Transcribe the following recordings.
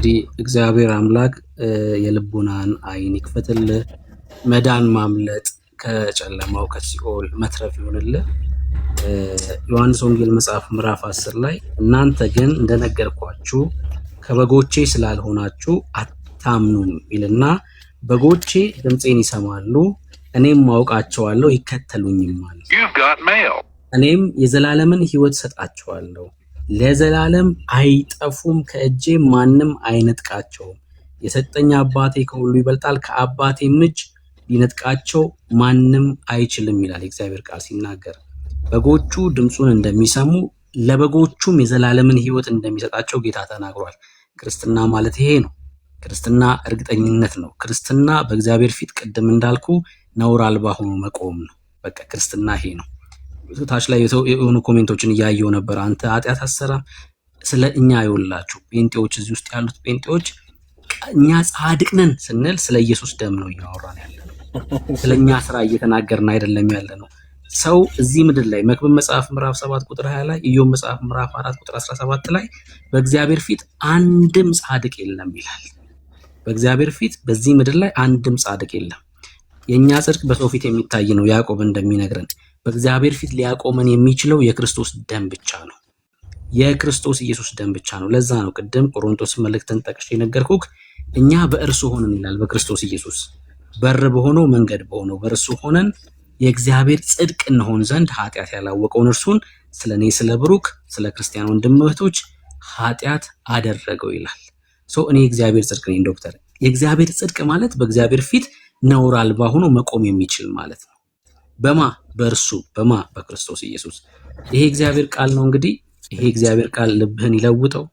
እንግዲህ እግዚአብሔር አምላክ የልቡናን አይን ይክፈትልህ። መዳን ማምለጥ ከጨለማው ከሲኦል መትረፍ ይሆንልህ። ዮሐንስ ወንጌል መጽሐፍ ምዕራፍ 10 ላይ እናንተ ግን እንደነገርኳችሁ ከበጎቼ ስላልሆናችሁ አታምኑም ይልና በጎቼ ድምፄን ይሰማሉ፣ እኔም አውቃቸዋለሁ፣ ይከተሉኝማል። እኔም የዘላለምን ሕይወት ሰጣቸዋለሁ፣ ለዘላለም አይጠፉም፣ ከእጄ ማንም አይነጥቃቸውም። የሰጠኝ አባቴ ከሁሉ ይበልጣል፣ ከአባቴም እጅ ሊነጥቃቸው ማንም አይችልም ይላል የእግዚአብሔር ቃል ሲናገር። በጎቹ ድምፁን እንደሚሰሙ ለበጎቹም የዘላለምን ሕይወት እንደሚሰጣቸው ጌታ ተናግሯል። ክርስትና ማለት ይሄ ነው። ክርስትና እርግጠኝነት ነው። ክርስትና በእግዚአብሔር ፊት ቅድም እንዳልኩ ነውር አልባ ሆኖ መቆም ነው። በቃ ክርስትና ይሄ ነው። ታች ላይ የሆኑ ኮሜንቶችን እያየው ነበር። አንተ ኃጢአት አሰራም ስለ እኛ ይወላችሁ ጴንጤዎች፣ እዚህ ውስጥ ያሉት ጴንጤዎች እኛ ጻድቅ ነን ስንል ስለ ኢየሱስ ደም ነው እያወራን ያለነው። ስለኛ ስራ እየተናገርን አይደለም ያለነው። ሰው እዚህ ምድር ላይ መክብብ መጽሐፍ ምዕራፍ 7 ቁጥር 20 ላይ፣ ኢዮብ መጽሐፍ ምዕራፍ 4 ቁጥር 17 ላይ በእግዚአብሔር ፊት አንድም ጻድቅ የለም ይላል። በእግዚአብሔር ፊት በዚህ ምድር ላይ አንድም ጻድቅ የለም። የኛ ጽድቅ በሰው ፊት የሚታይ ነው። ያዕቆብ እንደሚነግረን በእግዚአብሔር ፊት ሊያቆመን የሚችለው የክርስቶስ ደም ብቻ ነው። የክርስቶስ ኢየሱስ ደም ብቻ ነው። ለዛ ነው ቅድም ቆሮንቶስ መልእክትን ጠቅሼ የነገርኩህ እኛ በእርሱ ሆነን ይላል። በክርስቶስ ኢየሱስ በር በሆነው መንገድ በሆነው በእርሱ ሆነን የእግዚአብሔር ጽድቅ እንሆን ዘንድ ኃጢአት ያላወቀውን እርሱን ስለኔ ስለ ብሩክ ስለ ክርስቲያን ወንድም እህቶች ኃጢአት አደረገው ይላል። እኔ የእግዚአብሔር ጽድቅ ነኝ ዶክተር። የእግዚአብሔር ጽድቅ ማለት በእግዚአብሔር ፊት ነውር አልባ ሆኖ መቆም የሚችል ማለት ነው። በማ በእርሱ በማ በክርስቶስ ኢየሱስ። ይሄ እግዚአብሔር ቃል ነው። እንግዲህ ይሄ እግዚአብሔር ቃል ልብህን ይለውጠው።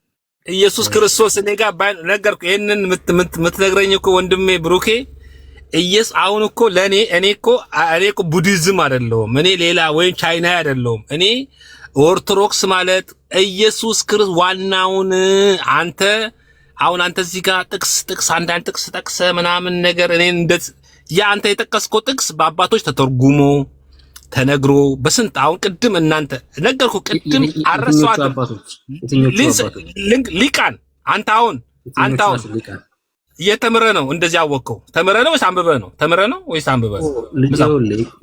ኢየሱስ ክርስቶስ እኔ ጋር ነገርኩ። ይሄንን የምትነግረኝ እኮ ወንድሜ ብሩኬ ኢየሱስ አሁን እኮ ለኔ እኔ እኮ ቡዲዝም አይደለሁም፣ እኔ ሌላ ወይም ቻይና አይደለሁም። እኔ ኦርቶዶክስ ማለት ኢየሱስ ክርስቶስ ዋናውን አንተ እዚህ ጋር ጥቅስ አንዳንድ ጥቅስ ጠቅሰ ምናምን ነገር እኔ አንተ የጠቀስከው ጥቅስ በአባቶች ተተርጉሞ ተነግሮ በስንት አሁን ቅድም እናንተ ነገርኩ። ቅድም አረሷት ሊቃን አንተ አሁን የተምረ ነው እንደዚህ አወቀው። ተምረ ነው ወይስ አንብበ ነው? ተምረ ነው ወይስ አንብበ ነው?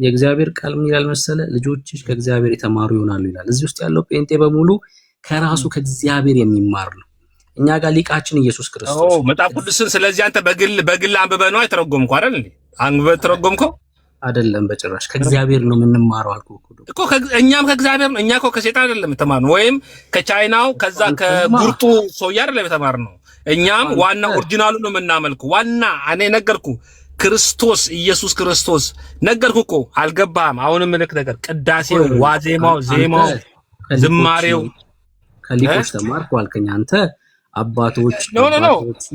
የእግዚአብሔር ቃል ምን ይላል መሰለ? ልጆችሽ ከእግዚአብሔር የተማሩ ይሆናሉ ይላል። እዚህ ውስጥ ያለው ጴንጤ በሙሉ ከራሱ ከእግዚአብሔር የሚማር ነው። እኛ ጋር ሊቃችን ኢየሱስ ክርስቶስ መጽሐፍ ቅዱስን ስለዚህ አንተ በግል አንብበ ነው አይተረጎምከው አይደል እንዴ? አንብበ ተረጎምከው አይደለም በጭራሽ። ከእግዚአብሔር ነው የምንማረው አልኩህ እኮ። እኛም ከእግዚአብሔር ነው። እኛ እኮ ከሰይጣን አይደለም የተማርነው፣ ወይም ከቻይናው ከዛ ከጉርጡ ሰውዬ አይደለም የተማርነው። እኛም ዋና ኦሪጂናሉ ነው የምናመልከው። ዋና እኔ ነገርኩ ክርስቶስ ኢየሱስ ክርስቶስ ነገርኩ እኮ። አልገባህም? አሁንም ምልክ ነገር ቅዳሴው፣ ዋዜማው፣ ዜማው፣ ዝማሬው ከሊቆች ተማርኩ አልከኝ አንተ። አባቶች ኖ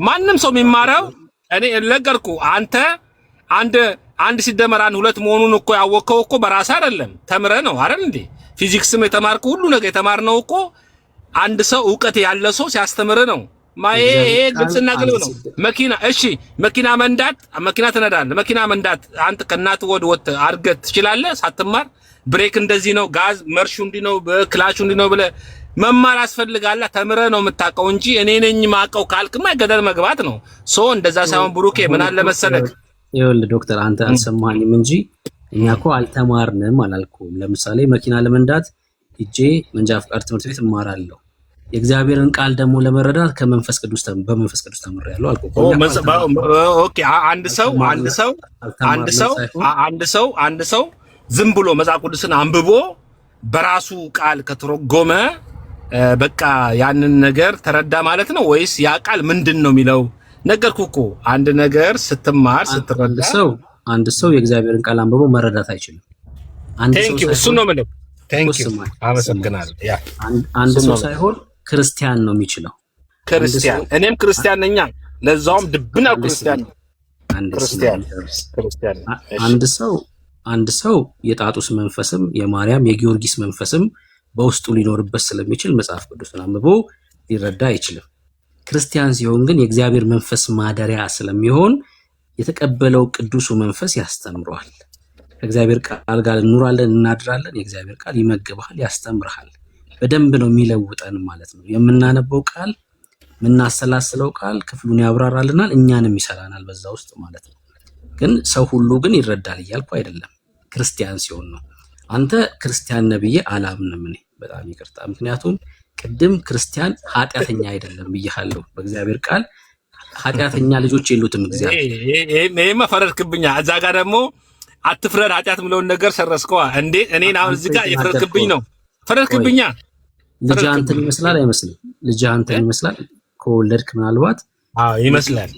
ማንም ሰው የሚማረው እኔ ነገርኩ። አንተ አንድ ሲደመር አንድ ሁለት መሆኑን እኮ ያወቀው እኮ በራስህ አይደለም፣ ተምረ ነው አይደል እንዴ? ፊዚክስም የተማርኩ ሁሉ ነገር የተማርነው እኮ አንድ ሰው ዕውቀት ያለ ሰው ሲያስተምር ነው። ግልጽና ግልጽ ነው። መኪና መንዳት፣ መኪና ትነዳለህ። መኪና መንዳት አንተ ከእናትህ ወጥተህ አድርገህ ትችላለህ ሳትማር? ብሬክ እንደዚህ ነው፣ ጋዝ መርሹ እንዲህ ነው፣ ክላቹ እንዲህ ነው ብለህ መማር ያስፈልጋል። ተምረህ ነው የምታውቀው እንጂ እኔ ነኝ ማውቀው ካልክማ ገደል መግባት ነው። እንደዛ ሳይሆን ብሩኬ ምን አለ መሰለህ፣ ይኸውልህ ዶክተር አንተ አልሰማኝም እንጂ እኛ እኮ አልተማርንም አላልኩም። ለምሳሌ መኪና ለመንዳት ሂጄ መንጃ ፍቃድ ትምህርት ቤት እማራለሁ። የእግዚአብሔርን ቃል ደግሞ ለመረዳት በመንፈስ ቅዱስ ተምሬያለሁ አልኩህ። ኦኬ አንድ ሰው ዝም ብሎ መጽሐፍ ቅዱስን አንብቦ በራሱ ቃል ከተረጎመ በቃ ያንን ነገር ተረዳ ማለት ነው ወይስ ያ ቃል ምንድን ነው የሚለው? ነገርኩህ እኮ አንድ ነገር ስትማር ስትረዳ አንድ ሰው የእግዚአብሔርን ቃል አንብቦ መረዳት አይችልም። እሱ ነው የምለው። አመሰግናለሁ። አንድ ሰው ሳይሆን ክርስቲያን ነው የሚችለው። ክርስቲያን እኔም ክርስቲያን ነኝ፣ ለዛውም ድብና ክርስቲያን። አንድ ሰው የጣጡስ መንፈስም የማርያም የጊዮርጊስ መንፈስም በውስጡ ሊኖርበት ስለሚችል መጽሐፍ ቅዱስን አንብቦ ሊረዳ አይችልም። ክርስቲያን ሲሆን ግን የእግዚአብሔር መንፈስ ማደሪያ ስለሚሆን የተቀበለው ቅዱሱ መንፈስ ያስተምረዋል። ከእግዚአብሔር ቃል ጋር እንኖራለን፣ እናድራለን። የእግዚአብሔር ቃል ይመግብሃል፣ ያስተምርሃል። በደንብ ነው የሚለውጠን ማለት ነው። የምናነበው ቃል የምናሰላስለው ቃል ክፍሉን ያብራራልናል፣ እኛንም ይሰራናል በዛ ውስጥ ማለት ነው። ግን ሰው ሁሉ ግን ይረዳል እያልኩ አይደለም፣ ክርስቲያን ሲሆን ነው። አንተ ክርስቲያን ነህ ብዬ አላምንም እኔ፣ በጣም ይቅርታ። ምክንያቱም ቅድም ክርስቲያን ኃጢአተኛ አይደለም ብያለሁ። በእግዚአብሔር ቃል ኃጢአተኛ ልጆች የሉትም እግዚአብሔር። ይሄማ ፈረድክብኛ። እዛ ጋር ደግሞ አትፍረድ ኃጢአት ምለውን ነገር ሰረስከዋ እንዴ? እኔን አሁን እዚህ ጋር የፈረድክብኝ ነው። ፈረድክብኛ። ልጅ አንተን ይመስላል አይመስልም? ልጅ አንተን ይመስላል ከወለድክ ምናልባት። አዎ ይመስላል፣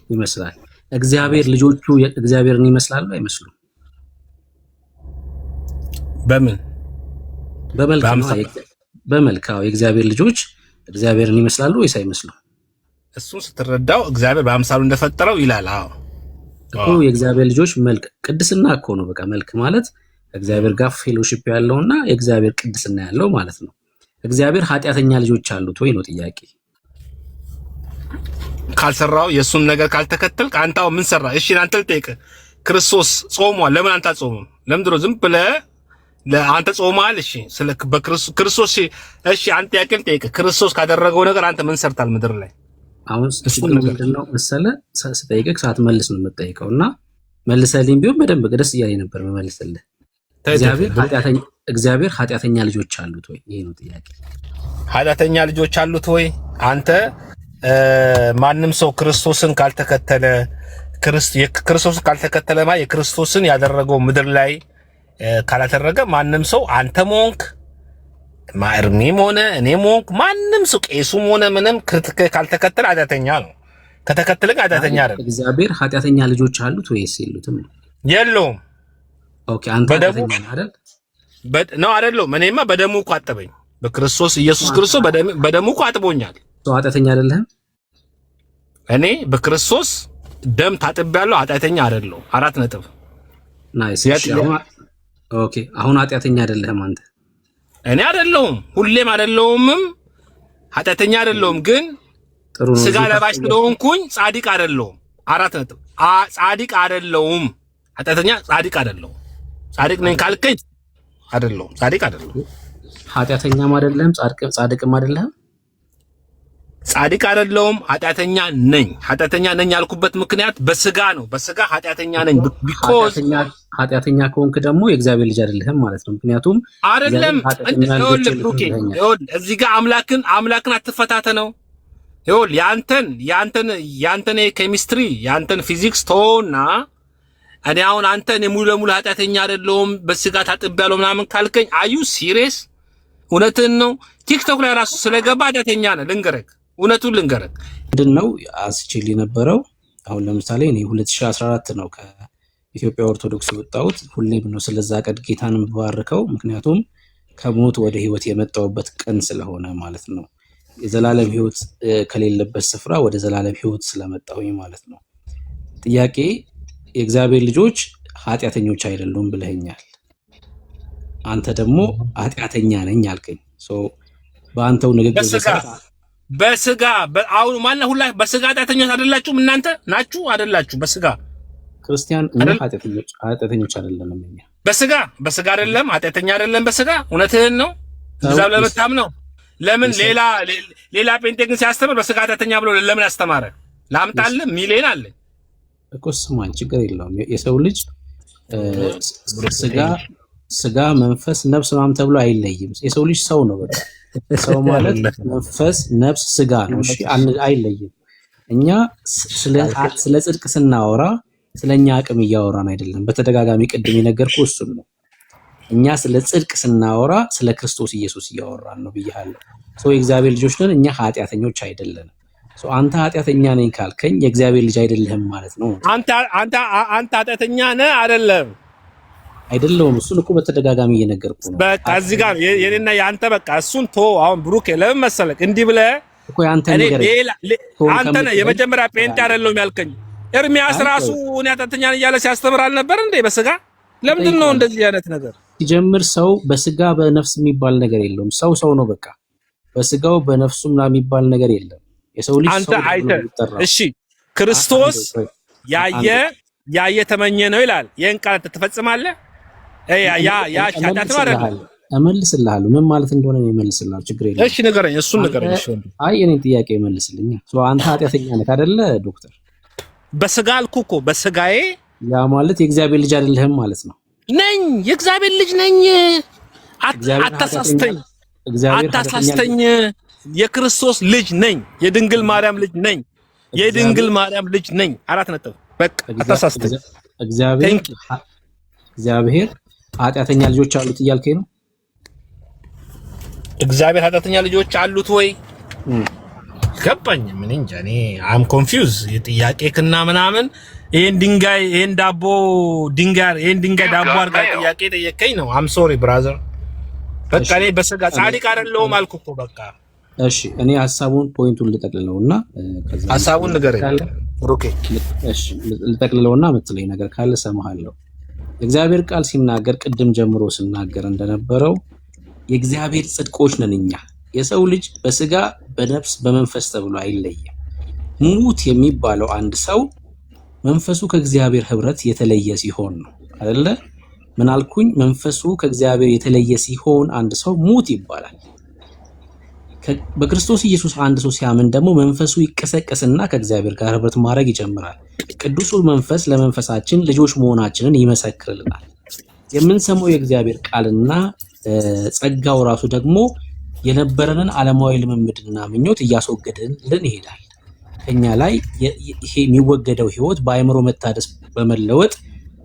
ይመስላል። እግዚአብሔር ልጆቹ እግዚአብሔርን ይመስላሉ አይመስሉም? በምን በመልካው የእግዚአብሔር ልጆች እግዚአብሔርን ይመስላሉ ወይስ አይመስሉም? እሱን ስትረዳው እግዚአብሔር በአምሳሉ እንደፈጠረው ይላል። አዎ እኮ የእግዚአብሔር ልጆች መልክ ቅድስና እኮ ነው። በቃ መልክ ማለት እግዚአብሔር ጋር ፌሎሺፕ ያለውና የእግዚአብሔር ቅድስና ያለው ማለት ነው። እግዚአብሔር ኃጢአተኛ ልጆች አሉት ወይ ነው ጥያቄ። ካልሰራው የእሱን ነገር ካልተከተልክ አንተው ምን ሰራ? እሺ አንተ ልጠይቅ፣ ክርስቶስ ጾሟል፣ ለምን አንተ አትጾምም? ለምንድን ነው ዝም ብለህ አንተ ጾማል? እሺ ስለ ክርስቶስ እሺ አንተ ያክል ጠይቅ፣ ክርስቶስ ካደረገው ነገር አንተ ምን ሰርታል ምድር ላይ? አሁን እሱን ምንድነው መሰለህ ስጠይቅህ ሳትመልስ ነው የምትጠይቀው፣ እና መልሰልኝ ቢሆን በደንብ ደስ እያለኝ ነበር መመልስልህ። እግዚአብሔር ኃጢአተኛ ልጆች አሉት ወይ? ይሄ ነው ጥያቄ። ኃጢአተኛ ልጆች አሉት ወይ? አንተ ማንም ሰው ክርስቶስን ካልተከተለ ክርስቶስን ካልተከተለማ የክርስቶስን ያደረገው ምድር ላይ ካላደረገ ማንም ሰው አንተም ሆንክ ማርሚም ሆነ እኔም ሆንክ ማንም ሰው ቄሱም ሆነ ምንም ካልተከተለ ኃጢአተኛ ነው። ከተከተለ ኃጢአተኛ አይደለም። እግዚአብሔር ኃጢአተኛ ልጆች አሉት ወይስ የሉትም? የለውም። ኦኬ አንተ ኃጢአተኛ ነህ አይደል? ነው አይደለም። እኔማ በደሙ እኮ አጠበኝ። በክርስቶስ ኢየሱስ ክርስቶስ በደሙ እኮ አጥቦኛል። ሰው ኃጢአተኛ አይደለህም? እኔ በክርስቶስ ደም ታጥቤያለሁ፣ ኃጢአተኛ አይደለሁም። 4 ነጥብ። ናይስ። ኦኬ አሁን ኃጢአተኛ አይደለህም አንተ? እኔ አይደለሁም፣ ሁሌም አይደለሁምም፣ ኃጢአተኛ አይደለሁም። ግን ስጋ ለባሽ ስለሆንኩኝ ጻድቅ አይደለሁም። 4 ነጥብ። ጻድቅ አይደለሁም፣ ኃጢአተኛ ጻድቅ አይደለሁም። ጻድቅ ነኝ ካልከኝ አይደለሁም፣ ጻድቅ አይደለሁም። ኃጢአተኛም አይደለህም፣ ጻድቅም አይደለህም። ጻድቅ አይደለሁም፣ ኃጢአተኛ ነኝ። ኃጢአተኛ ነኝ ያልኩበት ምክንያት በስጋ ነው። በስጋ ኃጢአተኛ ነኝ። ቢኮዝ ኃጢአተኛ ከሆንክ ደግሞ የእግዚአብሔር ልጅ አይደለህም ማለት ነው። ምክንያቱም አይደለም እዚህ ጋር አምላክን አትፈታተነው። ይኸውልህ ያንተን ኬሚስትሪ ያንተን ፊዚክስ ተወውና እኔ አሁን አንተ እኔ ሙሉ ለሙሉ ኃጢአተኛ አይደለሁም በስጋ ታጥቤያለሁ ምናምን ካልከኝ አዩ ሲሪየስ? እውነትን ነው። ቲክቶክ ላይ ራሱ ስለገባ ኃጢአተኛ ነህ። ልንገረክ፣ እውነቱን ልንገረክ። ምንድን ነው አስችል የነበረው? አሁን ለምሳሌ እኔ 2014 ነው ከኢትዮጵያ ኦርቶዶክስ የወጣሁት። ሁሌም ነው ስለዛ ቀን ጌታን የምባርከው፣ ምክንያቱም ከሞት ወደ ህይወት የመጣሁበት ቀን ስለሆነ ማለት ነው። የዘላለም ህይወት ከሌለበት ስፍራ ወደ ዘላለም ህይወት ስለመጣሁኝ ማለት ነው። ጥያቄ የእግዚአብሔር ልጆች ኃጢአተኞች አይደሉም ብለኸኛል። አንተ ደግሞ ኃጢአተኛ ነኝ አልከኝ። በአንተው ንግግር በስጋ አሁን ማን ሁላ በስጋ ኃጢአተኞች አይደላችሁም? እናንተ ናችሁ አይደላችሁ? በስጋ ክርስቲያን እና ኃጢአተኞች አይደለንም እኛ። በስጋ አይደለም ኃጢአተኛ አይደለም በስጋ። እውነትህን ነው። እዛው ለምታም ነው። ለምን ሌላ ጴንጤ ግን ሲያስተምር በስጋ ኃጢአተኛ ብሎ ለምን አስተማረ? ላምጣልህ ሚሊዮን አለ እኮ። ስማኝ፣ ችግር የለውም። የሰው ልጅ ስጋ መንፈስ ነፍስ ምናምን ተብሎ አይለይም። የሰው ልጅ ሰው ነው። በቃ ሰው ማለት መንፈስ ነፍስ ስጋ ነው። እሺ አይለይም። እኛ ስለ ጽድቅ ስናወራ ስለኛ አቅም እያወራን አይደለም። በተደጋጋሚ ቅድም የነገርኩህ እሱን ነው። እኛ ስለ ጽድቅ ስናወራ ስለ ክርስቶስ ኢየሱስ እያወራን ነው ብያለሁ። የእግዚአብሔር ልጆች ነን እኛ፣ ኃጢአተኞች አይደለንም። አንተ ኃጢአተኛ ነኝ ካልከኝ የእግዚአብሔር ልጅ አይደለህም ማለት ነው። አንተ ኃጢአተኛ ነህ አይደለም? አይደለሁም። እሱን እኮ በተደጋጋሚ እየነገርኩ ነው። በቃ እዚህ ጋር የኔና ያንተ በቃ እሱን አሁን ብሩኬ ለምን መሰለክ እንዲህ ብለህ እኮ ያንተ ነገር አንተ ነህ የመጀመሪያ ጴንጤ አይደለሁም ያልከኝ። ኤርሚያስ ራሱ እኔ ኃጢአተኛ ነኝ እያለ ሲያስተምር አልነበር እንዴ በስጋ? ለምንድን ነው እንደዚህ አይነት ነገር ሲጀምር? ሰው በስጋ በነፍስ የሚባል ነገር የለውም። ሰው ነው በቃ። በስጋው በነፍሱም የሚባል ነገር የለም። የሰው ልጅ አንተ አይተህ እሺ፣ ክርስቶስ ያየ ተመኘ ነው ይላል። ይሄን ቃል ትፈጽማለህ? ያ ኃጢአት ነው አይደል? እመልስልሃለሁ። ምን ማለት እንደሆነ ነው እመልስልሃለሁ። ችግር የለም። እሺ ንገረኝ፣ እሱን ንገረኝ። እሺ አይ የኔን ጥያቄ መልስልኛ። አንተ ኃጢአተኛ ነህ አይደለ ዶክተር? በስጋ አልኩህ እኮ በስጋዬ። ያ ማለት የእግዚአብሔር ልጅ አይደለህም ማለት ነው። ነኝ፣ የእግዚአብሔር ልጅ ነኝ። አታሳስተኝ፣ አታሳስተኝ። የክርስቶስ ልጅ ነኝ። የድንግል ማርያም ልጅ ነኝ። የድንግል ማርያም ልጅ ነኝ። 4 ነጥብ። በቃ አታሳስተኝ። እግዚአብሔር ኃጢአተኛ ልጆች አሉት እያልከኝ ነው? እግዚአብሔር ኃጢአተኛ ልጆች አሉት ወይ? ገባኝ። ምን እንጃ እኔ አም ኮንፊውዝ። የጥያቄክና ምናምን ይሄን ዳቦ አድርጋ ጥያቄ ጠየቀኝ ነው። አም ሶሪ ብራዘር። በቃ እኔ በስጋ ጻድቅ አይደለሁም አልኩ እኮ በቃ። እሺ እኔ ፖይንቱን ልጠቅልለውና ሐሳቡን ንገረኝ ሩኬ። እሺ ልጠቅልለውና የምትለኝ ነገር ካለ ሰማሃለሁ። የእግዚአብሔር ቃል ሲናገር ቅድም ጀምሮ ሲናገር እንደነበረው የእግዚአብሔር ጽድቆች ነን እኛ። የሰው ልጅ በስጋ በነፍስ በመንፈስ ተብሎ አይለይም። ሙት የሚባለው አንድ ሰው መንፈሱ ከእግዚአብሔር ህብረት የተለየ ሲሆን ነው አይደለ? ምን አልኩኝ? መንፈሱ ከእግዚአብሔር የተለየ ሲሆን አንድ ሰው ሙት ይባላል። በክርስቶስ ኢየሱስ አንድ ሰው ሲያምን ደግሞ መንፈሱ ይቀሰቀስና ከእግዚአብሔር ጋር ህብረት ማድረግ ይጀምራል። ቅዱሱ መንፈስ ለመንፈሳችን ልጆች መሆናችንን ይመሰክርልናል። የምንሰማው የእግዚአብሔር ቃልና ጸጋው ራሱ ደግሞ የነበረንን ዓለማዊ ልምምድና ምኞት እያስወገደልን ይሄዳል። ከኛ ላይ ይሄ የሚወገደው ህይወት በአእምሮ መታደስ በመለወጥ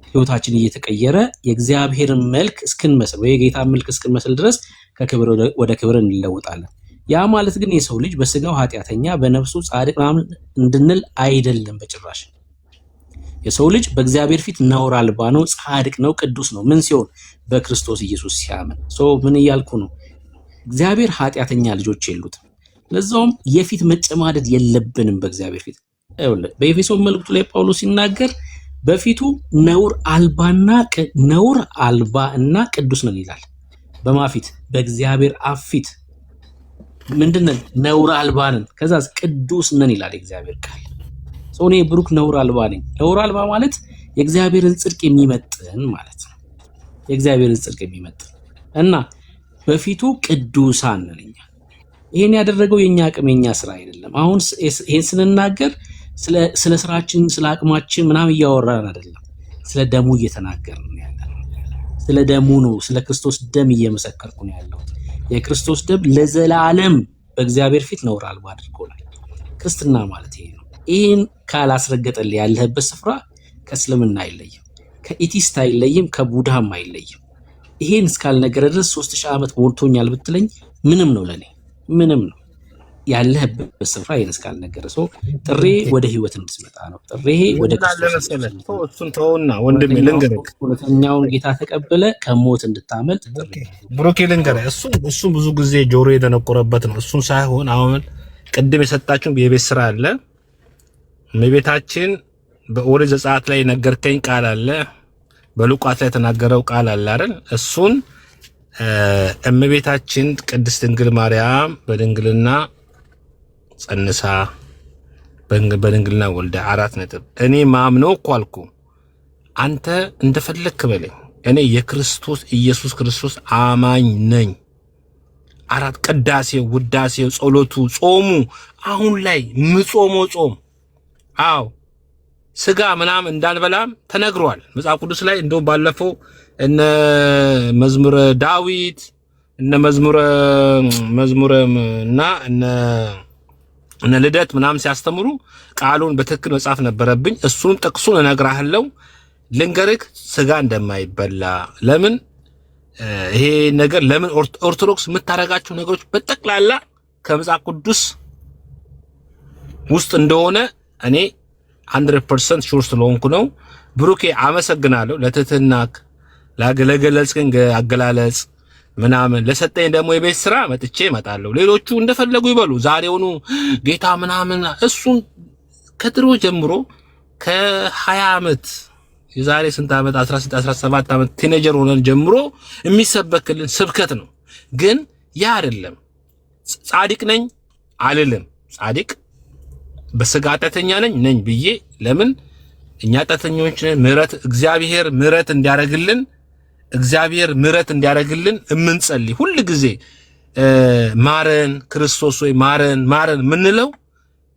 ህይወታችን እየተቀየረ የእግዚአብሔርን መልክ እስክንመስል ወይ የጌታን መልክ እስክንመስል ድረስ ከክብር ወደ ክብር እንለወጣለን። ያ ማለት ግን የሰው ልጅ በስጋው ኃጢአተኛ በነፍሱ ጻድቅ ምናምን እንድንል አይደለም በጭራሽ። የሰው ልጅ በእግዚአብሔር ፊት ነውር አልባ ነው፣ ጻድቅ ነው፣ ቅዱስ ነው። ምን ሲሆን? በክርስቶስ ኢየሱስ ሲያምን። ምን እያልኩ ነው? እግዚአብሔር ኃጢአተኛ ልጆች የሉትም። ለዛውም የፊት መጨማደድ የለብንም በእግዚአብሔር ፊት። በኤፌሶን መልእክቱ ላይ ጳውሎስ ሲናገር በፊቱ ነውር አልባ እና ቅዱስ ነን ይላል። በማፊት? በእግዚአብሔር አብ ፊት ምንድነን? ነውር አልባ ነን። ከዛስ ቅዱስ ነን ይላል የእግዚአብሔር ቃል። እኔ ብሩክ ነውር አልባ ነኝ። ነውር አልባ ማለት የእግዚአብሔርን ጽድቅ የሚመጥን ማለት ነው። የእግዚአብሔርን ጽድቅ የሚመጥን እና በፊቱ ቅዱሳን ነን እኛ። ይሄን ያደረገው የኛ አቅም የኛ ስራ አይደለም። አሁን ይሄን ስንናገር ስለ ስራችን ስለ አቅማችን ምናምን እያወራን አይደለም። ስለ ደሙ እየተናገርን ያለነው። ስለ ደሙ ነው። ስለ ክርስቶስ ደም እየመሰከርኩ ነው ያለሁት። የክርስቶስ ደም ለዘላለም በእግዚአብሔር ፊት ነውር አልባ አድርጎናል። ክርስትና ማለት ይሄ ነው። ይሄን ካላስረገጠልህ ያለህበት ስፍራ ከእስልምና አይለይም፣ ከኢቲስት አይለይም፣ ከቡድሃም አይለይም። ይሄን እስካልነገረ ድረስ 3000 ዓመት ሞልቶኛል ብትለኝ ምንም ነው ለኔ፣ ምንም ነው። ያለህበት ስፍራ ይሄን እስካልነገረ ጥሬ ወደ ህይወት እንድትመጣ ነው። ጥሬ ወደ ክርስቶስ እሱን ተውና ወንድሜ ልንገርህ፣ እውነተኛውን ጌታ ተቀበለ ከሞት እንድታመልጥ ጥሪ ብሩኬ ልንገርህ። እሱ ብዙ ጊዜ ጆሮ የተነቆረበት ነው። እሱን ሳይሆን አሁን ቅድም የሰጣችሁን የቤት ስራ አለ። እመቤታችን በኦሪት ዘጸአት ላይ ነገርከኝ ቃል አለ፣ በሉቃስ ላይ የተናገረው ቃል አለ አይደል? እሱን እመቤታችን ቅድስት ድንግል ማርያም በድንግልና ጸንሳ በድንግልና ወልዳ 4 ነጥብ። እኔ ማምነው እኮ አልኩ። አንተ እንደፈለክ በለኝ። እኔ የክርስቶስ ኢየሱስ ክርስቶስ አማኝ ነኝ። 4 ቅዳሴው፣ ውዳሴው፣ ጸሎቱ፣ ጾሙ አሁን ላይ ምጾመው ጾም አው ስጋ ምናምን እንዳንበላም ተነግሯል መጽሐፍ ቅዱስ ላይ። እንደውም ባለፈው እነ መዝሙረ ዳዊት እነ መዝሙረና እነ ልደት ምናምን ሲያስተምሩ ቃሉን በትክክል መጻፍ ነበረብኝ። እሱን ጥቅሱን እነግራለሁ። ልንገርክ ስጋ እንደማይበላ ለምን ይሄ ነገር ለምን ኦርቶዶክስ የምታረጋቸው ነገሮች በጠቅላላ ከመጽሐፍ ቅዱስ ውስጥ እንደሆነ እኔ 100% ሹር ስለሆንኩ ነው። ብሩኬ አመሰግናለሁ ለትህትናክ፣ ለገለጽከኝ አገላለጽ ምናምን ለሰጠኝ ደግሞ የቤት ስራ መጥቼ እመጣለሁ። ሌሎቹ እንደፈለጉ ይበሉ። ዛሬውኑ ጌታ ምናምን እሱን ከድሮ ጀምሮ ከ20 ዓመት የዛሬ ስንት ዓመት 16 17 ዓመት ቲኔጀር ሆነን ጀምሮ የሚሰበክልን ስብከት ነው። ግን ያ አይደለም። ጻድቅ ነኝ አልልም። ጻድቅ በስጋ ኃጢአተኛ ነኝ ብዬ ለምን እኛ ኃጢአተኞች ነን። እግዚአብሔር ምህረት እንዲያደርግልን እግዚአብሔር ምሕረት እንዲያደርግልን እምንጸልይ ሁል ጊዜ ማረን ክርስቶስ ወይ ማረን ምንለው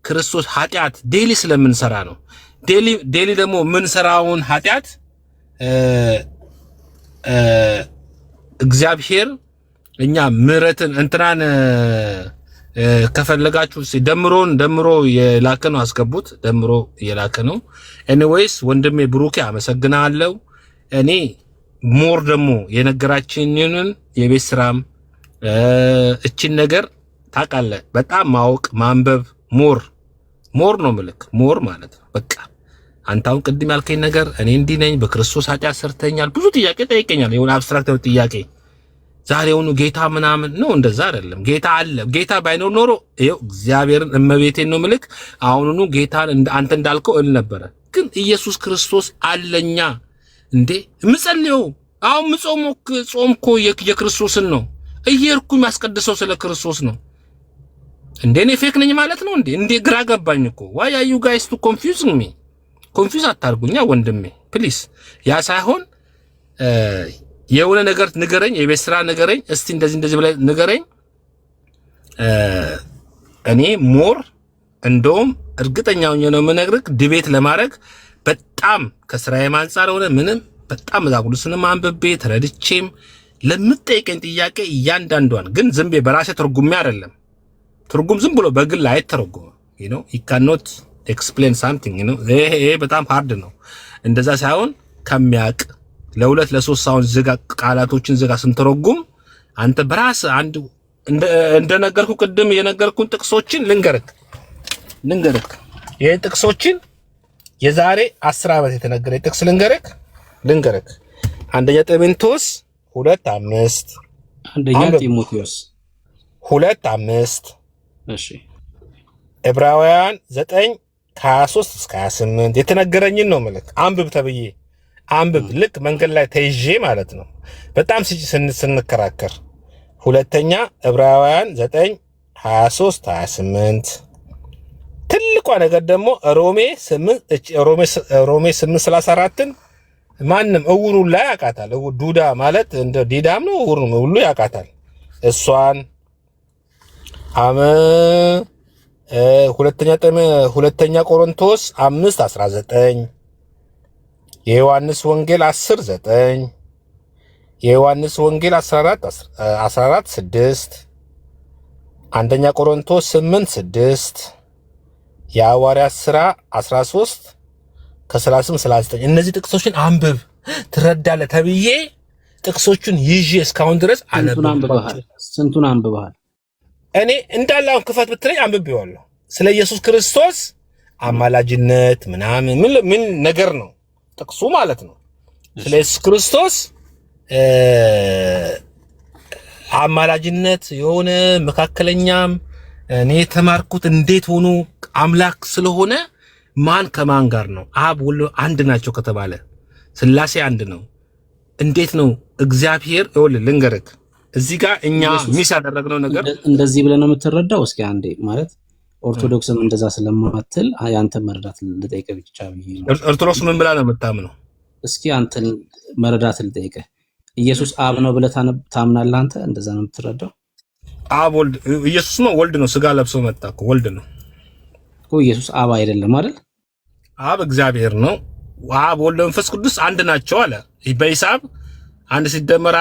ክርስቶስ ኃጢአት ዴሊ ስለምንሰራ ነው። ዴሊ ደግሞ የምንሰራውን ኃጢአት እግዚአብሔር እኛ ምሕረትን እንትናን ከፈለጋችሁ ደምሮ የላከ ነው አስገቡት። ደምሮ የላከ ነው። ኤኒዌይስ ወንድሜ ብሩኬ አመሰግናለሁ። እኔ ሞር ደግሞ የነገራችንን የቤት ስራም እቺን ነገር ታውቃለህ በጣም ማወቅ ማንበብ ሞር ነው ምልክ ሞር ማለት ነው። በቃ አንተ አሁን ቅድም ያልከኝ ነገር እኔ እንዲህ ነኝ በክርስቶስ ኃጢአት ሰርተኛል ብዙ ጥያቄ ጠይቀኛል። የሆነ አብስትራክት ጥያቄ ዛሬውኑ ጌታ ምናምን ነው እንደዛ አይደለም። ጌታ አለ። ጌታ ባይኖር ኖሮ ይኸው እግዚአብሔርን እመቤቴን ነው ምልክ አሁኑኑ ጌታን አንተ እንዳልከው እል ነበረ። ግን ኢየሱስ ክርስቶስ አለኛ እንዴ ምጸልየው አሁን ጾምኮ የክርስቶስን ነው እየርኩ የሚያስቀድሰው ስለ ክርስቶስ ነው እንዴ እኔ ፌክ ነኝ ማለት ነው እንዴ ግራ ገባኝ እኮ why are you guys to confusing me ኮንፊውዝ አታርጉኛ ወንድሜ ፕሊዝ ያ ሳይሆን የሆነ ነገር ንገረኝ የቤት ስራ ንገረኝ እስቲ እንደዚህ ብለህ ንገረኝ እኔ ሞር እንደውም እርግጠኛ ሆኜ ነው የምነግርህ ዲቤት ለማድረግ በጣም ከስራዬ አንፃር ሆነ ምንም በጣም መዛጉልስንም አንብቤ ተረድቼም ለምትጠይቀኝ ጥያቄ እያንዳንዷን ግን ዝም ብዬ በራሴ ትርጉሜ አይደለም ትርጉም ዝም ብሎ በግል አይተረጎም you know you cannot explain something you know ይሄ በጣም ሃርድ ነው እንደዛ ሳይሆን ከሚያቅ ለሁለት ለሶስት ሳውን ዝጋ ቃላቶችን ዝጋ ስንተረጉም አንተ በራስ አንድ እንደነገርኩ ቅድም የነገርኩን ጥቅሶችን ልንገርክ ይሄ ጥቅሶችን የዛሬ 10 ዓመት የተነገረ ጥቅስ ልንገርክ አንደኛ ጢሞቴዎስ 2:5 አንደኛ ጢሞቴዎስ 2:5 እሺ ዕብራውያን 9:23 እስከ 28 የተነገረኝን ነው ማለት አንብብ ተብዬ አንብብ ልክ መንገድ ላይ ተይዤ ማለት ነው በጣም ስንከራከር ሁለተኛ ዕብራውያን 9:23 28 ትልቋ ነገር ደግሞ ሮሜ 8:34 ማንም እውሩ ላይ ያቃታል ዱዳ ማለት እንደ ዲዳም ነው እውሩ ነው ሁሉ ያቃታል እሷን ሁለተኛ ቆሮንቶስ 5:19 የዮሐንስ ወንጌል 10:9 የዮሐንስ ወንጌል 14:6 አንደኛ ቆሮንቶስ 8:6 የሐዋርያት ሥራ 13:38-39 እነዚህ ጥቅሶችን አንብብ ትረዳለህ ተብዬ ጥቅሶቹን ይዤ እስካሁን ድረስ ስንቱን አንብበሃል? እኔ እንዳላው ክፈት ብትለኝ አንብቤዋለሁ። ስለ ኢየሱስ ክርስቶስ አማላጅነት ምናምን ምን ነገር ነው ጥቅሱ ማለት ነው። ስለ ኢየሱስ ክርስቶስ አማላጅነት የሆነ መካከለኛም እኔ ተማርኩት እንዴት ሆኖ አምላክ ስለሆነ ማን ከማን ጋር ነው አብ ወልድ አንድ ናቸው ከተባለ ስላሴ አንድ ነው እንዴት ነው እግዚአብሔር ይወል ልንገርክ እዚህ ጋር እኛ ሚስ ያደረግነው ነገር እንደዚህ ብለን ነው የምትረዳው እስኪ አንዴ ማለት ኦርቶዶክስም እንደዛ ስለማትል ያንተ መረዳት ልጠይቅ ብቻ ብዬ ኦርቶዶክስ ምን ብላ ነው የምታምነው እስኪ አንተን መረዳት ልጠይቅ ኢየሱስ አብ ነው ብለህ ታምናለህ አንተ እንደዛ ነው የምትረዳው አብ ወልድ ኢየሱስ ነው ወልድ ነው ስጋ ለብሶ መጣ እኮ ወልድ ነው እኮ ኢየሱስ አብ አይደለም አይደል አብ እግዚአብሔር ነው አብ ወልድ መንፈስ ቅዱስ አንድ ናቸው አለ በሂሳብ አንድ ሲደመር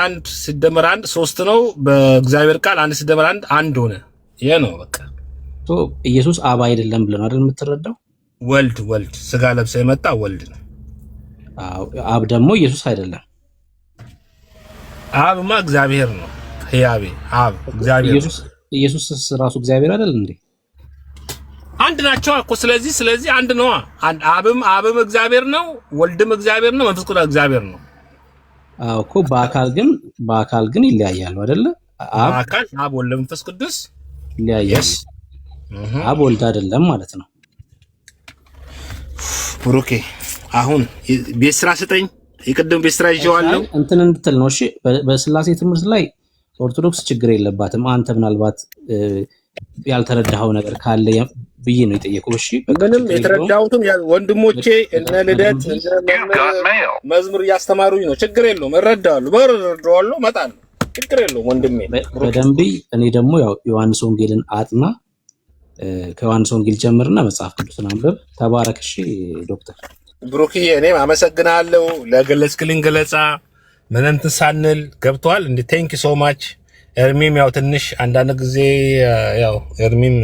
አንድ 3 ነው በእግዚአብሔር ቃል አንድ ሲደመር አንድ ሆነ ይሄ ነው በቃ ኢየሱስ አብ አይደለም ብለን አይደል የምትረዳው ወልድ ስጋ ለብሶ የመጣ ወልድ ነው አብ ደግሞ ኢየሱስ አይደለም አብማ እግዚአብሔር ነው ሕያቤ አብ እግዚአብሔር ኢየሱስ ራሱ እግዚአብሔር አይደል እንዴ አንድ ናቸው እኮ ስለዚህ አንድ ነው አብም እግዚአብሔር ነው ወልድም እግዚአብሔር ነው መንፈስ ቅዱስ እግዚአብሔር ነው እኮ በአካል ግን ይለያያሉ አይደለ በአካል አብ ወልድ መንፈስ ቅዱስ ይለያያሉ አብ ወልድ አይደለም ማለት ነው ብሩኬ አሁን ቤት ስራ ስጠኝ የቀደም ቤት ስራ ይዤዋለሁ እንትን እንድትል ነው እሺ በስላሴ ትምህርት ላይ ኦርቶዶክስ ችግር የለባትም አንተ ምናልባት ያልተረዳኸው ነገር ካለ ብዬ ነው የጠየቁት። እሺ በቃ ምንም ችግር የለውም። የተረዳሁትም ወንድሞቼ እነ ልደት መዝሙር እያስተማሩኝ ነው። ችግር የለውም፣ እረዳለሁ፣ በረዳዋለሁ፣ እመጣለሁ። ችግር የለውም ወንድሜ በደንብ። እኔ ደግሞ ያው ዮሐንስ ወንጌልን አጥና፣ ከዮሐንስ ወንጌል ጀምርና መጽሐፍ ቅዱስን አንብብ። ተባረክ። እሺ ዶክተር ብሩክዬ፣ እኔም አመሰግናለሁ ለገለጽክልኝ ገለጻ። ምንም ሳንል ገብቷል እንዴ? ቴንክ ዩ ሶ ማች። ኤርሚም ያው ትንሽ አንዳንድ ጊዜ ያው ኤርሚም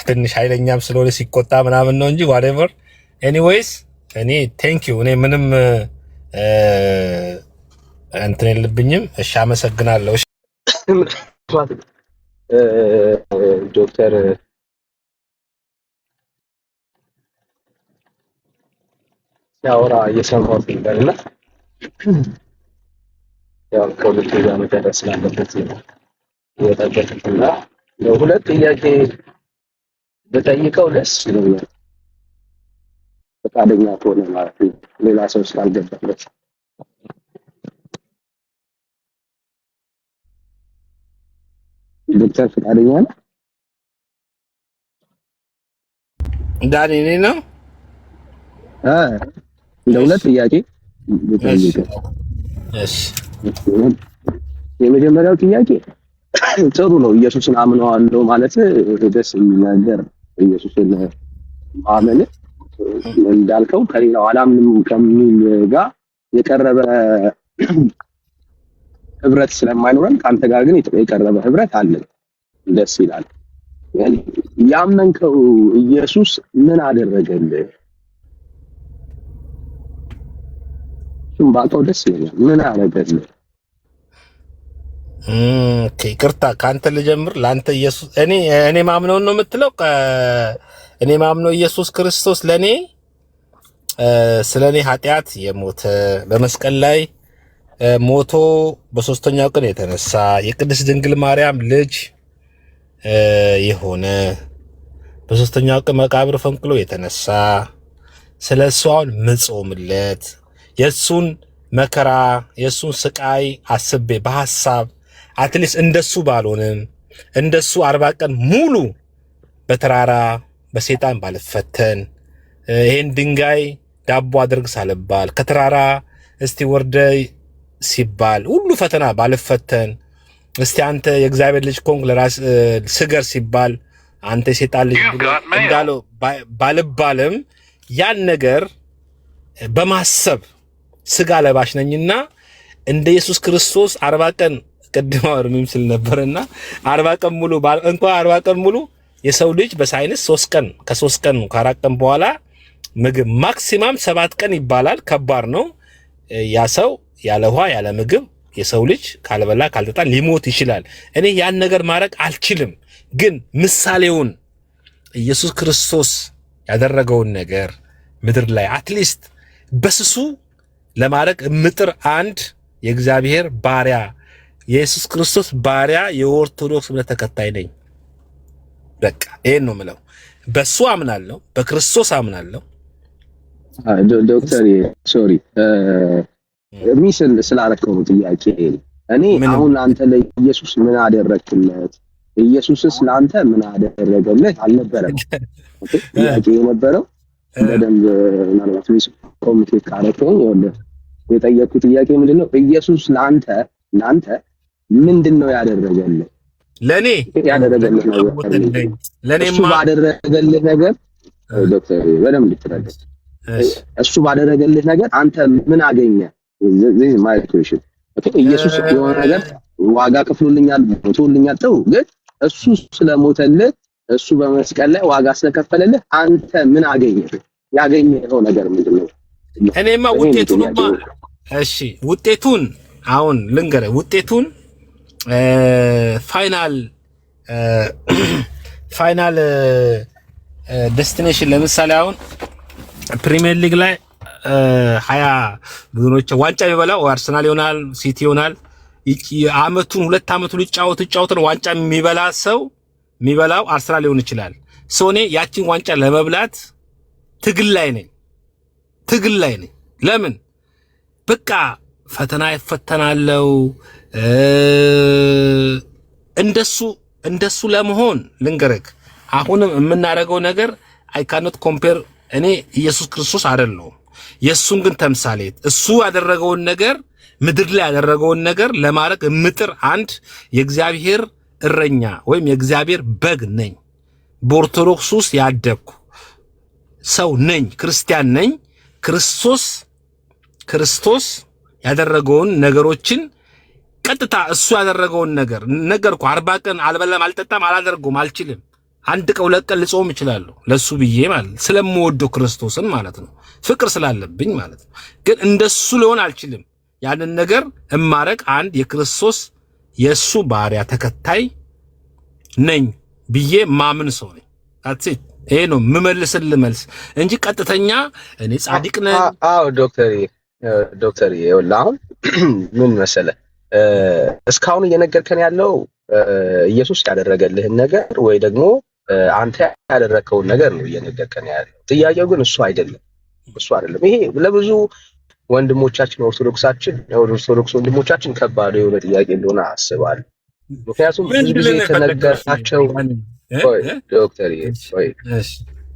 ትንሽ ኃይለኛም ስለሆነ ሲቆጣ ምናምን ነው እንጂ whatever anyways እኔ ቴንክ ዩ። እኔ ምንም እንትን የለብኝም። እሺ አመሰግናለሁ። እሺ ዶክተር ሲያወራ እየሰማሁት ነበርና ያው ከሁለት ጋር መጨረስ ስላለበት የጠበቅኩትና ሁለት ጥያቄ በጠይቀው ደስ ይለኛል፣ ፈቃደኛ ከሆነ ማለት ነው። ሌላ ሰው ስላልገባበት ዶክተር ፈቃደኛ ነው? ዳኒ እኔ ነው ለሁለት ጥያቄ በጠይቀው። እሺ የመጀመሪያው ጥያቄ ጥሩ ነው፣ ኢየሱስን አምነዋለሁ ማለት ደስ የሚል ነገር። ኢየሱስን ማመን እንዳልከው ከሌላው አላምንም ከሚል ጋር የቀረበ ህብረት ስለማይኖረን ከአንተ ጋር ግን የቀረበ ህብረት አለን። ደስ ይላል። ያመንከው ኢየሱስ ምን አደረገልህ? እሱም ባውቀው ደስ ይለኛል። ምን አደረገልህ? ይቅርታ ከአንተ ልጀምር። ለአንተ ኢየሱስ እኔ ማምነውን ነው የምትለው? እኔ ማምነው ኢየሱስ ክርስቶስ ለኔ ስለኔ ኃጢአት የሞተ በመስቀል ላይ ሞቶ በሶስተኛው ቀን የተነሳ የቅድስት ድንግል ማርያም ልጅ የሆነ በሶስተኛው ቀን መቃብር ፈንቅሎ የተነሳ ስለሱ አሁን ምጾምለት የሱን መከራ የሱን ስቃይ አስቤ በሐሳብ አትሊስት እንደሱ ባልሆንም እንደሱ 40 ቀን ሙሉ በተራራ በሰይጣን ባልፈተን ይሄን ድንጋይ ዳቦ አድርግ ሳልባል ከተራራ እስቲ ወርደ ሲባል ሁሉ ፈተና ባልፈተን እስቲ አንተ የእግዚአብሔር ልጅ ኮንክ ለራስ ስገር ሲባል አንተ የሰይጣን ልጅ እንዳለው ባልባልም ያን ነገር በማሰብ ስጋ ለባሽ ነኝና እንደ ኢየሱስ ክርስቶስ 40 ቀን ቀድሞ አርሚም ስል ነበርና 40 ቀን ሙሉ እንኳን 40 ቀን ሙሉ የሰው ልጅ በሳይንስ 3 ቀን ከ3 ቀን ከ4 ቀን በኋላ ምግብ ማክሲማም 7 ቀን ይባላል። ከባድ ነው። ያ ሰው ያለ ውሃ ያለ ምግብ የሰው ልጅ ካልበላ ካልጠጣ ሊሞት ይችላል። እኔ ያን ነገር ማድረግ አልችልም። ግን ምሳሌውን ኢየሱስ ክርስቶስ ያደረገውን ነገር ምድር ላይ አትሊስት በስሱ ለማድረግ ምጥር አንድ የእግዚአብሔር ባሪያ የኢየሱስ ክርስቶስ ባሪያ የኦርቶዶክስ እምነት ተከታይ ነኝ። በቃ ይሄን ነው የምለው። በሱ አምናለሁ፣ በክርስቶስ አምናለሁ። ዶክተር ሶሪ ሚስል ስላረከው ጥያቄ እኔ አሁን አንተ ለኢየሱስ ምን አደረክለት? ኢየሱስስ ለአንተ ምን አደረገልህ አልነበረም። ጥያቄ የነበረው በደንብ ምናልባት ሚስ ኮሚኒኬት ካረከኝ የጠየቁት ጥያቄ ምንድነው? ኢየሱስ ለአንተ ምንድነው ያደረገልህ? ለኔ ያደረገልህ ነገር ለኔማ ባደረገልህ ነገር ዶክተር በደንብ ልትረዳኝ። እሱ ባደረገልህ ነገር አንተ ምን አገኘ? this is my question። ኢየሱስ የሆነ ነገር ዋጋ ከፍሎልኛል ሞቶልኛል ተው፣ ግን እሱ ስለሞተልህ እሱ በመስቀል ላይ ዋጋ ስለከፈለልህ አንተ ምን አገኘህ? ያገኘኸው ነገር ምንድነው? እኔማ ውጤቱንማ እሺ ውጤቱን አሁን ልንገርህ። ውጤቱን ፋይናል ዴስቲኔሽን ለምሳሌ አሁን ፕሪሚየር ሊግ ላይ 20 ቡድኖች ዋንጫ የሚበላው አርሰናል ይሆናል፣ ሲቲ ይሆናል። አመቱን 2 አመቱን ይጫወት ነው ዋንጫ የሚበላው አርሰናል ሊሆን ይችላል። ሶኔ ያቺን ዋንጫ ለመብላት ትግል ላይ ነኝ። ለምን በቃ ፈተና ይፈተናለው። እንደሱ ለመሆን ልንገርህ አሁንም የምናደርገው ነገር አይ ካኖት ኮምፔር። እኔ ኢየሱስ ክርስቶስ አይደለሁም፣ የእሱን ግን ተምሳሌት እሱ ያደረገውን ነገር ምድር ላይ ያደረገውን ነገር ለማድረግ ምጥር አንድ የእግዚአብሔር እረኛ ወይም የእግዚአብሔር በግ ነኝ። በኦርቶዶክስ ውስጥ ያደግኩ ሰው ነኝ፣ ክርስቲያን ነኝ። ክርስቶስ ያደረገውን ነገሮችን ቀጥታ እሱ ያደረገውን ነገር ነገርኩ። 40 ቀን አልበላም አልጠጣም አላደርገውም አልችልም። አንድ ቀን 2 ቀን ልጾም እችላለሁ ለሱ ብዬ ማለት ስለምወደው ክርስቶስን ማለት ነው፣ ፍቅር ስላለብኝ ማለት ነው። ግን እንደሱ ሊሆን አልችልም። ያንን ነገር እማረቅ አንድ የክርስቶስ የሱ ባሪያ ተከታይ ነኝ ብዬ ማምን ሰው ነኝ። አትሲ ይሄ ነው የምመልስልህ መልስ እንጂ ቀጥተኛ እኔ ጻድቅ ነኝ። አዎ ዶክተር ይኸውልህ አሁን ምን መሰለህ እስካሁን እየነገርከን ያለው ኢየሱስ ያደረገልህን ነገር ወይ ደግሞ አንተ ያደረከውን ነገር ነው እየነገርከን ያለው። ጥያቄው ግን እሱ አይደለም። ይሄ ለብዙ ወንድሞቻችን ኦርቶዶክስ ወንድሞቻችን ከባድ የሆነ ጥያቄ እንደሆነ አስባለሁ። ምክንያቱም ብዙ ጊዜ የተነገራቸው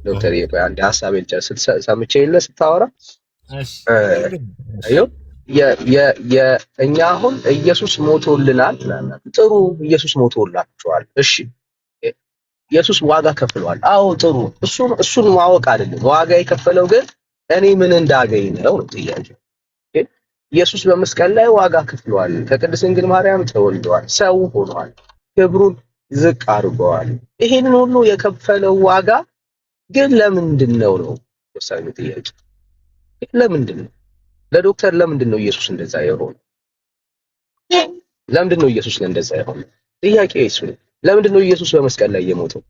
ዶክተር አንድ ሀሳቤን ሰምቼ የለ ስታወራ እኛ አሁን ኢየሱስ ሞቶልናል ትላለህ። ጥሩ ኢየሱስ ሞቶላችኋል። እሺ ኢየሱስ ዋጋ ከፍሏል። አዎ ጥሩ። እሱን ማወቅ አይደለም ዋጋ የከፈለው ግን እኔ ምን እንዳገኝ ነው ጥያቄ። ኢየሱስ በመስቀል ላይ ዋጋ ከፍሏል። ከቅድስት ድንግል ማርያም ተወልዷል። ሰው ሆኗል። ክብሩን ዝቅ አድርጓል። ይሄንን ሁሉ የከፈለው ዋጋ ግን ለምንድን ነው ወሳኙ ጥያቄ። ለምንድን ነው ለዶክተር ለምንድን ነው ኢየሱስ እንደዛ የሆነው? ለምንድን ነው ኢየሱስ እንደዛ የሆነው? ጥያቄ እሱ ነው። ለምንድን ነው ኢየሱስ በመስቀል ላይ የሞተው?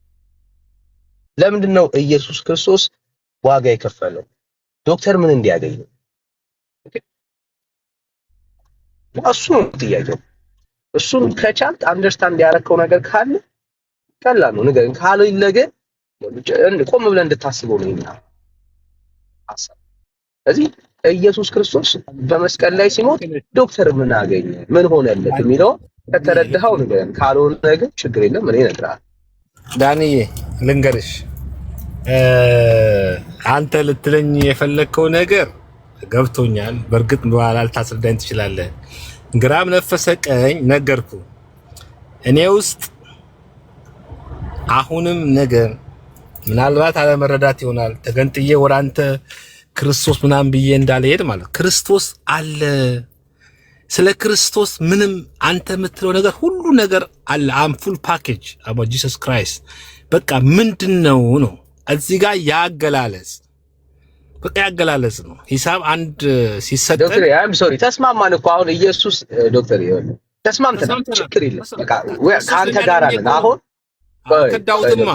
ለምንድን ነው ኢየሱስ ክርስቶስ ዋጋ የከፈለው? ዶክተር ምን እንዲያገኝ ነው? እሱ ነው ጥያቄው። እሱን ከቻልክ አንደርስታንድ ያደረከው ነገር ካለ ቀላል ነው ንገረኝ። ካልሆነ ግን ቆም ብለህ እንድታስበው ነው ይሄን ሐሳብ። ስለዚህ ኢየሱስ ክርስቶስ በመስቀል ላይ ሲሞት ዶክተር ምን አገኘ ምን ሆነለት የሚለው ከተረዳኸው ንገረኝ። ካልሆነ ግን ችግር የለም እኔ እነግርሃለሁ። ዳንዬ ልንገርሽ፣ አንተ ልትለኝ የፈለግከው ነገር ገብቶኛል። በእርግጥ በኋላ ልታስረዳኝ ትችላለህ። ግራም ነፈሰ ቀኝ ነገርኩ። እኔ ውስጥ አሁንም ነገር ምናልባት አለመረዳት ይሆናል ተገንጥዬ ወደ አንተ ክርስቶስ ምናምን ብዬ እንዳልሄድ ማለት ክርስቶስ አለ። ስለ ክርስቶስ ምንም አንተ የምትለው ነገር ሁሉ ነገር አለ። አም ፉል ፓኬጅ አባ ጂሰስ ክራይስት። በቃ ምንድነው ነው እዚህ ጋር ያገላለጽ በቃ ያገላለጽ ነው ሂሳብ አንድ ሲሰጠን። ዶክተር አም ሶሪ ተስማማን እኮ አሁን ኢየሱስ ዶክተር ይሆነ ተስማምተናል። ችግር የለም በቃ ከአንተ ጋር ነን አሁን። ከዳውትማ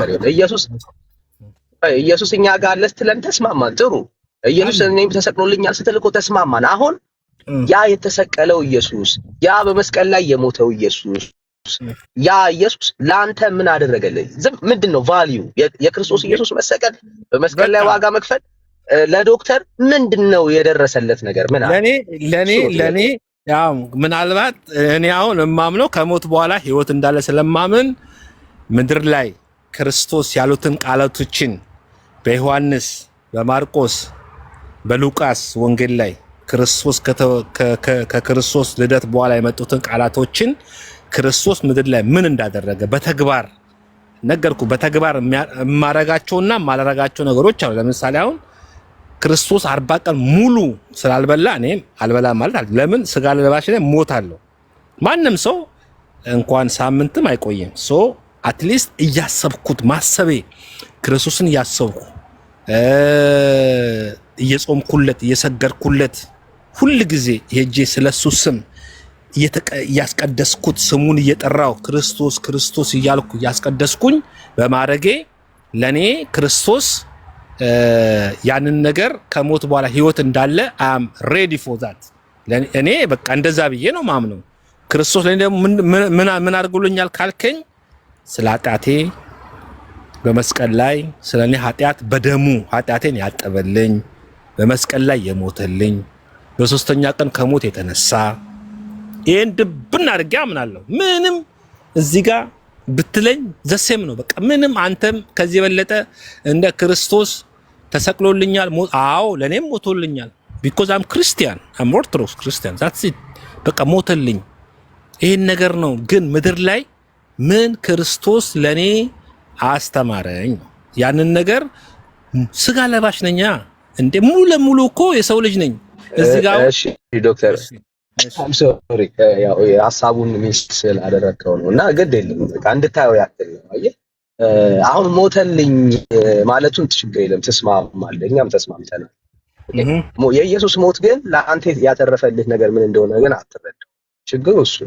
ኢየሱስ እኛ ጋር አለ ስትለን ተስማማን። ጥሩ ኢየሱስ እኔም ተሰቅሎልኛል ስትል እኮ ተስማማን። አሁን ያ የተሰቀለው ኢየሱስ ያ በመስቀል ላይ የሞተው ኢየሱስ ያ ኢየሱስ ለአንተ ምን አደረገልህ? ምንድነው ቫልዩ የክርስቶስ ኢየሱስ መሰቀል በመስቀል ላይ ዋጋ መክፈል ለዶክተር ምንድነው የደረሰለት ነገር? ምን አለ ለኔ ያው ምናልባት እኔ አሁን የማምነው ከሞት በኋላ ህይወት እንዳለ ስለማምን ምድር ላይ ክርስቶስ ያሉትን ቃላቶችን በዮሐንስ በማርቆስ በሉቃስ ወንጌል ላይ ክርስቶስ ከክርስቶስ ልደት በኋላ የመጡትን ቃላቶችን ክርስቶስ ምድር ላይ ምን እንዳደረገ በተግባር ነገርኩ። በተግባር የማረጋቸውና የማላረጋቸው ነገሮች አሉ። ለምሳሌ አሁን ክርስቶስ 40 ቀን ሙሉ ስላልበላ እኔም አልበላም ማለት አይደለም። ለምን ስጋ ለባሽ ላይ ሞታለሁ። ማንም ሰው እንኳን ሳምንትም አይቆይም። ሶ አትሊስት እያሰብኩት ማሰቤ ክርስቶስን እያሰብኩ እየጾምኩለት እየሰገድኩለት ሁል ጊዜ ሄጄ ስለሱ ስም እያስቀደስኩት ስሙን እየጠራው ክርስቶስ ክርስቶስ እያልኩ እያስቀደስኩኝ በማረጌ ለኔ ክርስቶስ ያንን ነገር ከሞት በኋላ ህይወት እንዳለ አም ሬዲ ፎር ዛት። እኔ በቃ እንደዛ ብዬ ነው ማምነው። ክርስቶስ ለኔ ምን አድርጎልኛል ካልከኝ ስለ ኃጢአቴ በመስቀል ላይ ስለኔ ኃጢአት በደሙ ኃጢአቴን ያጠበልኝ በመስቀል ላይ የሞተልኝ በሶስተኛ ቀን ከሞት የተነሳ ይሄን ድብን አድርጌ አምናለሁ። ምንም እዚህ ጋር ብትለኝ ዘሴም ነው በቃ ምንም አንተም ከዚህ የበለጠ እንደ ክርስቶስ ተሰቅሎልኛል አዎ ለኔም ሞቶልኛል because I'm Christian I'm Orthodox Christian that's it በቃ ሞተልኝ ይሄን ነገር ነው ግን ምድር ላይ ምን ክርስቶስ ለኔ አስተማረኝ ያንን ነገር ስጋ ለባሽ ነኛ እንደ ሙሉ ለሙሉ እኮ የሰው ልጅ ነኝ እዚህ ጋር እሺ ዶክተር I'm sorry ያው ሐሳቡን ሚስ ስላደረከው ነው እና ግድ የለም በቃ እንድታየው ያክል ነው አየህ አሁን ሞተልኝ ማለቱን ችግር የለም ተስማማለህ እኛም ተስማምተናል የኢየሱስ ሞት ግን ለአንተ ያተረፈልህ ነገር ምን እንደሆነ ግን አትረዳው ችግሩ እሱ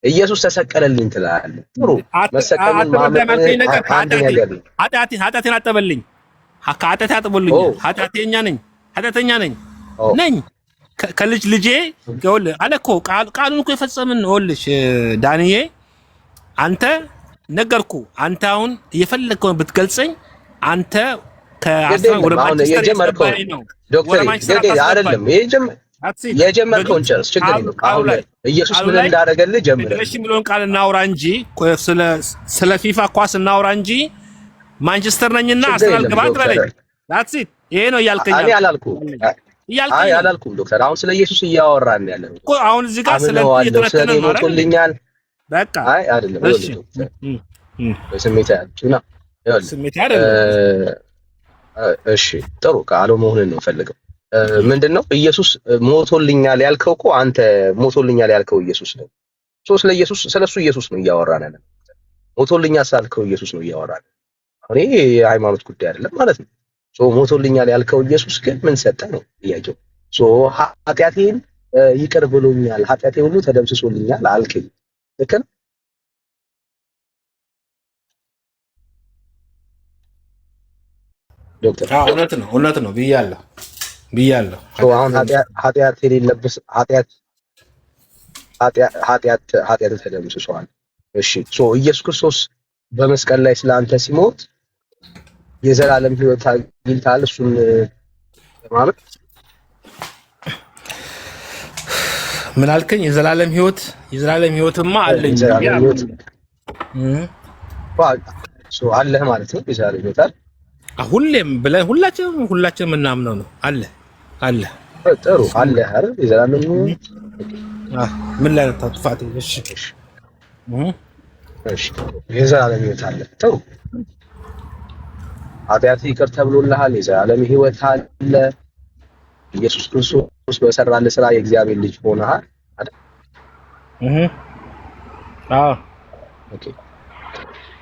ኢየሱስ ተሰቀለልኝ ትላለህ ጥሩ መሰቀልን ማመን አንድ ነገር ነው ኃጢአቴን አጠበልኝ ኃጢአቴ አጥቦልኝ ኃጢአተኛ ነኝ ከልጅ ልጄ ይኸውልህ አለ እኮ ቃሉን እኮ የፈጸምን ይኸውልሽ ዳንኤ አንተ ነገርኩ አንተ አሁን የፈለከውን ብትገልጸኝ አንተ ከአስራ ወደ ማንቸስተር የጀመርከው ነው ዶክተር አይደለም የጀመርከውን ጨርስ ችግር የለም አሁን ኢየሱስ ምን እንዳደረገልህ ጀምር እሺ ሚሊዮን ቃል እናውራ እንጂ ስለ ፊፋ ኳስ እናውራ እንጂ ማንቸስተር ነኝና አርሰናል ግባ አትበለኝ that's it ይሄ ነው ያልከኝ እኔ አላልኩም ዶክተር አሁን ስለ ኢየሱስ እያወራን ያለን እኮ አሁን እዚህ ጋር ስለ እየተረተነ ነው ሞቶልኛል በቃ አይደለም ስሜት ያችሁና ስሜት አይደለም እሺ ጥሩ ቃሉ መሆንን ነው ፈልገው ምንድነው ኢየሱስ ሞቶልኛል ያልከው እኮ አንተ ሞቶልኛል ያልከው ኢየሱስ ነው ስለ ኢየሱስ ስለሱ ኢየሱስ ነው እያወራን ያለን ሞቶልኛል ሳልከው ኢየሱስ ነው እያወራን አሁን ይሄ የሃይማኖት ጉዳይ አይደለም ማለት ነው ሞቶልኛል ያልከው ኢየሱስ ግን ምን ሰጠ ነው ጥያቄው ኃጢአቴን ይቅር ብሎኛል ኃጢአቴ ሁሉ ተደምስሶልኛል አልከኝ ልክ ነው ዶክተር እውነት ነው ብያለሁ አሁን ኃጢአት የሌለብስ ኃጢአት ተደምስሷል እሺ ኢየሱስ ክርስቶስ በመስቀል ላይ ስለአንተ ሲሞት የዘላለም ህይወት አግኝተሃል እሱን ማለት ምን አልከኝ የዘላለም ህይወትማ አለኝ አለህ ማለት ነው የዘላለም ህይወት አለ ሁሌም ብለን ሁላችንም እናምነው ነው አለ ጥሩ አለ አይደል የዘላለም ምን ላይ ተጥፋት እሺ የዘላለም ህይወት አለ ጥሩ ኃጢአት ይቅር ተብሎልሃል የዘላለም ህይወት አለ ኢየሱስ ክርስቶስ በሰራልህ ስራ የእግዚአብሔር ልጅ ሆነሃል አይደል ኦኬ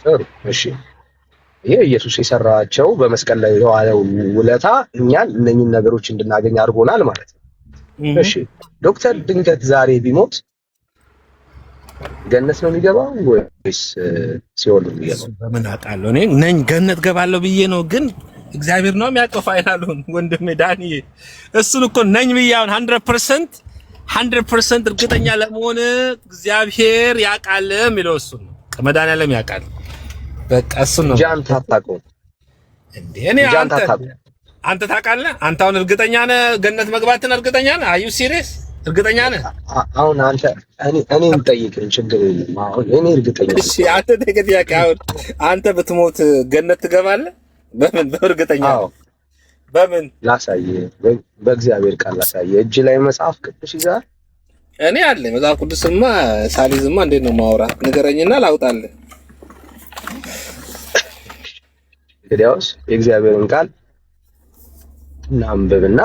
ጥሩ እሺ ይሄ ኢየሱስ የሰራቸው በመስቀል ላይ የዋለው ውለታ እኛን እነኚህን ነገሮች እንድናገኝ አድርጎናል ማለት ነው እሺ ዶክተር ድንገት ዛሬ ቢሞት ገነት ነው የሚገባው ወይስ ሲኦል ነው የሚገባው በምን አውቃለሁ እኔ ነኝ ገነት ገባለሁ ብዬ ነው ግን እግዚአብሔር ነው የሚያውቀው ፋይናሉን ወንድሜ ዳንኤ እሱን እኮ ነኝ ብያውን 100% እርግጠኛ ለመሆን እግዚአብሔር ያውቃል የሚለው እሱ ነው መድኃኒዓለም ያውቃል በቃ እሱ ነው ጃንታ ታውቀው እንዴ እኔ አንተ ታውቃለህ አንተ አሁን እርግጠኛ ነህ ገነት መግባትን እርግጠኛ ነህ አዩ ሲሪየስ እርግጠኛ ነህ አሁን አንተ እኔን ጠይቀኝ ችግር የለም አሁን እኔ እርግጠኛ ነኝ እሺ አንተ ተገዲያካ አንተ ብትሞት ገነት ትገባለህ በእርግጠኛ በምን ላሳየ በእግዚአብሔር ቃል ላሳየ እጅ ላይ መጽሐፍ ቅዱስ ይዛል እኔ አለ መጽሐፍ ቅዱስማ ሳሊዝማ እንዴት ነው ማውራ ንገረኝና ላውጣልህ እንግዲያውስ የእግዚአብሔርን ቃል እናንብብና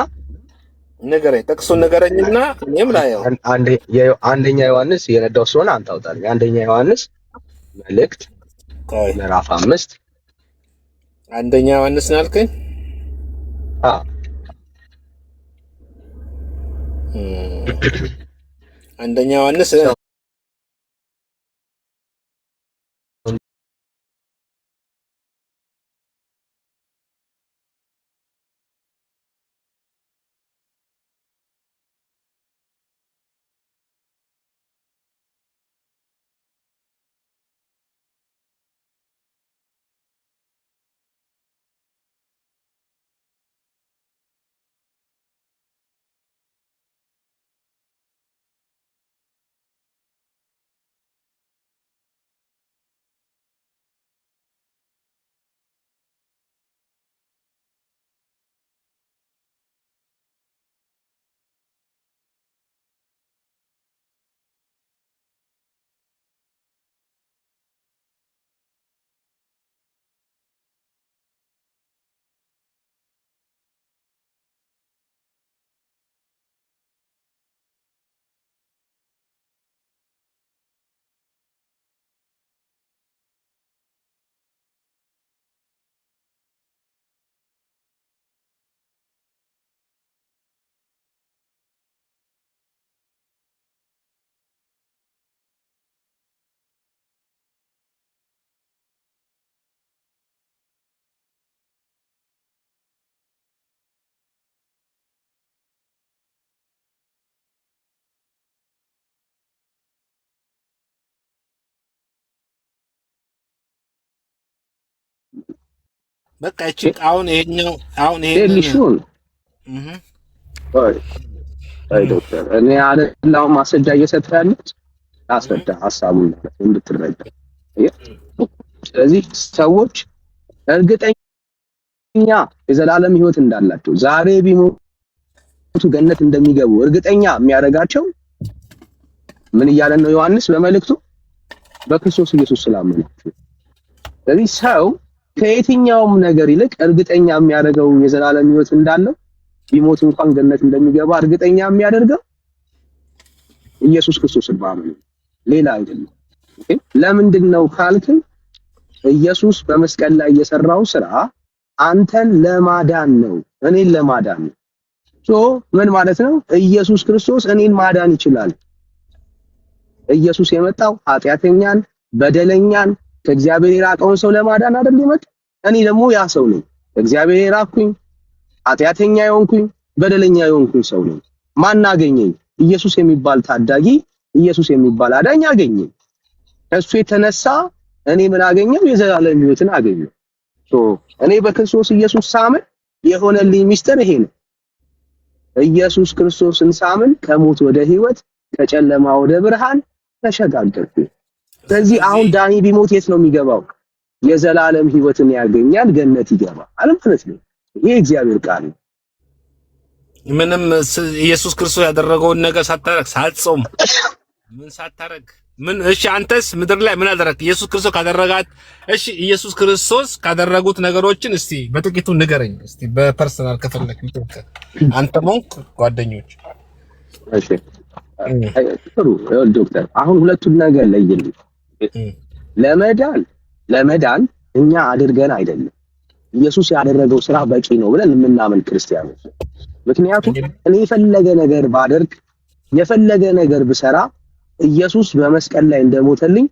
ንገረኝ ጥቅሱን ንገረኝና እኔም ላየው አንደኛ ዮሐንስ የነዳው ስለሆነ አንተ አውጣልኝ አንደኛ ዮሐንስ መልእክት ምዕራፍ 5 አንደኛ ዮሐንስ ነው ያልከኝ አንደኛ ዮሐንስ በቃ እቺ አሁን ይሄኛው አሁን ይሄን ሊሹን አይ ዶክተር እኔ አለላው ማስረጃ እየሰጠህ ያለሁት አስረዳ ሐሳቡን እንድትረዳ። ስለዚህ ሰዎች እርግጠኛ የዘላለም ሕይወት እንዳላቸው ዛሬ ቢሞቱ ገነት እንደሚገቡ እርግጠኛ የሚያደርጋቸው ምን እያለን ነው ዮሐንስ በመልእክቱ? በክርስቶስ ኢየሱስ ስላመኑ። ስለዚህ ሰው ከየትኛውም ነገር ይልቅ እርግጠኛ የሚያደርገው የዘላለም ሕይወት እንዳለው ቢሞት እንኳን ገነት እንደሚገባ እርግጠኛ የሚያደርገው ኢየሱስ ክርስቶስን ማመን ሌላ አይደለም። ለምንድን ነው ካልክ ኢየሱስ በመስቀል ላይ የሰራው ስራ አንተን ለማዳን ነው፣ እኔን ለማዳን ነው። ምን ማለት ነው? ኢየሱስ ክርስቶስ እኔን ማዳን ይችላል። ኢየሱስ የመጣው ኃጢአተኛን፣ በደለኛን፣ ከእግዚአብሔር የራቀውን ሰው ለማዳን አይደል የመጣው? እኔ ደግሞ ያ ሰው ነኝ። ከእግዚአብሔር የራቅኩኝ፣ ኃጢአተኛ የሆንኩኝ፣ በደለኛ የሆንኩኝ ሰው ነኝ። ማን አገኘኝ? ኢየሱስ የሚባል ታዳጊ፣ ኢየሱስ የሚባል አዳኝ አገኘኝ። ከሱ የተነሳ እኔ ምን አገኘው? የዘላለም ሕይወትን አገኘው። እኔ በክርስቶስ ኢየሱስ ሳምን የሆነልኝ ሚስጥር ይሄ ነው። ኢየሱስ ክርስቶስን ሳምን ከሞት ወደ ሕይወት ከጨለማ ወደ ብርሃን ተሸጋገርኩ። ስለዚህ አሁን ዳኒ ቢሞት የት ነው የሚገባው? የዘላለም ሕይወትን ያገኛል፣ ገነት ይገባል ማለት ነው። ይሄ እግዚአብሔር ቃል ነው። ምንም ኢየሱስ ክርስቶስ ያደረገውን ነገር ሳታረግ ሳትጾም ምን ሳታረግ ምን? እሺ አንተስ ምድር ላይ ምን አደረግክ? ኢየሱስ ክርስቶስ ካደረጋት እሺ ኢየሱስ ክርስቶስ ካደረጉት ነገሮችን እስቲ በጥቂቱ ንገረኝ። እስቲ በፐርሰናል ከፈለክ አንተ ሞንክ ጓደኞች። እሺ ጥሩ ዶክተር፣ አሁን ሁለቱን ነገር ለይልኝ። ለመዳን እኛ አድርገን አይደለም ኢየሱስ ያደረገው ስራ በቂ ነው ብለን የምናምን ክርስቲያኖች። ምክንያቱም እኔ የፈለገ ነገር ባደርግ የፈለገ ነገር ብሰራ ኢየሱስ በመስቀል ላይ እንደሞተልኝ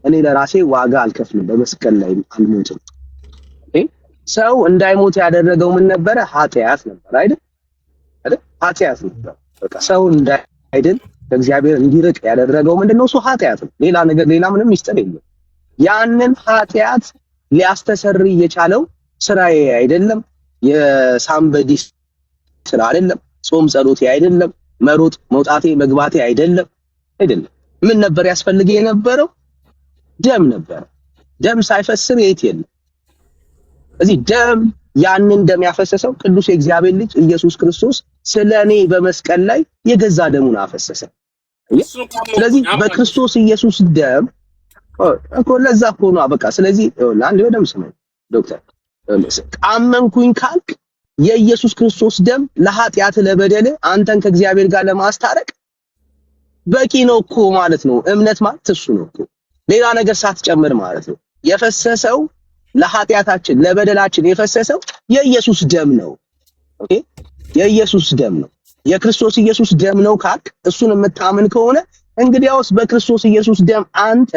እኔ ለራሴ ዋጋ አልከፍልም። በመስቀል ላይ አልሞትም። ሰው እንዳይሞት ያደረገው ምን ነበረ? ኃጢአት ነበር አይደል? ኃጢአት ነበር። በቃ ሰው እንዳይድን ከእግዚአብሔር እንዲርቅ ያደረገው ምንድነው? እሱ ኃጢአት ነው። ሌላ ነገር ሌላ ምንም ሚስጥር የለም። ያንን ኃጢአት ሊያስተሰርይ የቻለው ስራዬ አይደለም፣ የሳምበዲ ስራ አይደለም፣ ጾም ጸሎቴ አይደለም፣ መሮጥ መውጣቴ መግባቴ አይደለም። ምን ነበር ያስፈልግ የነበረው? ደም ነበር። ደም ሳይፈስር የት የለም። እዚህ ደም ያንን ደም ያፈሰሰው ቅዱስ የእግዚአብሔር ልጅ ኢየሱስ ክርስቶስ ስለኔ በመስቀል ላይ የገዛ ደሙን አፈሰሰ። ስለዚህ በክርስቶስ ኢየሱስ ደም እኮ ለዛ እኮ ነው በቃ። ስለዚህ ለአንድ ወደም ስመኝ ዶክተር አመንኩኝ ካልክ የኢየሱስ ክርስቶስ ደም ለኃጢአት ለበደል አንተን ከእግዚአብሔር ጋር ለማስታረቅ በቂ ነው እኮ ማለት ነው። እምነት ማለት እሱ ነው እኮ ሌላ ነገር ሳትጨምር ማለት ነው። የፈሰሰው ለኃጢአታችን ለበደላችን የፈሰሰው የኢየሱስ ደም ነው። ኦኬ የኢየሱስ ደም ነው። የክርስቶስ ኢየሱስ ደም ነው ካልክ እሱን የምታምን ከሆነ እንግዲያውስ በክርስቶስ ኢየሱስ ደም አንተ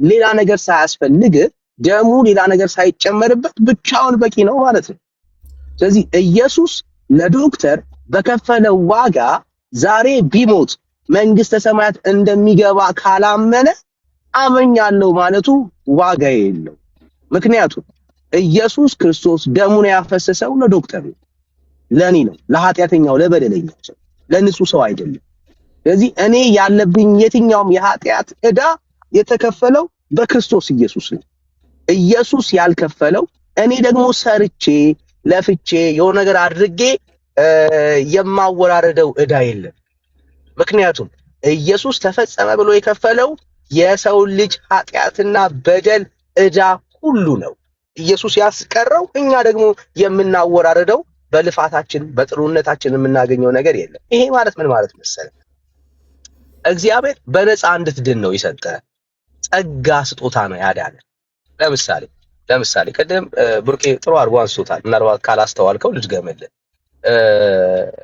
ሌላ ነገር ሳያስፈልግ ደሙ ሌላ ነገር ሳይጨመርበት ብቻውን በቂ ነው ማለት ነው። ስለዚህ ኢየሱስ ለዶክተር በከፈለው ዋጋ ዛሬ ቢሞት መንግስተ ሰማያት እንደሚገባ ካላመነ አመኛለሁ ማለቱ ዋጋ የለው። ምክንያቱም ኢየሱስ ክርስቶስ ደሙን ያፈሰሰው ለዶክተር ነው፣ ለኔ ነው፣ ለኃጢአተኛው ለበደለኛው ሰው፣ ለንጹህ ሰው አይደለም። ስለዚህ እኔ ያለብኝ የትኛውም የኃጢአት ዕዳ የተከፈለው በክርስቶስ ኢየሱስ ነው። ኢየሱስ ያልከፈለው እኔ ደግሞ ሰርቼ ለፍቼ የሆነ ነገር አድርጌ የማወራረደው ዕዳ የለም። ምክንያቱም ኢየሱስ ተፈጸመ ብሎ የከፈለው የሰው ልጅ ኃጢአትና በደል ዕዳ ሁሉ ነው። ኢየሱስ ያስቀረው እኛ ደግሞ የምናወራረደው በልፋታችን በጥሩነታችን የምናገኘው ነገር የለም። ይሄ ማለት ምን ማለት መሰለህ? እግዚአብሔር በነፃ እንድትድን ነው የሰጠ ጸጋ ስጦታ ነው ያዳነ። ለምሳሌ ቅድም ብሩኬ ጥሩ አድርጎ አንስቶታል። ምናልባት ካላስተዋልከው ልድገምልህ።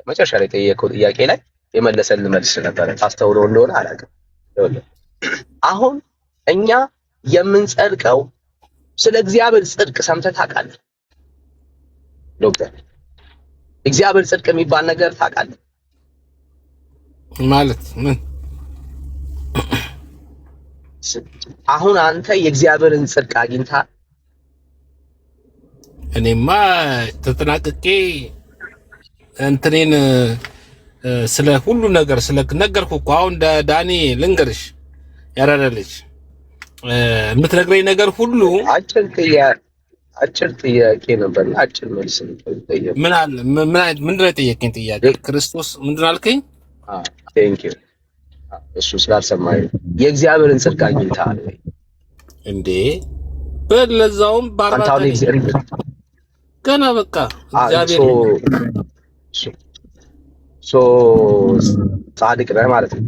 መጨረሻ ላይ ጠየቀው ጥያቄ ላይ የመለሰልን መልስ ነበር። ታስተውለው እንደሆነ አላውቅም። አሁን እኛ የምንጸድቀው ስለ እግዚአብሔር ጽድቅ ሰምተህ ታውቃለህ ዶክተር? እግዚአብሔር ጽድቅ የሚባል ነገር ታውቃለህ ማለት ምን? አሁን አንተ የእግዚአብሔርን ጽድቅ አግኝተሃል? እኔማ ተጠናቅቄ እንትኔን ስለ ሁሉ ነገር ስለ ነገርኩ እኮ። አሁን ዳኒ ልንገርሽ ያራዳለች የምትነግረኝ ነገር ሁሉ አጭር ጥያቄ ነበር፣ አጭር መልስ ነበር። ምን አለ ምንድን ነው የጠየቀኝ ጥያቄ? ክርስቶስ ምንድን አልከኝ? ቴንክ ዩ። እሱ ስላልሰማኝ የእግዚአብሔርን ጽድቅ አግኝተሃል ወይ እንዴ? በለዛውም ባርባታ ገና በቃ እግዚአብሔር ጻድቅ ነህ ማለት ነው።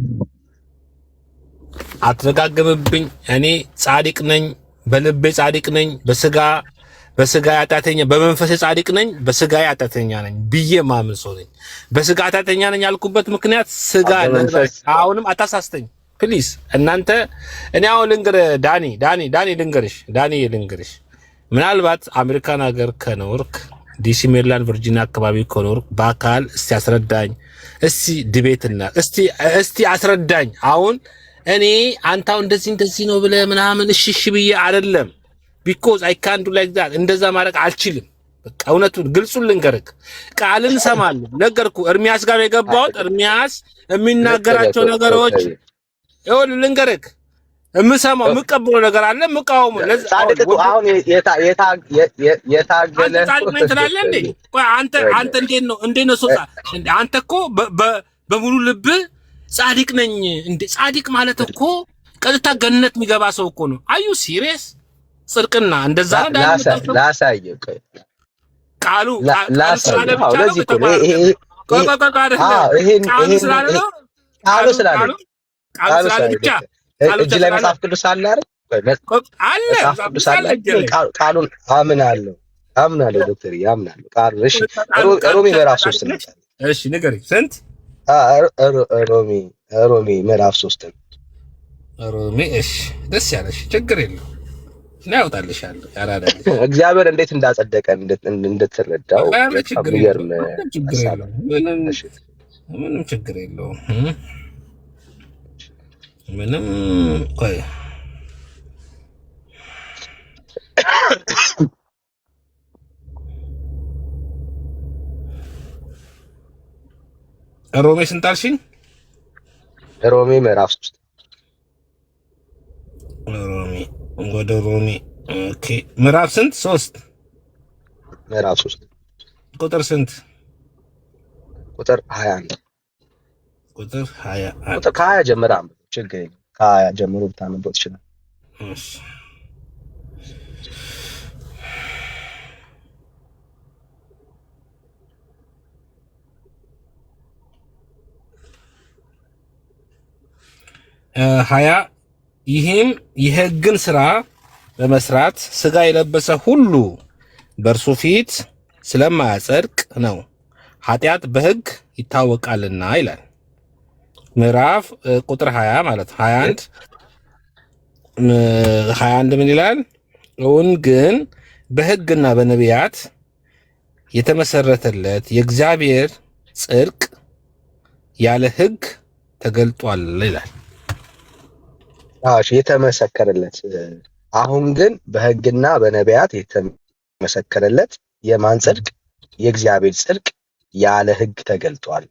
አትረጋግምብኝ። እኔ ጻድቅ ነኝ፣ በልቤ ጻድቅ ነኝ፣ በስጋ ኃጢአተኛ፣ በመንፈሴ ጻድቅ ነኝ፣ በስጋ ኃጢአተኛ ነኝ ብዬ ማምን ሰው ነኝ። በስጋ ኃጢአተኛ ነኝ ያልኩበት ምክንያት ስጋ አሁንም አታሳስተኝ ፕሊዝ። እናንተ እኔ አሁን ልንገርህ ዳኒ ልንገርሽ ምናልባት አሜሪካን ሀገር ከኖርክ ዲሲ፣ ሜሪላንድ፣ ቨርጂኒያ አካባቢ ከኖርክ በአካል እስቲ አስረዳኝ። እስቲ ዲቤትና እስቲ አስረዳኝ። አሁን እኔ አንታው እንደዚህ ነው ብለህ ምናምን እሺ ብዬ አይደለም። ቢኮዝ አይ ካንት ዱ ላይክ ዳት እንደዛ ማድረግ አልችልም። በቃ እውነቱን ግልጹን ልንገርክ፣ ቃልን ሰማለሁ። ነገርኩ ኤርሚያስ ጋር የገባሁት ኤርሚያስ የሚናገራቸው ነገሮች ይሁን ልንገርክ፣ የምሰማው የምቀበለው ነገር አለ፣ የምቃወመው ጻድቅ አሁን የታገለ ጻድቅ ነኝ ትላለህ እንዴ? ቆይ አንተ እንዴት ነው ሶታ እንዴ? አንተ እኮ በሙሉ ልብ ጻድቅ ነኝ እንዴ? ጻድቅ ማለት እኮ ቀጥታ ገነት የሚገባ ሰው እኮ ነው። አዩ ሲሪየስ? ጽድቅና እንደዛ ነው ላሳየው ቃሉ እጅ ላይ መጽሐፍ ቅዱስ አለ አይደል? ቃሉን አምናለሁ ዶክተር አምናለሁ። ቃሉ እሺ፣ ሮሜ ምዕራፍ 3 ነው። እሺ ንገረኝ። ስንት? ሮሜ ምዕራፍ 3 ነው። ሮሜ እሺ፣ ደስ ያለሽ ችግር የለው እና ያወጣልሻለሁ። ያራዳል እግዚአብሔር እንዴት እንዳጸደቀን እንድትረዳው ምንም ችግር የለውም። ምንም ቆይ ሮሜ ስንት አልሽኝ? ሮሜ ምዕራፍ 3 ወደ ሮሜ ኦኬ። ምዕራፍ ስንት? 3 ምዕራፍ 3 ቁጥር ስንት? ቁጥር 21 ቁጥር 21 ቁጥር ከ20 ጀምራ ችግር የለም። ከ20 ጀምሮ ብታነበው ትችላለህ። እሺ ይህም የሕግን ሥራ በመስራት ሥጋ የለበሰ ሁሉ በእርሱ ፊት ስለማያጸድቅ ነው፣ ኃጢአት በሕግ ይታወቃልና ይላል። ምዕራፍ ቁጥር 20 ማለት 21 ምን ይላል? እውን ግን በሕግና በነቢያት የተመሰረተለት የእግዚአብሔር ጽድቅ ያለ ሕግ ተገልጧል ይላል። የተመሰከረለት አሁን ግን በሕግና በነቢያት የተመሰከረለት የማን ጽድቅ? የእግዚአብሔር ጽድቅ ያለ ሕግ ተገልጧል።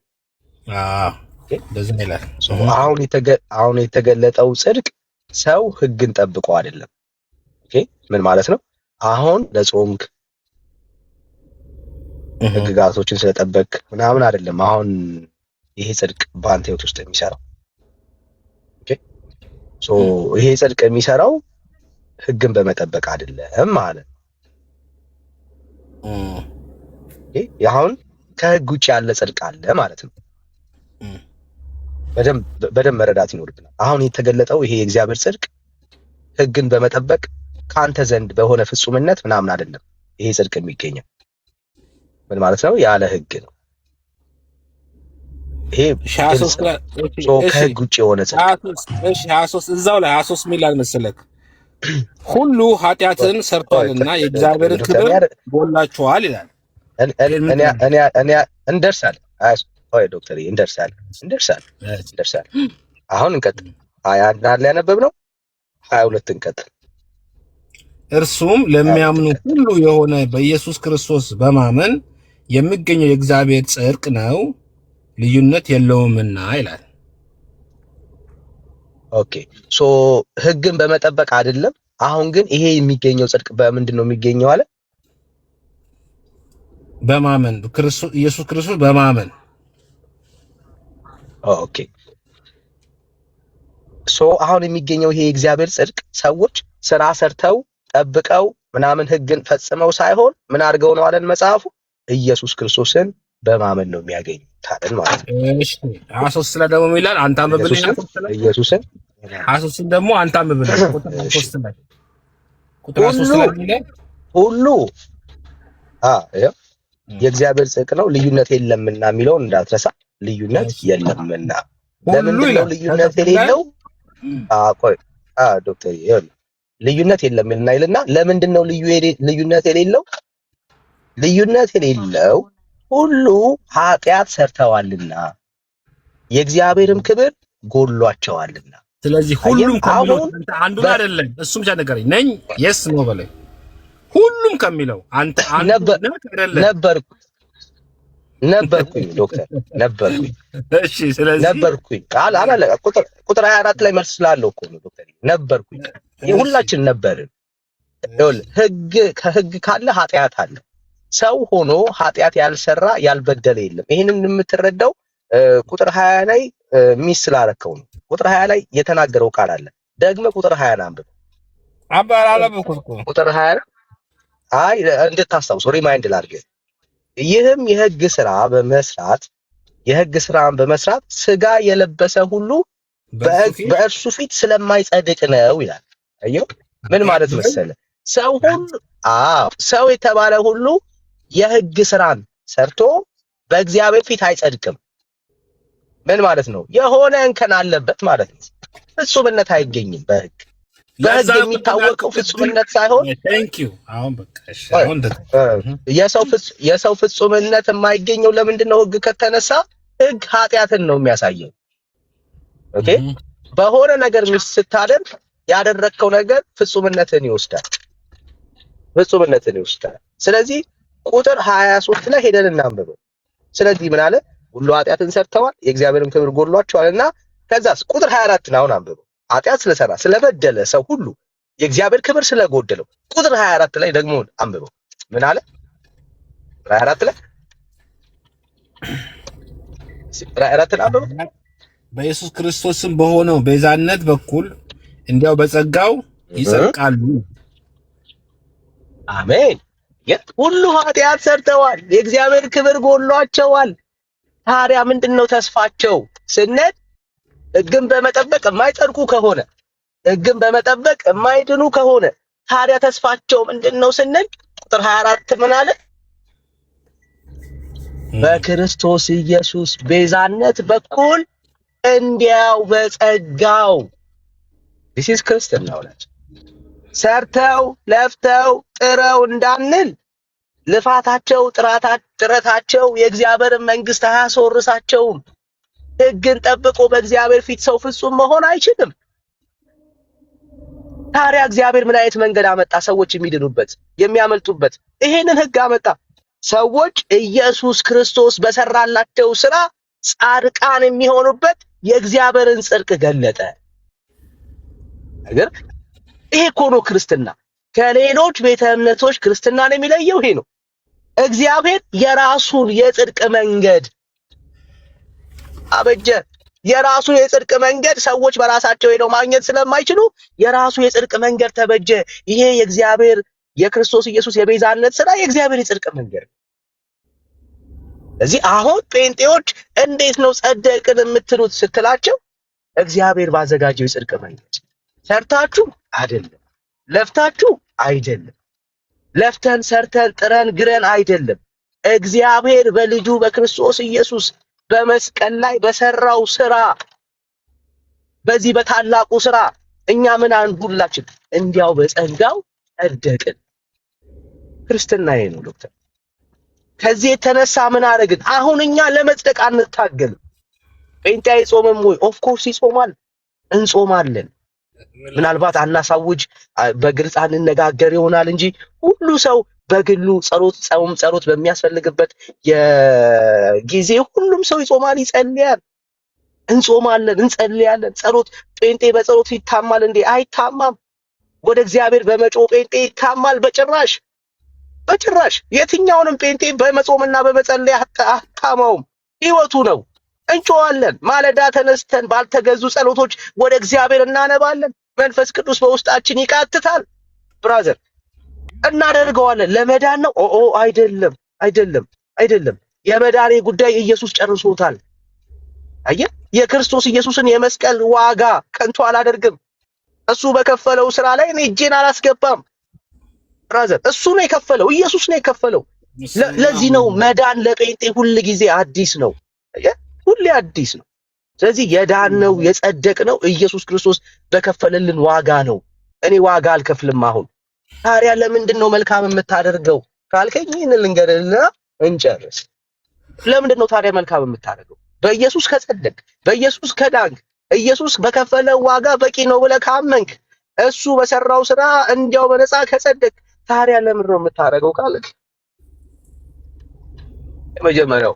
ይላል። አሁን የተገለጠው ጽድቅ ሰው ሕግን ጠብቆ አይደለም። ምን ማለት ነው? አሁን ለጾምክ ሕግጋቶችን ስለጠበቅ ምናምን አይደለም። አሁን ይሄ ጽድቅ በአንተ ሕይወት ውስጥ የሚሰራው ይሄ ጽድቅ የሚሰራው ሕግን በመጠበቅ አይደለም ማለት ነው። አሁን ከሕግ ውጭ ያለ ጽድቅ አለ ማለት ነው። በደንብ መረዳት ይኖርብናል። አሁን የተገለጠው ይሄ የእግዚአብሔር ጽድቅ ሕግን በመጠበቅ ከአንተ ዘንድ በሆነ ፍጹምነት ምናምን አይደለም። ይሄ ጽድቅ የሚገኘው ምን ማለት ነው? ያለ ሕግ ነው። ይሄ ከሕግ ውጭ የሆነ ጽድቅ 23 እዛው ላይ 23 ሚላል መሰለክ ሁሉ ኃጢአትን ሰርቷልና የእግዚአብሔርን ክብር ጎላችኋል ይላል። እኔ እንደርሳለን። ዶክተር እንደርሳለን። አሁን እንቀጥል። 21 ላይ ያነበብነው 22 እንቀጥል። እርሱም ለሚያምኑ ሁሉ የሆነ በኢየሱስ ክርስቶስ በማመን የሚገኘው የእግዚአብሔር ጽድቅ ነው፣ ልዩነት የለውምና ይላል። ኦኬ ሶ ህግን በመጠበቅ አይደለም። አሁን ግን ይሄ የሚገኘው ጽድቅ በምንድን ነው የሚገኘው አለ? በማመን ክርስቶስ ኢየሱስ ክርስቶስ በማመን። ኦኬ ሶ አሁን የሚገኘው ይሄ የእግዚአብሔር ጽድቅ ሰዎች ስራ ሰርተው ጠብቀው ምናምን ህግን ፈጽመው ሳይሆን ምን አድርገው ነው አለን መጽሐፉ? ኢየሱስ ክርስቶስን በማመን ነው የሚያገኙት አይደል ማለት ነው። እሺ 23 ላይ ደግሞ ይላል አንተ አንብብልኝ። ኢየሱስን 23 ደግሞ አንተ አንብብልኝ። ቁጥር 3 ላይ ቁጥር 3 ላይ ይላል ሁሉ የእግዚአብሔር ጽድቅ ነው ልዩነት የለምና የሚለውን እንዳትረሳ። ልዩነት የለምና ለምንድን ነው ልዩነት የሌለው? ቆይ ዶክተር ልዩነት የለምና ይልና ለምንድን ነው ልዩነት የሌለው? ልዩነት የሌለው ሁሉ ኃጢአት ሰርተዋልና የእግዚአብሔርም ክብር ጎድሏቸዋልና። ስለዚህ ሁሉም ከሚለው አንዱን አይደለም እሱም ብቻ ነገረኝ ነኝ የስ ነው በላይ ሁሉም ከሚለው አንተ ነበርኩኝ ዶክተር ነበርኩኝ። እሺ ስለዚህ ነበርኩኝ አላለ ቁጥር 24 ላይ መልስ ስላለው እኮ ነው ዶክተር ነበርኩኝ። ሁላችን ነበርን። ህግ ከህግ ካለ ኃጢአት አለ። ሰው ሆኖ ኃጢአት ያልሰራ ያልበደለ የለም። ይሄንን የምትረዳው ቁጥር 20 ላይ ሚስ ስላረከው ነው። ቁጥር 20 ላይ የተናገረው ቃል አለ። ደግመ ቁጥር 20 አንብብ። ቁጥር 20 አይ እንድታስታውስ ሪማይንድ ላድርግ። ይህም የህግ ስራን በመስራት ስጋ የለበሰ ሁሉ በእርሱ ፊት ስለማይጸድቅ ነው ይላል። አየው ምን ማለት መሰለ? ሰው የተባለ ሁሉ የህግ ስራን ሰርቶ በእግዚአብሔር ፊት አይጸድቅም። ምን ማለት ነው? የሆነ እንከን አለበት ማለት ነው። ፍጹምነት አይገኝም በህግ የሚታወቀው ፍጹምነት ሳይሆን የሰው ፍጹምነት የማይገኘው ለምንድን ነው? ህግ ከተነሳ ህግ ኃጢአትን ነው የሚያሳየው። ኦኬ በሆነ ነገር ስታደርግ ያደረግከው ነገር ፍጹምነትን ይወስዳል። ስለዚህ ቁጥር 23 ላይ ሄደን እናንብበው። ስለዚህ ምን አለ? ሁሉ ኃጢአትን ሰርተዋል የእግዚአብሔርን ክብር ጎድሏቸዋልና። ከዛስ ቁጥር 24 አሁን አንብበው። ኃጢአት ስለሰራ ስለበደለ ሰው ሁሉ የእግዚአብሔር ክብር ስለጎደለው። ቁጥር 24 ላይ ደግሞ አንብበው። ምን አለ? 24 ላይ 24 አንብበው። በኢየሱስ ክርስቶስም በሆነው ቤዛነት በኩል እንዲያው በጸጋው ይጸድቃሉ። አሜን። ሁሉ ኃጢአት ሰርተዋል የእግዚአብሔር ክብር ጎድሏቸዋል። ታዲያ ምንድነው ተስፋቸው ስንል ህግን በመጠበቅ የማይጸድቁ ከሆነ ህግን በመጠበቅ የማይድኑ ከሆነ ታዲያ ተስፋቸው ምንድነው ስንል ቁጥር 24 ምን አለ? በክርስቶስ ኢየሱስ ቤዛነት በኩል እንዲያው በጸጋው this is ክርስትና ወላጅ ሰርተው ለፍተው ጥረው እንዳንል ልፋታቸው ጥረታቸው የእግዚአብሔርን መንግስት አያስወርሳቸውም። ህግን ጠብቆ በእግዚአብሔር ፊት ሰው ፍጹም መሆን አይችልም። ታዲያ እግዚአብሔር ምን አይነት መንገድ አመጣ? ሰዎች የሚድኑበት የሚያመልጡበት ይሄንን ህግ አመጣ። ሰዎች ኢየሱስ ክርስቶስ በሰራላቸው ስራ ጻድቃን የሚሆኑበት የእግዚአብሔርን ጽድቅ ገለጠ። ነገር ይሄ እኮ ነው ክርስትና። ከሌሎች ቤተ እምነቶች ክርስትናን የሚለየው ይሄ ነው። እግዚአብሔር የራሱን የጽድቅ መንገድ አበጀ። የራሱን የጽድቅ መንገድ ሰዎች በራሳቸው ሄደው ማግኘት ስለማይችሉ የራሱ የጽድቅ መንገድ ተበጀ። ይሄ የእግዚአብሔር የክርስቶስ ኢየሱስ የቤዛነት ስራ የእግዚአብሔር የጽድቅ መንገድ ነው። ስለዚህ አሁን ጴንጤዎች እንዴት ነው ጸደቅን የምትሉት ስትላቸው እግዚአብሔር ባዘጋጀው የጽድቅ መንገድ ሰርታችሁ አይደለም፣ ለፍታችሁ አይደለም፣ ለፍተን ሰርተን ጥረን ግረን አይደለም። እግዚአብሔር በልጁ በክርስቶስ ኢየሱስ በመስቀል ላይ በሰራው ስራ በዚህ በታላቁ ስራ እኛ ምን ሁላችን እንዲያው በጸጋው ጸደቅን። ክርስትና ይሄ ነው ዶክተር። ከዚህ የተነሳ ምን አደረግን? አሁን እኛ ለመጽደቅ አንታገልም። ጴንጤ አይጾምም ወይ? ኦፍ ኮርስ ይጾማል፣ እንጾማለን። ምናልባት አናሳውጅ በግልጽ አንነጋገር ይሆናል እንጂ ሁሉ ሰው በግሉ ጸሎት በሚያስፈልግበት የጊዜ ሁሉም ሰው ይጾማል፣ ይጸልያል። እንጾማለን፣ እንጸልያለን። ጸሎት ጴንጤ በጸሎት ይታማል እንዴ? አይታማም። ወደ እግዚአብሔር በመጮ ጴንጤ ይታማል? በጭራሽ በጭራሽ። የትኛውንም ጴንጤ በመጾምና በመጸለይ አታማውም። ህይወቱ ነው። እንጮዋለን። ማለዳ ተነስተን ባልተገዙ ጸሎቶች ወደ እግዚአብሔር እናነባለን። መንፈስ ቅዱስ በውስጣችን ይቃትታል። ብራዘር እናደርገዋለን። ለመዳን ነው? አይደለም፣ አይደለም፣ አይደለም። የመዳኔ ጉዳይ ኢየሱስ ጨርሶታል። አየህ፣ የክርስቶስ ኢየሱስን የመስቀል ዋጋ ከንቱ አላደርግም። እሱ በከፈለው ስራ ላይ እኔ እጄን አላስገባም። ብራዘር እሱ ነው የከፈለው፣ ኢየሱስ ነው የከፈለው። ለዚህ ነው መዳን ለጴንጤ ሁል ጊዜ አዲስ ነው። ሁሌ አዲስ ነው። ስለዚህ የዳን ነው የጸደቅ ነው ኢየሱስ ክርስቶስ በከፈለልን ዋጋ ነው። እኔ ዋጋ አልከፍልም። አሁን ታዲያ ለምንድን ነው መልካም የምታደርገው ካልከኝ ይህንን ልንገርህና እንጨርስ። ለምንድን ነው ታዲያ መልካም የምታደርገው? በኢየሱስ ከጸደቅ፣ በኢየሱስ ከዳንክ፣ ኢየሱስ በከፈለው ዋጋ በቂ ነው ብለህ ካመንክ፣ እሱ በሰራው ስራ እንዲያው በነፃ ከጸደቅ፣ ታዲያ ለምንድን ነው የምታደርገው ካልክ የመጀመሪያው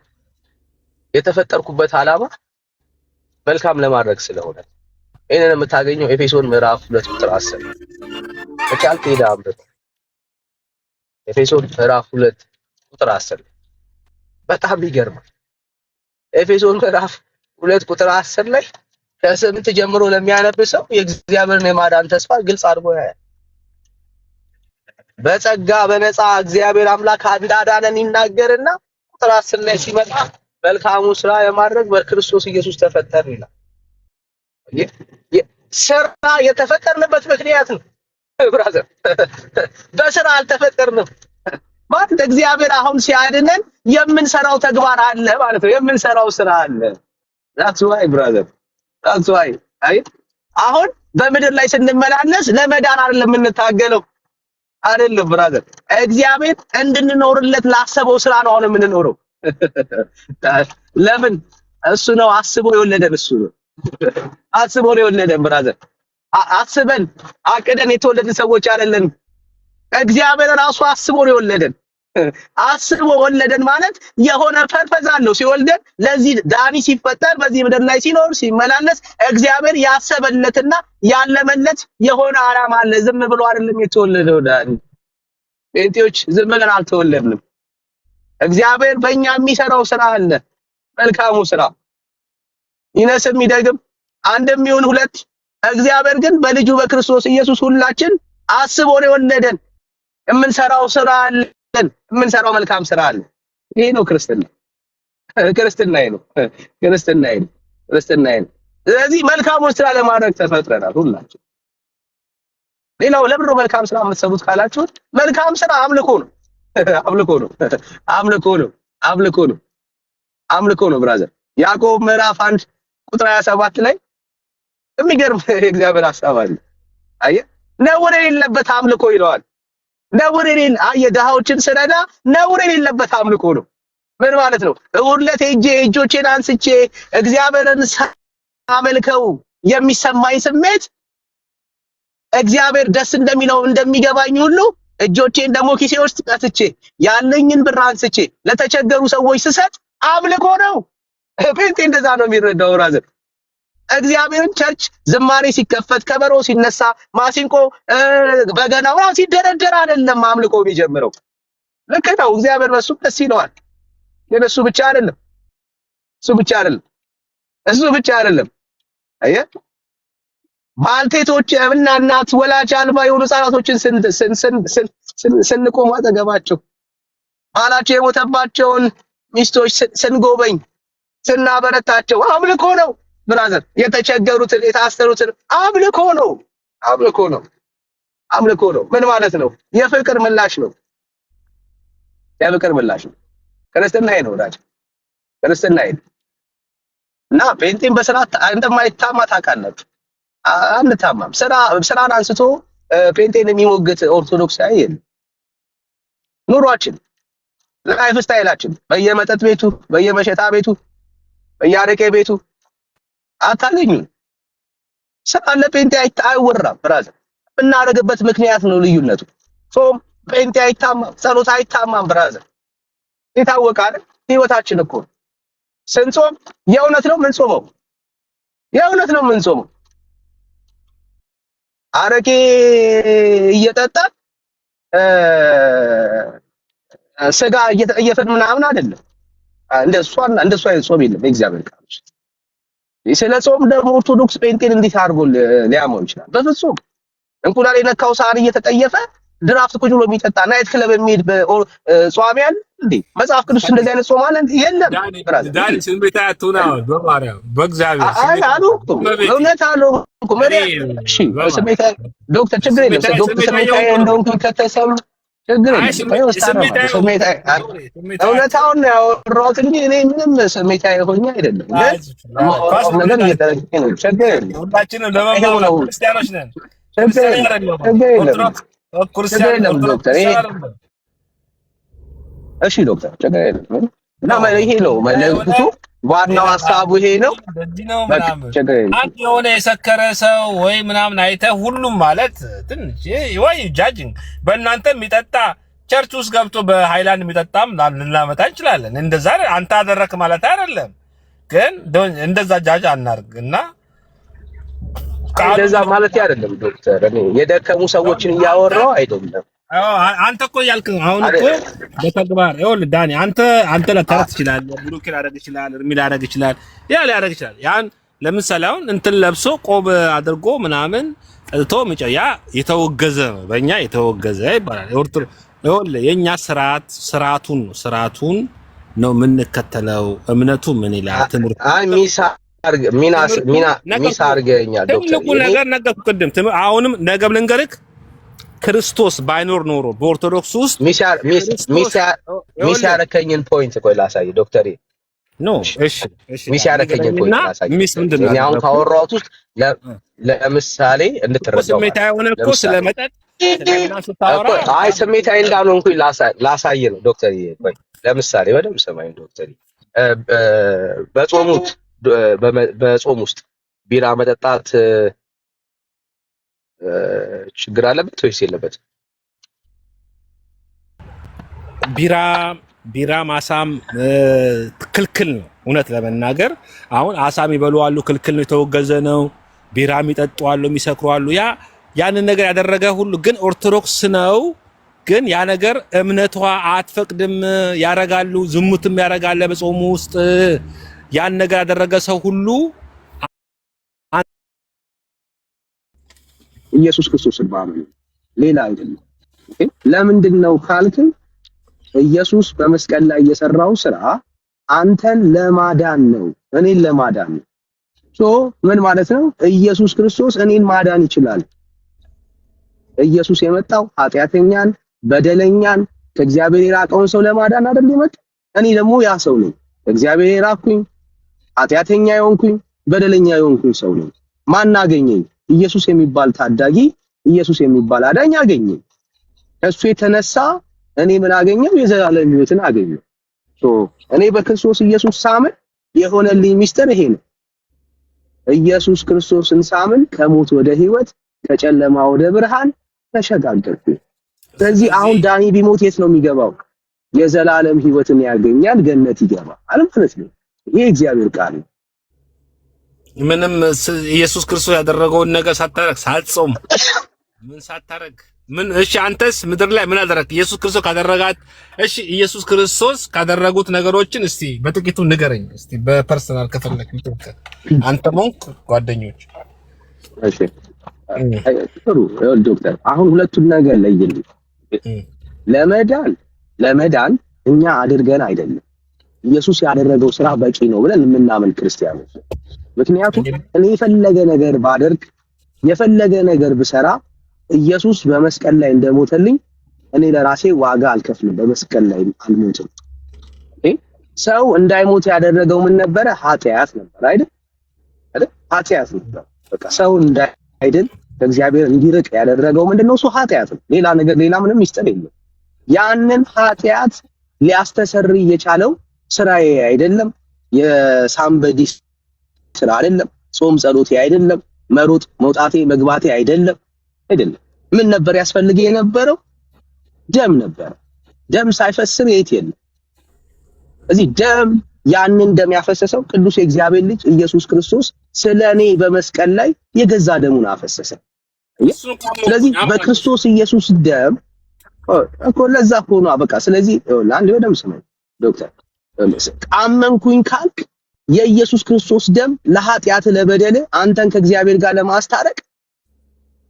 የተፈጠርኩበት ዓላማ መልካም ለማድረግ ስለሆነ ይሄንን የምታገኘው ኤፌሶን ምዕራፍ 2 ቁጥር 10 ከቻልክ ሄደህ አንብብ። ኤፌሶን ምዕራፍ 2 ቁጥር 10 በጣም ይገርማል። ኤፌሶን ምዕራፍ 2 ቁጥር 10 ላይ ከስምንት ጀምሮ ለሚያነብ ሰው የእግዚአብሔርን የማዳን ተስፋ ግልጽ አድርጎ ያያል። በጸጋ በነፃ እግዚአብሔር አምላክ እንዳዳነን ይናገርና ቁጥር 10 ላይ ሲመጣ መልካሙ ስራ የማድረግ በክርስቶስ ኢየሱስ ተፈጠርን ይላል። ስራ የተፈጠርንበት ምክንያት ነው ብራዘር። በስራ አልተፈጠርንም ማለት እግዚአብሔር አሁን ሲያድነን የምንሰራው ተግባር አለ ማለት ነው። የምንሰራው ስራ አለ። that's why brother that's why አይ አሁን በምድር ላይ ስንመላለስ ለመዳን አይደለም የምንታገለው። አይደለም ብራዘር፣ እግዚአብሔር እንድንኖርለት ላሰበው ስራ ነው አሁን የምንኖረው። ለምን? እሱ ነው አስቦ የወለደን። እሱ ነው አስቦ ነው የወለደን ብራዘር። አስበን አቅደን የተወለድን ሰዎች አይደለን። እግዚአብሔር ራሱ አስቦ ነው የወለደን። አስቦ ወለደን ማለት የሆነ ፐርፐዝ አለው ሲወልደን። ለዚህ ዳኒ ሲፈጠር በዚህ ምድር ላይ ሲኖር ሲመላለስ እግዚአብሔር ያሰበለትና ያለመለት የሆነ ዓላማ አለ። ዝም ብሎ አይደለም የተወለደው ዳኒ። ጴንጤዎች ዝም ብለን አልተወለድንም። እግዚአብሔር በእኛ የሚሰራው ስራ አለ። መልካሙ ስራ ይነስም ይደግም አንድም ይሁን ሁለት፣ እግዚአብሔር ግን በልጁ በክርስቶስ ኢየሱስ ሁላችን አስቦ ነው የወለደን። የምንሰራው ስራ አለ፣ የምንሰራው መልካም ስራ አለ። ይሄ ነው ክርስትና። ክርስትናዬ ነው ክርስትናዬ ነው ክርስትናዬ ነው። ስለዚህ መልካሙን ስራ ለማድረግ ተፈጥረናል ሁላችን። ሌላው ለምንድን ነው መልካም ስራ የምትሰሩት ካላችሁ፣ መልካም ስራ አምልኮ ነው። አምልኮ ነው። አምልኮ ነው። አምልኮ ነው። አምልኮ ነው ብራዘር። ያዕቆብ ምዕራፍ 1 ቁጥር 27 ላይ የሚገርም የእግዚአብሔር ሐሳብ አለ። አየህ፣ ነውር የሌለበት አምልኮ ይለዋል። ነውር የሌለ አየህ፣ ድሃዎችን ስረዳ ነውር የሌለበት አምልኮ ነው። ምን ማለት ነው? እሑድ ዕለት እጆቼን አንስቼ እግዚአብሔርን ሳመልከው የሚሰማኝ ስሜት እግዚአብሔር ደስ እንደሚለው እንደሚገባኝ ሁሉ እጆቼን ደግሞ ኪሴ ውስጥ ቀስቼ ያለኝን ብር አንስቼ ለተቸገሩ ሰዎች ስሰጥ አምልኮ ነው። ጴንጤ እንደዛ ነው የሚረዳው ብራዘር። እግዚአብሔርን ቸርች ዝማሬ ሲከፈት፣ ከበሮ ሲነሳ፣ ማሲንቆ በገናው ሲደረደር አይደለም አምልኮ የሚጀምረው። ልክ ነው። እግዚአብሔር በሱ ደስ ይለዋል። ግን እሱ ብቻ አይደለም። እሱ ብቻ አይደለም። እሱ ብቻ አይደለም። አየህ፣ ባልቴቶች እና እናት ወላጅ አልባ የሆኑ ህጻናቶችን ስንቆም አጠገባቸው ባላቸው የሞተባቸውን ሚስቶች ስንጎበኝ ስናበረታቸው አምልኮ ነው ብራዘር። የተቸገሩትን የታሰሩትን አምልኮ ነው። አምልኮ ነው። አምልኮ ነው። ምን ማለት ነው? የፍቅር ምላሽ ነው። የፍቅር ምላሽ ነው። ክርስትናዬ ነው ወዳጅ፣ ክርስትናዬ ነው። እና ጴንጤን በስርዓት እንደማይታማ ታውቃላችሁ። አንታማም። ስራን አንስቶ ጴንጤን የሚሞግት ኦርቶዶክሳዊ የለም። ኑሯችን፣ ላይፍ ስታይላችን በየመጠጥ ቤቱ፣ በየመሸታ ቤቱ፣ በየአረቄ ቤቱ አታገኙ። ስለ ጴንጤ አይወራም ብራዘር። እናደርግበት ምክንያት ነው ልዩነቱ። ጾም ጴንጤ አይታማም፣ ጸሎት አይታማም ብራዘር። የታወቀ አይደል? ህይወታችን እኮ ስንጾም የእውነት ነው የምንጾመው፣ የእውነት ነው የምንጾመው። አረቄ እየጠጣ ስጋ እየተጠየፈን ምናምን አይደለም። እንደሱ አይነት ጾም የለም እግዚአብሔር ቃል ውስጥ። ስለ ጾም ደግሞ ኦርቶዶክስ ጴንጤን እንዴት አድርጎ ሊያመው ይችላል? በፍጹም እንቁላል የነካው ሳህን እየተጠየፈ ድራፍት ቁጭ ብሎ የሚጠጣ ናይት ክለብ የሚሄድ ጿሚ አለ እንዴ? መጽሐፍ ቅዱስ እንደዚህ አይነት ጾም አለ? የለም ብራዘር። ዳኒ ስሜታ ያቱና በማርያም በእግዚአብሔር እውነት አልሆንኩም እኔ። እሺ ስሜታ ዶክተር ችግር የለም ዶክተር ስሜታ እንደሆንኩ ከተሰሙ ችግር የለም። እውነታውን ነው ያወራሁት እንጂ እኔ ምንም ስሜታ የሆኛ አይደለም። ግን ነገር እየተረገኝ ነው። ችግር የለም ሁላችንም ለማማው ክርስቲያኖች ነን። ችግር የለም ዶክተር። እሺ ዶክተር ችግር የለም እና ይሄ ነው መልዕክቱ፣ ዋናው ሀሳቡ ይሄ ነው። ችግር የለም። አንድ የሆነ የሰከረ ሰው ወይ ምናምን አይተህ ሁሉም ማለት ትንሽ ወይ ጃጅንግ በእናንተ የሚጠጣ ቸርች ውስጥ ገብቶ በሃይላንድ የሚጠጣም ልናመጣ እንችላለን። እንደዛ አንተ አደረክ ማለት አይደለም፣ ግን እንደዛ ጃጅ አናርግ እና እንደዛ ማለት አይደለም ዶክተር። እኔ የደከሙ ሰዎችን እያወራሁ አይደለም። አንተ እኮ ያልክ አሁን እኮ በተግባር ይኸውልህ ዳኒ፣ አንተ ለተረት ትችላለህ፣ ብሩክ ላደርግ ይችላል፣ እርሚ ላደርግ ይችላል፣ ላደርግ ይችላል። ያን ለምሳሌ አሁን እንትን ለብሶ ቆብ አድርጎ ምናምን ጠጥቶ ያ የተወገዘ ነው፣ በእኛ የተወገዘ ይባላል። ይኸውልህ የእኛ ስርዓቱን ነው የምንከተለው። እምነቱ ምን ይላል? ትምህርት ሚስ አድርገኛል ዶክተር። ትልቁ ነገር ነገርኩ ቅድም። አሁንም ነገ ልንገርህ፣ ክርስቶስ ባይኖር ኖሮ በኦርቶዶክስ ውስጥ ሚስ ያደረከኝን ፖይንት ቆይ ላሳይ ዶክተር። እሺ ሚስ ያደረከኝን ፖይንት ላሳይ። እኔ አሁን ካወራሁት ውስጥ ለምሳሌ እንድትረዳው ስሜታዊ ሆነ እኮ ስለመጠጥ ስታወራ፣ አይ ስሜታዊ እንዳልሆንኩኝ ላሳይ ነው ዶክተር። ቆይ ለምሳሌ በደምብ ሰማኝ ዶክተር። በጾም ውስጥ ቢራ መጠጣት ችግር አለበት ወይስ የለበትም? ቢራ ማሳም ክልክል ነው። እውነት ለመናገር አሁን አሳም ይበሉ አሉ፣ ክልክል ነው፣ የተወገዘ ነው። ቢራ የሚጠጡ አሉ፣ የሚሰክሩ አሉ። ያንን ነገር ያደረገ ሁሉ ግን ኦርቶዶክስ ነው። ግን ያ ነገር እምነቷ አትፈቅድም፣ ያረጋሉ። ዝሙትም ያረጋለ በጾሙ ውስጥ ያን ነገር ያደረገ ሰው ሁሉ ኢየሱስ ክርስቶስን ማመን ሌላ አይደለም። ለምንድን ነው ካልክ ኢየሱስ በመስቀል ላይ የሰራው ስራ አንተን ለማዳን ነው፣ እኔን ለማዳን ነው። ምን ማለት ነው? ኢየሱስ ክርስቶስ እኔን ማዳን ይችላል። ኢየሱስ የመጣው ኃጢአተኛን፣ በደለኛን፣ ከእግዚአብሔር የራቀውን ሰው ለማዳን አይደል የመጣው? እኔ ደግሞ ያ ሰው ነኝ። እግዚአብሔር የራቅኩኝ፣ ኃጢአተኛ የሆንኩኝ፣ በደለኛ የሆንኩኝ ሰው ነኝ። ማን አገኘኝ? ኢየሱስ የሚባል ታዳጊ፣ ኢየሱስ የሚባል አዳኝ አገኘኝ። ከሱ የተነሳ እኔ ምን አገኘው? የዘላለም ሕይወትን አገኘው። እኔ በክርስቶስ ኢየሱስ ሳምን የሆነልኝ ሚስጥር ይሄ ነው። ኢየሱስ ክርስቶስን ሳምን ከሞት ወደ ሕይወት፣ ከጨለማ ወደ ብርሃን ተሸጋገርኩ። ስለዚህ አሁን ዳኒ ቢሞት የት ነው የሚገባው? የዘላለም ሕይወትን ያገኛል፣ ገነት ይገባል ማለት ነው። ይሄ እግዚአብሔር ቃል ነው። ምንም ኢየሱስ ክርስቶስ ያደረገውን ነገር ሳትጾም ምን ሳታረግ ምን? እሺ አንተስ ምድር ላይ ምን አደረክ? ኢየሱስ ክርስቶስ ካደረጋት እሺ ኢየሱስ ክርስቶስ ካደረጉት ነገሮችን እስቲ በጥቂቱ ንገረኝ። እስቲ በፐርሰናል ከፈለክ አንተ ሞንክ ጓደኞች። እሺ ጥሩ ዶክተር፣ አሁን ሁለቱን ነገር ለይልኝ። ለመዳን እኛ አድርገን አይደለም፣ ኢየሱስ ያደረገው ስራ በቂ ነው ብለን የምናምን ክርስቲያኖች። ምክንያቱም እኔ የፈለገ ነገር ባደርግ፣ የፈለገ ነገር ብሰራ ኢየሱስ በመስቀል ላይ እንደሞተልኝ እኔ ለራሴ ዋጋ አልከፍልም። በመስቀል ላይ አልሞትም። ሰው እንዳይሞት ያደረገው ምን ነበረ? ኃጢአት ነበር አይደል? ኃጢአት ነበር። በቃ ሰው እንዳይድን ከእግዚአብሔር እንዲርቅ ያደረገው ምንድነው? እሱ ኃጢአት ነው። ሌላ ነገር፣ ሌላ ምንም ሚስጥር የለም። ያንን ኃጢአት ሊያስተሰርይ የቻለው ስራዬ አይደለም፣ የሳምበዲ ስራ አይደለም፣ ጾም ጸሎቴ አይደለም፣ መሮጥ መውጣቴ መግባቴ አይደለም። ምን ነበር ያስፈልግ የነበረው? ደም ነበር። ደም ሳይፈስም የት የለም። እዚህ ደም ያንን ደም ያፈሰሰው ቅዱስ የእግዚአብሔር ልጅ ኢየሱስ ክርስቶስ ስለኔ በመስቀል ላይ የገዛ ደሙን አፈሰሰ። ስለዚህ በክርስቶስ ኢየሱስ ደም እኮ ለዛ እኮ ነው በቃ። ስለዚህ አንድ ወደም ስሙ ዶክተር አመንኩኝ ካልክ የኢየሱስ ክርስቶስ ደም ለኃጢአት ለበደል አንተን ከእግዚአብሔር ጋር ለማስታረቅ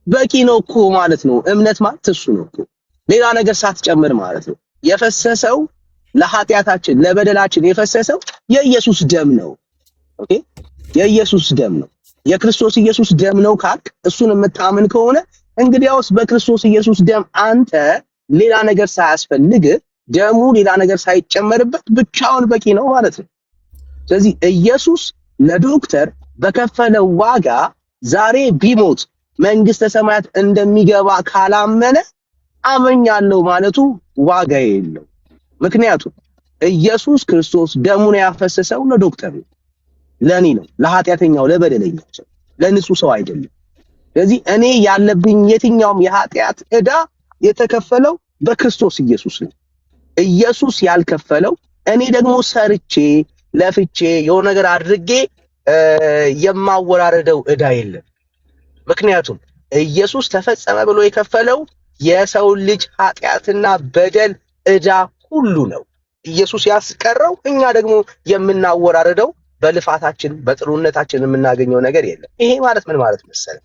በቂ ነው እኮ ማለት ነው። እምነት ማለት እሱ ነው እኮ ሌላ ነገር ሳትጨምር ማለት ነው። የፈሰሰው ለኃጢአታችን ለበደላችን የፈሰሰው የኢየሱስ ደም ነው። ኦኬ የኢየሱስ ደም ነው። የክርስቶስ ኢየሱስ ደም ነው ካልክ እሱን የምታምን ከሆነ እንግዲያውስ በክርስቶስ ኢየሱስ ደም አንተ ሌላ ነገር ሳያስፈልግ ደሙ ሌላ ነገር ሳይጨመርበት ብቻውን በቂ ነው ማለት ነው። ስለዚህ ኢየሱስ ለዶክተር በከፈለው ዋጋ ዛሬ ቢሞት መንግስተ ሰማያት እንደሚገባ ካላመነ አመኛለሁ ማለቱ ዋጋ የለው። ምክንያቱም ኢየሱስ ክርስቶስ ደሙን ያፈሰሰው ለዶክተር ነው፣ ለኔ ነው፣ ለኃጢአተኛው ለበደለኛው ሰው፣ ለንጹህ ሰው አይደለም። ስለዚህ እኔ ያለብኝ የትኛውም የኃጢአት ዕዳ የተከፈለው በክርስቶስ ኢየሱስ ነው። ኢየሱስ ያልከፈለው እኔ ደግሞ ሰርቼ ለፍቼ የሆነ ነገር አድርጌ የማወራረደው ዕዳ የለም። ምክንያቱም ኢየሱስ ተፈጸመ ብሎ የከፈለው የሰው ልጅ ኃጢአትና በደል ዕዳ ሁሉ ነው። ኢየሱስ ያስቀረው እኛ ደግሞ የምናወራረደው በልፋታችን በጥሩነታችን የምናገኘው ነገር የለም። ይሄ ማለት ምን ማለት መሰለህ?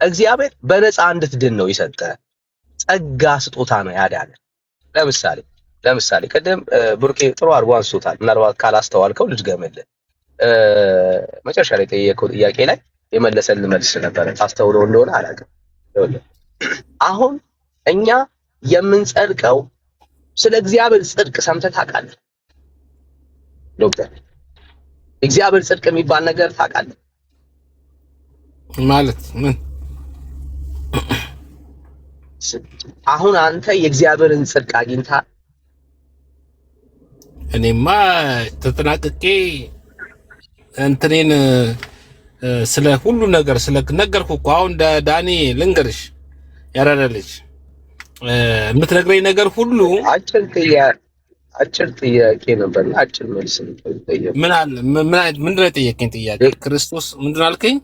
እግዚአብሔር በነፃ እንድትድን ነው የሰጠ ጸጋ ስጦታ ነው ያዳነ። ለምሳሌ ቅድም ቡርቄ ጥሩ አድርጎ አንስቶታል። ምናልባት ካላስተዋልከው ልድገምልህ። መጨረሻ ላይ ጠየቀው ጥያቄ ላይ የመለሰልን መልስ ነበር። ታስተውለው እንደሆነ አላውቅም። አሁን እኛ የምንጸድቀው ስለ እግዚአብሔር ጽድቅ ሰምተህ ታውቃለህ ዶክተር? እግዚአብሔር ጽድቅ የሚባል ነገር ታውቃለህ ማለት ምን? አሁን አንተ የእግዚአብሔርን ጽድቅ አግኝተሃል? እኔማ ተጠናቅቄ እንትኔን ስለ ሁሉ ነገር ስለ ነገርኩ እኮ። አሁን ዳኒ ልንገርሽ ያራዳልሽ የምትነግረኝ ነገር ሁሉ አጭር ጥያቄ ነበር፣ አጭር መልስ ነበር። ምን አለ ምንድን ነው የጠየቀኝ ጥያቄ? ክርስቶስ ምንድን አልከኝ?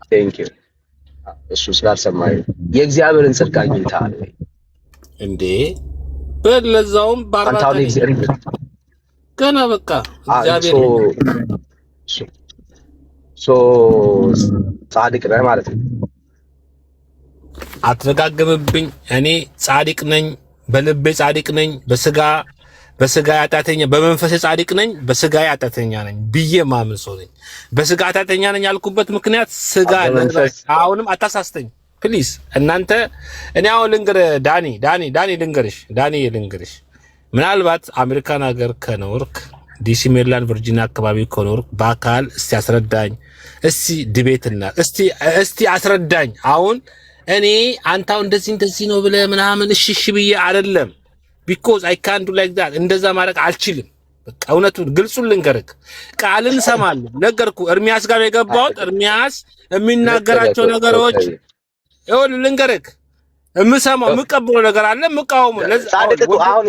ቴንክ ዩ። እሱ ስላልሰማኝ የእግዚአብሔርን ጽድቅ አግኝተሃል እንዴ? በለዛውም ባራታ ገና በቃ እግዚአብሔር ጻድቅ ነህ ማለት ነው። አትረጋገምብኝ። እኔ ጻድቅ ነኝ፣ በልቤ ጻድቅ ነኝ፣ በስጋ ኃጢአተኛ፣ በመንፈሴ ጻድቅ ነኝ፣ በስጋ ኃጢአተኛ ነኝ ብዬ ማምን ሰው ነኝ። በስጋ ኃጢአተኛ ነኝ ያልኩበት ምክንያት ስጋ አሁንም አታሳስተኝ ፕሊዝ። እናንተ እኔ አሁን ልንገርህ ዳኒ ልንገርሽ ምናልባት አሜሪካን ሀገር ከኖርክ ዲሲ፣ ሜሪላንድ፣ ቨርጂኒያ አካባቢ ከኖርክ በአካል እስቲ አስረዳኝ። እስቲ ዲቤትና እስቲ አስረዳኝ። አሁን እኔ አንታው እንደዚህ ነው ብለህ ምናምን እሺ ብዬ አይደለም። ቢኮዝ አይ ካን ዱ ላይክ ዳት እንደዛ ማድረግ አልችልም። በቃ እውነቱን ግልጹን ልንገርህ፣ ቃልን ሰማለሁ። ነገርኩ። ኤርሚያስ ጋር የገባሁት ኤርሚያስ የሚናገራቸው ነገሮች ይኸውልህ ልንገርህ፣ የምሰማው የምቀበለው ነገር አለ፣ የምቃወመው ጻድቅ አሁን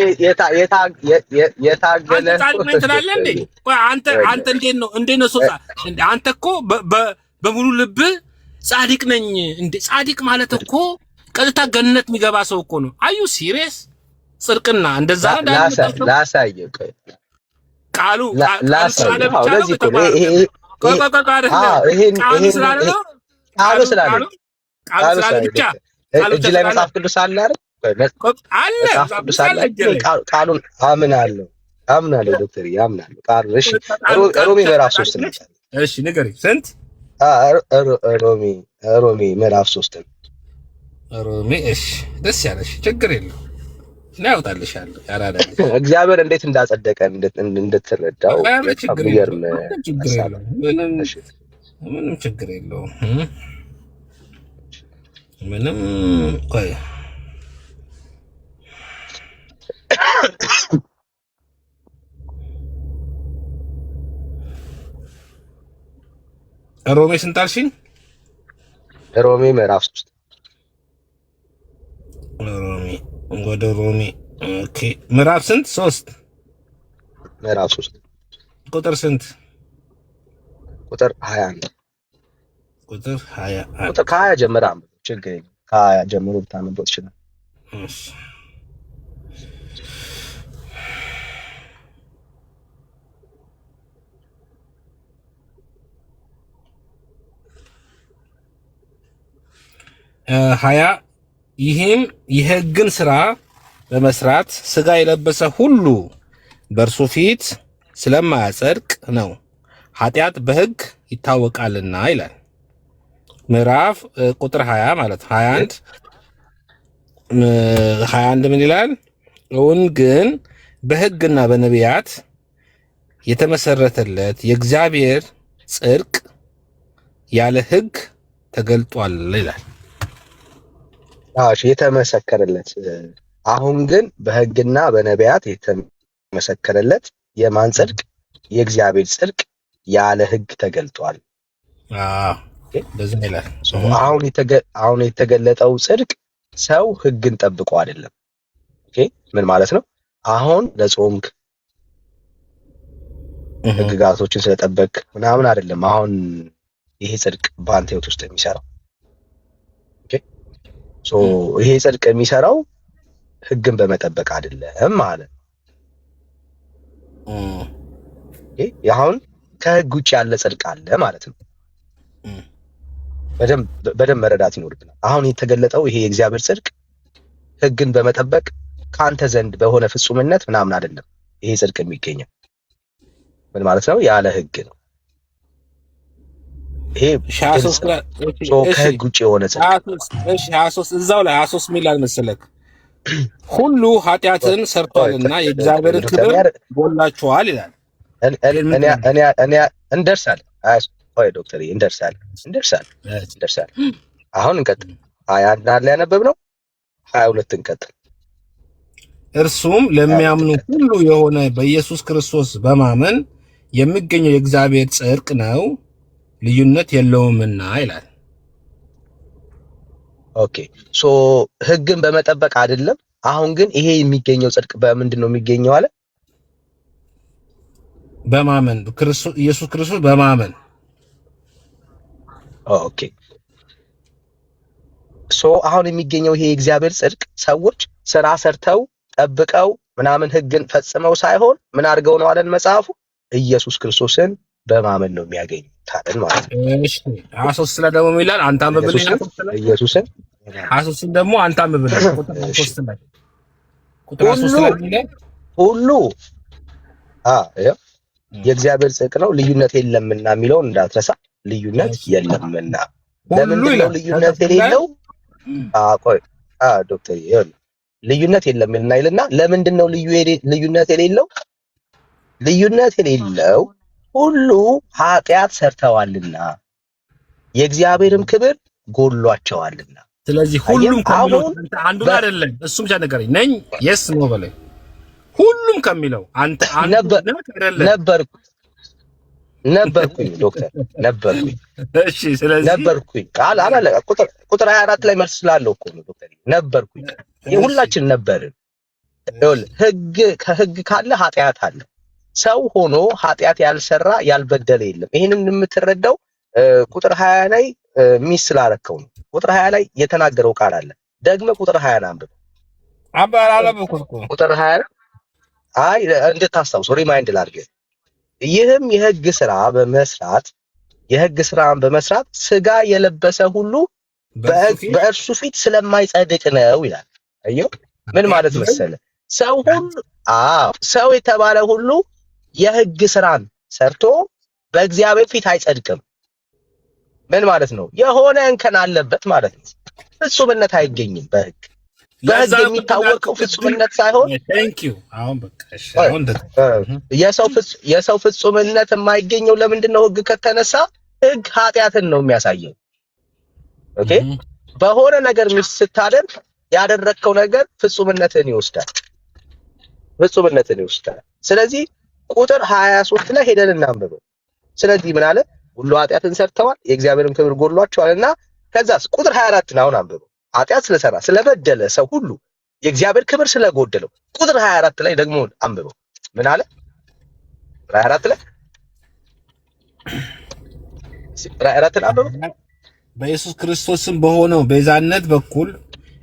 የታገለ ጻድቅ ነኝ ትላለህ እንዴ? አንተ እንዴት ነው ሰው አንተ እኮ በሙሉ ልብ ጻድቅ ነኝ እንዴ? ጻድቅ ማለት እኮ ቀጥታ ገነት የሚገባ ሰው እኮ ነው። አዩ ሲሪየስ? ጽድቅና እንደዛ ላሳየው ቃሉ ስላለ ብቻ እጅ ላይ መጽሐፍ ቅዱስ አለ አይደል? መጽሐፍ ቅዱስ አለ። ቃሉን አምናለሁ ዶክተር አምናለሁ። ቃሉ እሺ፣ ሮሜ ምዕራፍ 3 ነው። እሺ ንገረኝ። ስንት? ሮሜ ምዕራፍ 3 ነው። ሮሜ እሺ፣ ደስ ያለሽ ችግር የለው እና ያውጣልሻለሁ። ያራዳል እግዚአብሔር እንዴት እንዳጸደቀ እንድትረዳው የሚገርም ምንም ችግር የለውም። ምንም ቆይ ሮሜ ስንት አልሽኝ? ሮሜ ምዕራፍ 3 ሮሜ ወደ ሮሜ ኦኬ ምዕራፍ ስንት? 3 ምዕራፍ 3 ቁጥር ስንት? ቁጥር 21 ቁጥር 21 ቁጥር ከ20 ጀምረህ አንብብ፣ ችግር የለም። ከ20 ጀምሮ ብታነበው ትችላለህ። እሺ ሀያ ይህም የሕግን ሥራ በመስራት ሥጋ የለበሰ ሁሉ በእርሱ ፊት ስለማያጸድቅ ነው፣ ኃጢአት በሕግ ይታወቃልና ይላል። ምዕራፍ ቁጥር 20 ማለት 21 ምን ይላል? እውን ግን በሕግና በነቢያት የተመሰረተለት የእግዚአብሔር ጽድቅ ያለ ሕግ ተገልጧል ይላል። የተመሰከረለት አሁን ግን በሕግና በነቢያት የተመሰከረለት የማን ጽድቅ? የእግዚአብሔር ጽድቅ ያለ ሕግ ተገልጧል። በዚህ ይላል። አሁን የተገለጠው ጽድቅ ሰው ሕግን ጠብቆ አይደለም። ምን ማለት ነው? አሁን ለጾምክ ሕግጋቶችን ስለጠበቅ ምናምን አይደለም አሁን ይሄ ጽድቅ በአንተ ሕይወት ውስጥ የሚሰራው። ይሄ ጽድቅ የሚሰራው ሕግን በመጠበቅ አይደለም ማለት ነው። አሁን ከሕግ ውጭ ያለ ጽድቅ አለ ማለት ነው። በደንብ መረዳት ይኖርብናል። አሁን የተገለጠው ይሄ የእግዚአብሔር ጽድቅ ሕግን በመጠበቅ ከአንተ ዘንድ በሆነ ፍጹምነት ምናምን አይደለም። ይሄ ጽድቅ የሚገኘው ምን ማለት ነው? ያለ ሕግ ነው። ይሄ ከሕግ ውጭ የሆነ ጽድቅ። እሺ 23 እዛው ላይ 23 ሚላል መሰለክ ሁሉ ኃጢአትን ሰርቷልና የእግዚአብሔርን ክብር ጎላቸዋል ይላል። እኔ እንደርሳለን። ቆይ ዶክተር እንደርሳለን። አሁን እንቀጥል። 21 ላይ ያነበብነው 22 እንቀጥል። እርሱም ለሚያምኑ ሁሉ የሆነ በኢየሱስ ክርስቶስ በማመን የሚገኘው የእግዚአብሔር ጽድቅ ነው፣ ልዩነት የለውምና ይላል። ኦኬ ሕግን በመጠበቅ አይደለም። አሁን ግን ይሄ የሚገኘው ጽድቅ በምንድን ነው የሚገኘው አለ? በማመን ኢየሱስ ክርስቶስ በማመን። ኦኬ አሁን የሚገኘው ይሄ የእግዚአብሔር ጽድቅ ሰዎች ስራ ሰርተው ጠብቀው ምናምን ሕግን ፈጽመው ሳይሆን ምን አድርገው ነው አለን መጽሐፉ? ኢየሱስ ክርስቶስን በማመን ነው የሚያገኙት ታዲያ ማለት ነው። እሺ 23 ላይ ደግሞ ይላል አንተ አንብብልኝ። ኢየሱስን 23 ደግሞ አንተ አንብብልኝ። ቁጥር 3 ላይ ሁሉ የእግዚአብሔር ጽድቅ ነው፣ ልዩነት የለምና የሚለውን እንዳትረሳ። ልዩነት የለምና ለምንድን ነው ልዩነት የሌለው? ቆይ ዶክተር ልዩነት የለምና ይልና ለምንድን ነው ልዩነት የሌለው? ልዩነት የሌለው ሁሉ ኃጢአት ሰርተዋልና የእግዚአብሔርም ክብር ጎሏቸዋልና። ስለዚህ ሁሉም ከሚለው አንዱን አይደለም እሱም ብቻ ነገረኝ ነኝ የስ ነው በላይ ሁሉም ከሚለው አንተ ነበርኩኝ ዶክተር ነበርኩኝ። እሺ ስለዚህ ነበርኩኝ አላለ ቁጥር 24 ላይ መልስ ስላለው እኮ ነው ዶክተር ነበርኩኝ። ሁላችን ነበርን። ሕግ ከሕግ ካለ ኃጢአት አለ። ሰው ሆኖ ኃጢአት ያልሰራ ያልበደለ የለም። ይሄንን የምትረዳው ቁጥር 20 ላይ ሚስ ስላረከው ነው። ቁጥር 20 ላይ የተናገረው ቃል አለ። ደግመህ ቁጥር 20 አንብብ። ቁጥር 20 እንድታስታውስ ሪማይንድ ላድርግህ። ይህም የሕግ ስራን በመስራት ሥጋ የለበሰ ሁሉ በእርሱ ፊት ስለማይጸድቅ ነው ይላል። አየው ምን ማለት መሰለ? ሰው የተባለ ሁሉ የሕግ ስራን ሰርቶ በእግዚአብሔር ፊት አይጸድቅም። ምን ማለት ነው? የሆነ እንከን አለበት ማለት ነው። ፍጹምነት አይገኝም በሕግ የሚታወቀው ፍጹምነት ሳይሆን የሰው ፍጹምነት የማይገኘው ለምንድን ነው? ሕግ ከተነሳ ሕግ ኃጢአትን ነው የሚያሳየው። ኦኬ በሆነ ነገር ሚስ ስታደርግ ያደረግከው ነገር ፍጹምነትን ይወስዳል። ስለዚህ ቁጥር 23 ላይ ሄደን እናንብበው። ስለዚህ ምን አለ? ሁሉ ኃጢአትን ሰርተዋል የእግዚአብሔርን ክብር ጎድሏቸዋልና ከዛስ ቁጥር 24 አሁን አንብቡ። ኃጢአት ስለሰራ ስለበደለ ሰው ሁሉ የእግዚአብሔር ክብር ስለጎደለው ቁጥር 24 ላይ ደግሞ አንብበው ምን አለ? 24 ላይ 24 ላይ አንብበው። በኢየሱስ ክርስቶስም በሆነው ቤዛነት በኩል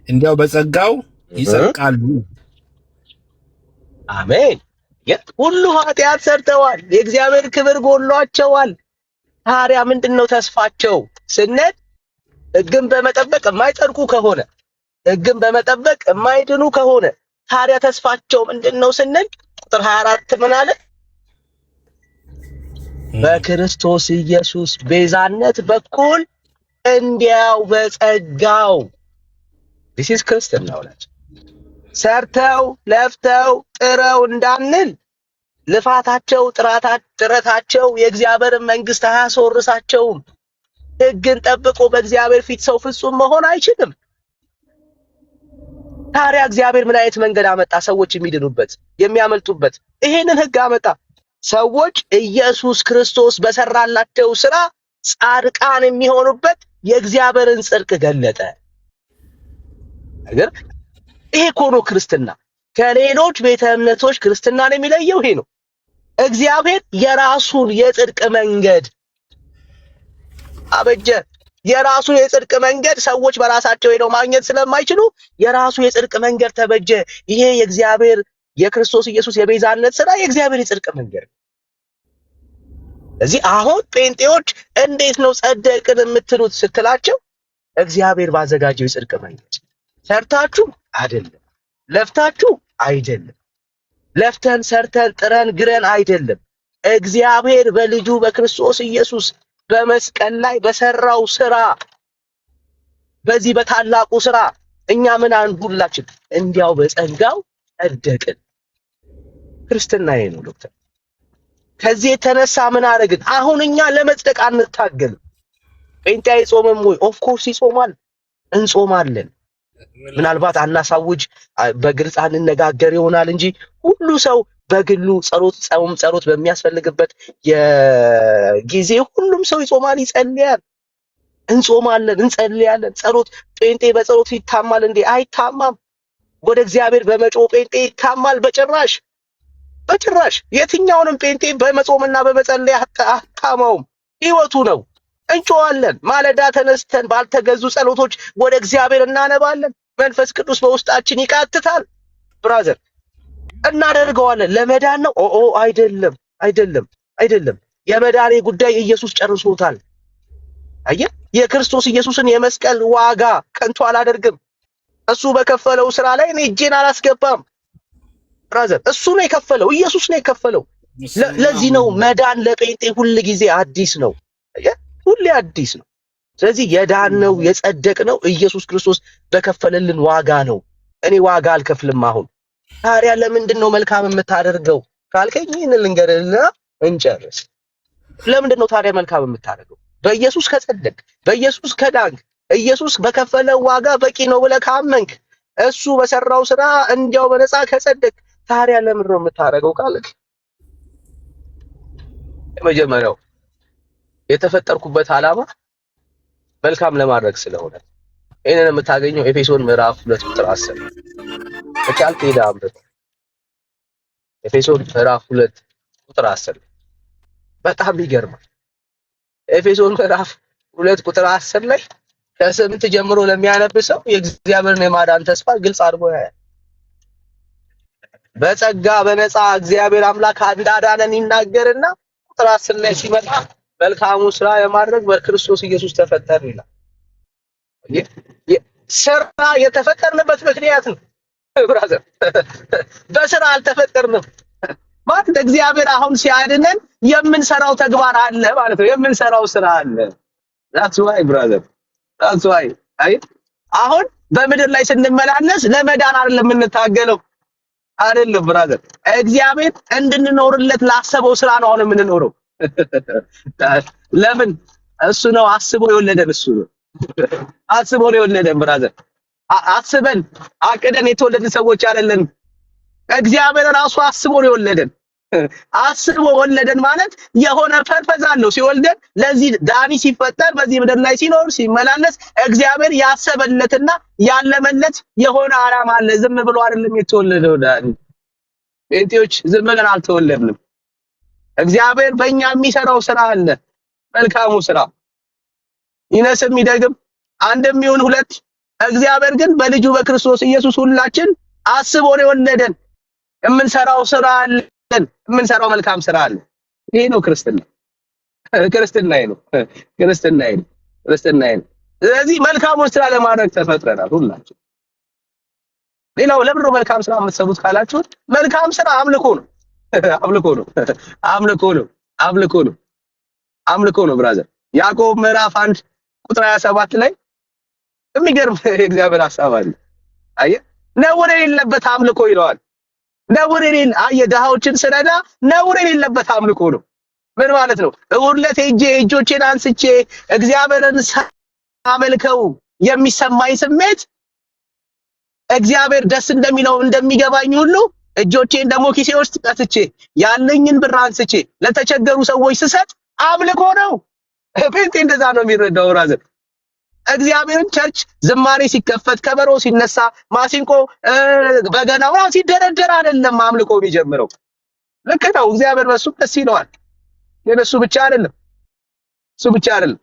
እንዲያው በጸጋው ይጸድቃሉ። አሜን። ሁሉ ኃጢአት ሰርተዋል፣ የእግዚአብሔር ክብር ጎድሏቸዋል። ታዲያ ምንድነው ተስፋቸው ስንል ሕግን በመጠበቅ የማይጸድቁ ከሆነ ሕግን በመጠበቅ የማይድኑ ከሆነ ታዲያ ተስፋቸው ምንድነው ስንል ቁጥር 24 ምን አለ? በክርስቶስ ኢየሱስ ቤዛነት በኩል እንዲያው በጸጋው this is ክርስትና ወላጅ ሰርተው ለፍተው ጥረው እንዳንል ልፋታቸው ጥረታቸው የእግዚአብሔርን መንግስት አያስወርሳቸውም። ሕግን ጠብቆ በእግዚአብሔር ፊት ሰው ፍጹም መሆን አይችልም። ታዲያ እግዚአብሔር ምን አይነት መንገድ አመጣ? ሰዎች የሚድኑበት የሚያመልጡበት ይሄንን ሕግ አመጣ። ሰዎች ኢየሱስ ክርስቶስ በሰራላቸው ስራ ጻድቃን የሚሆኑበት የእግዚአብሔርን ጽድቅ ገለጠ። ነገር ይሄ እኮ ነው ክርስትና። ከሌሎች ቤተ እምነቶች ክርስትናን የሚለየው ይሄ ነው። እግዚአብሔር የራሱን የጽድቅ መንገድ አበጀ። የራሱ የጽድቅ መንገድ ሰዎች በራሳቸው ሄደው ማግኘት ስለማይችሉ የራሱ የጽድቅ መንገድ ተበጀ። ይሄ የእግዚአብሔር የክርስቶስ ኢየሱስ የቤዛነት ስራ የእግዚአብሔር የጽድቅ መንገድ ነው። ስለዚህ አሁን ጴንጤዎች እንዴት ነው ጸደቅን የምትሉት ስትላቸው እግዚአብሔር ባዘጋጀው የጽድቅ መንገድ ሰርታችሁ አይደለም፣ ለፍታችሁ አይደለም፣ ለፍተን ሰርተን ጥረን ግረን አይደለም። እግዚአብሔር በልጁ በክርስቶስ ኢየሱስ በመስቀል ላይ በሰራው ስራ በዚህ በታላቁ ስራ እኛ ምን ሁላችን እንዲያው በጸጋው ጸደቅን። ክርስትና ይሄ ነው ዶክተር። ከዚህ የተነሳ ምን አደረግን? አሁን እኛ ለመጽደቅ አንታገልም። ጴንጤ አይጾምም ወይ? ኦፍ ኮርስ ይጾማል፣ እንጾማለን። ምናልባት አናሳውጅ በግልጽ አንነጋገር ይሆናል እንጂ ሁሉ ሰው በግሉ ጸሎት በሚያስፈልግበት የጊዜ ሁሉም ሰው ይጾማል፣ ይጸልያል። እንጾማለን፣ እንጸልያለን። ጸሎት ጴንጤ በጸሎት ይታማል እንዴ? አይታማም። ወደ እግዚአብሔር በመጮህ ጴንጤ ይታማል? በጭራሽ በጭራሽ። የትኛውንም ጴንጤ በመጾምና በመጸለይ አታማውም። ህይወቱ ነው። እንጮዋለን። ማለዳ ተነስተን ባልተገዙ ጸሎቶች ወደ እግዚአብሔር እናነባለን። መንፈስ ቅዱስ በውስጣችን ይቃትታል። ብራዘር እናደርገዋለን። ለመዳን ነው? አይደለም፣ አይደለም፣ አይደለም። የመዳኔ ጉዳይ ኢየሱስ ጨርሶታል። አየህ፣ የክርስቶስ ኢየሱስን የመስቀል ዋጋ ከንቱ አላደርግም። እሱ በከፈለው ስራ ላይ እኔ እጄን አላስገባም። ብራዘር እሱ ነው የከፈለው፣ ኢየሱስ ነው የከፈለው። ለዚህ ነው መዳን ለጴንጤ ሁል ጊዜ አዲስ ነው። አየህ፣ ሁሌ አዲስ ነው። ስለዚህ የዳነው የጸደቅነው ኢየሱስ ክርስቶስ በከፈለልን ዋጋ ነው። እኔ ዋጋ አልከፍልም። አሁን ታዲያ ለምንድን ነው መልካም የምታደርገው ካልከኝ ይህን ልንገርህና እንጨርስ። ለምንድን ነው ታዲያ መልካም የምታደርገው? በኢየሱስ ከጸደቅ፣ በኢየሱስ ከዳንክ፣ ኢየሱስ በከፈለው ዋጋ በቂ ነው ብለህ ካመንክ፣ እሱ በሰራው ስራ እንዲያው በነፃ ከጸደቅ፣ ታዲያ ለምንድን ነው የምታደርገው ካልክ የመጀመሪያው የተፈጠርኩበት ዓላማ መልካም ለማድረግ ስለሆነ ይሄንን የምታገኘው ኤፌሶን ምዕራፍ 2 ቁጥር 10 ከቻልክ ሄዳ አንብብ። ኤፌሶን ምዕራፍ 2 ቁጥር 10 በጣም ይገርማል። ኤፌሶን ምዕራፍ 2 ቁጥር 10 ላይ ከስምንት ጀምሮ ለሚያነብ ሰው የእግዚአብሔርን የማዳን ተስፋ ግልጽ አድርጎ ያያል። በጸጋ በነፃ እግዚአብሔር አምላክ እንዳዳነን ይናገርና ቁጥር 10 ላይ ሲመጣ መልካሙ ስራ የማድረግ በክርስቶስ ኢየሱስ ተፈጠርን ይላል። ስራ የተፈጠርንበት ምክንያት ነው ብራዘር። በስራ አልተፈጠርንም ማለት እግዚአብሔር አሁን ሲያድነን የምንሰራው ተግባር አለ ማለት ነው። የምንሰራው ስራ አለ። that's why brother, that's why አይ አሁን በምድር ላይ ስንመላለስ ለመዳን አይደለም የምንታገለው። አይደለም ብራዘር፣ እግዚአብሔር እንድንኖርለት ላሰበው ስራ ነው አሁን የምንኖረው። ለምን? እሱ ነው አስቦ የወለደን። እሱ ነው አስቦ ነው የወለደን ብራዘር። አስበን አቅደን የተወለድን ሰዎች አይደለንም። እግዚአብሔር ራሱ አስቦ ነው የወለደን። አስቦ ወለደን ማለት የሆነ ፐርፐዝ አለው ሲወልደን። ለዚህ ዳኒ ሲፈጠር በዚህ ምድር ላይ ሲኖር ሲመላለስ እግዚአብሔር ያሰበለትና ያለመለት የሆነ ዓላማ አለ። ዝም ብሎ አይደለም የተወለደው ዳኒ። ጴንጤዎች ዝም ብለን አልተወለድንም። እግዚአብሔር በእኛ የሚሰራው ስራ አለ። መልካሙ ስራ ይነስም ይደግም አንድም ይሁን ሁለት፣ እግዚአብሔር ግን በልጁ በክርስቶስ ኢየሱስ ሁላችን አስቦ ነው የወለደን። የምንሰራው ስራ አለ፣ የምንሰራው መልካም ስራ አለ። ይሄ ነው ክርስትና። ክርስትና ነው። ክርስትና ነው። ክርስትና ነው። ስለዚህ መልካሙን ስራ ለማድረግ ተፈጥረናል ሁላችን። ሌላው ለምንድነው መልካም ስራ የምትሰሩት ካላችሁ፣ መልካም ስራ አምልኮ ነው። አምልኮ ነው። አምልኮ ነው። አምልኮ ነው። አምልኮ ነው ብራዘር። ያዕቆብ ምዕራፍ 1 ቁጥር 27 ላይ የሚገርም የእግዚአብሔር ሐሳብ አለ። አየህ፣ ነውር የሌለበት አምልኮ ይለዋል። ነውር የሌለ አየህ፣ ድሃዎችን ስረዳ ነውር የሌለበት አምልኮ ነው። ምን ማለት ነው? እውርለት እጆቼን አንስቼ እግዚአብሔርን ሳመልከው የሚሰማኝ ስሜት እግዚአብሔር ደስ እንደሚለው እንደሚገባኝ ሁሉ እጆቼን ደግሞ ኪሴ ውስጥ ቀስቼ ያለኝን ብር አንስቼ ለተቸገሩ ሰዎች ስሰጥ አምልኮ ነው። ጴንጤ እንደዛ ነው የሚረዳው ብራዘር። እግዚአብሔርን ቸርች ዝማሬ ሲከፈት ከበሮ ሲነሳ ማሲንቆ በገናው ሲደረደር አይደለም አምልኮ የሚጀምረው። ልክ ነው። እግዚአብሔር በሱ ደስ ይለዋል። ግን እሱ ብቻ አይደለም። እሱ ብቻ አይደለም።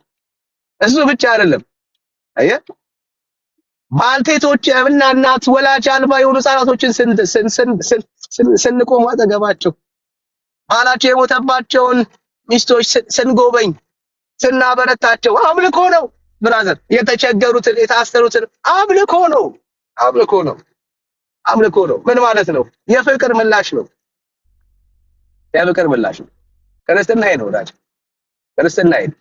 እሱ ብቻ አይደለም። አየህ፣ ባልቴቶች እና እናት ወላጅ አልባ የሆኑ ሕፃናቶችን ስንቆም አጠገባቸው ባላቸው የሞተባቸውን ሚስቶች ስንጎበኝ ስናበረታቸው አምልኮ ነው ብራዘር። የተቸገሩትን የታሰሩትን አምልኮ ነው። አምልኮ ነው። አምልኮ ነው። ምን ማለት ነው? የፍቅር ምላሽ ነው። የፍቅር ምላሽ ነው። ክርስትና ነው ወዳጅ፣ ክርስትና ነው።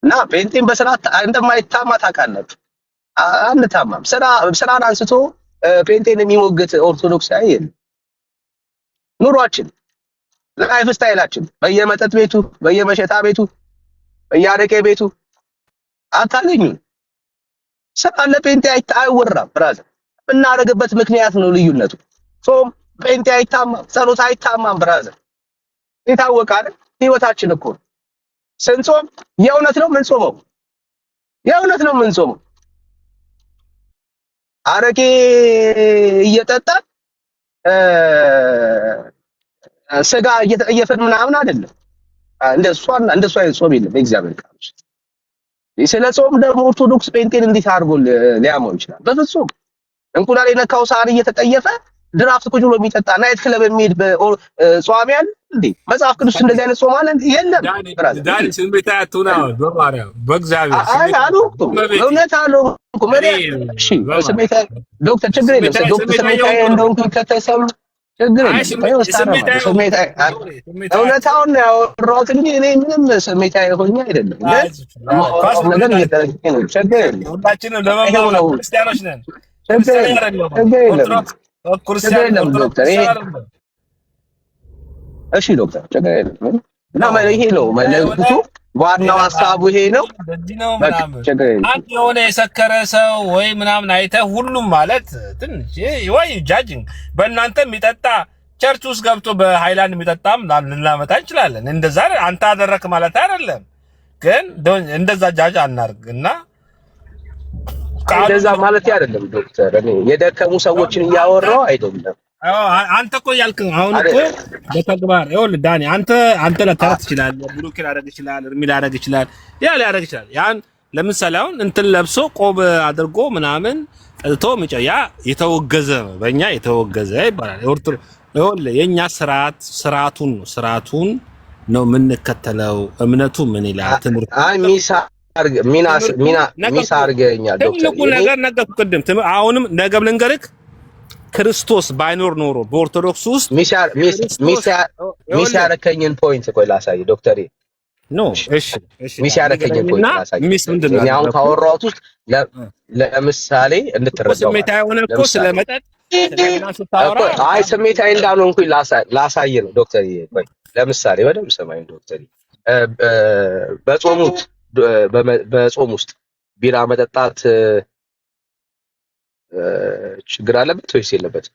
እና ጴንጤን በስርዓት እንደማይታማ ታውቃላችሁ። አንታማም። ስራን አንስቶ ጴንጤን የሚሞግት ኦርቶዶክስ አይደል። ኑሯችን ላይፍ ስታይላችን በየመጠጥ ቤቱ በየመሸታ ቤቱ በየአረቄ ቤቱ አታገኙም። ስራ ለጴንጤ አይወራም ብራዘር። እናደርግበት ምክንያት ነው ልዩነቱ። ጾም ጴንጤ አይታማም፣ ጸሎት አይታማም ብራዘር። የታወቀ አይደል? ህይወታችን እኮ ስንጾም የእውነት ነው የምንጾመው፣ የእውነት ነው የምንጾመው። አረቄ እየጠጣን ስጋ እየጠየፈን ምናምን አይደለም። እንደሱ አይነት ጾም የለም የእግዚአብሔር ቃል። ስለ ጾም ደግሞ ኦርቶዶክስ ጴንጤን እንዴት አድርጎ ሊያመው ይችላል? በፍጹም። እንቁላል የነካው ሳህን እየተጠየፈ ድራፍት ቁጭ ብሎ የሚጠጣ ናይት ክለብ የሚሄድ ጾም ያለ እንዴ? መጽሐፍ ቅዱስ እንደዚህ አይነት ጾም አለ? የለም ብራዘር። ዳኒ ስሜታ ያቱና በማርያም በእግዚአብሔር እውነት አለው እኮ እሺ፣ ስሜታ ዶክተር ችግር የለም። ዶክተር ስሜታ እንደውም ከተሰሙ ችግር የለም። ስሜታ እውነታውን ነው ያወራሁት እንጂ እኔ ምንም ስሜታ ሆኜ አይደለም። ነገር እየተረጨ ነው። ችግር የለም። ሁላችንም ለማማው ክርስቲያኖች ነን። ችግር የለም። ዶክተር እሺ ዶክተር ችግር የለም። እና ይሄ ነው መልዕክቱ፣ ዋናው ሀሳቡ ይሄ ነው። አንድ የሆነ የሰከረ ሰው ወይ ምናምን አይተህ ሁሉም ማለት ትንሽ ወይ ጃጅንግ በእናንተ የሚጠጣ ቸርች ውስጥ ገብቶ በሃይላንድ የሚጠጣም ልናመጣ እንችላለን። እንደዛ አንተ አደረክ ማለት አይደለም፣ ግን እንደዛ ጃጅ አናርግና እንደዛ ማለት አይደለም ዶክተር። እኔ የደከሙ ሰዎችን እያወራሁ አይደለም። አንተ እኮ ያልክ አሁን እኮ በተግባር ይኸውልህ ዳኒ፣ አንተ ለታረት ይችላል፣ ብሩክ ሊያደርግ ይችላል፣ እርሚ ሊያደርግ ይችላል፣ ያ ሊያደርግ ይችላል። ያን ለምሳሌ አሁን እንትን ለብሶ ቆብ አድርጎ ምናምን ጠጥቶ ያ የተወገዘ ነው፣ በእኛ የተወገዘ ይባላል። ይኸውልህ የኛ ስርዓቱን ነው የምንከተለው። እምነቱ ምን ይላል? ትምህርት ሚስ አድርገኛል ዶክተር። ትልቁ ነገር ነገርኩህ ቅድም። አሁንም ነገም ልንገርህ፣ ክርስቶስ ባይኖር ኖሮ በኦርቶዶክስ ውስጥ ሚስ ያረከኝን ፖይንት ቆይ ላሳይ ዶክተር። ኖ እሺ፣ ሚስ ያረከኝን ፖይንት ላሳይ። ሚስ ምንድነው? እኔ አሁን ካወራሁት ውስጥ ለምሳሌ እንድትረዳው ስሜታዊ ሆነ እኮ ስለመጠጥ ስለምናስታወራ አይ ስሜታዊ እንዳልሆንኩኝ ላሳይ ነው ዶክተር። ቆይ ለምሳሌ በደምብ ሰማኝ ዶክተር። በጾም ውስጥ ቢራ መጠጣት ችግር አለበት ወይስ የለበትም?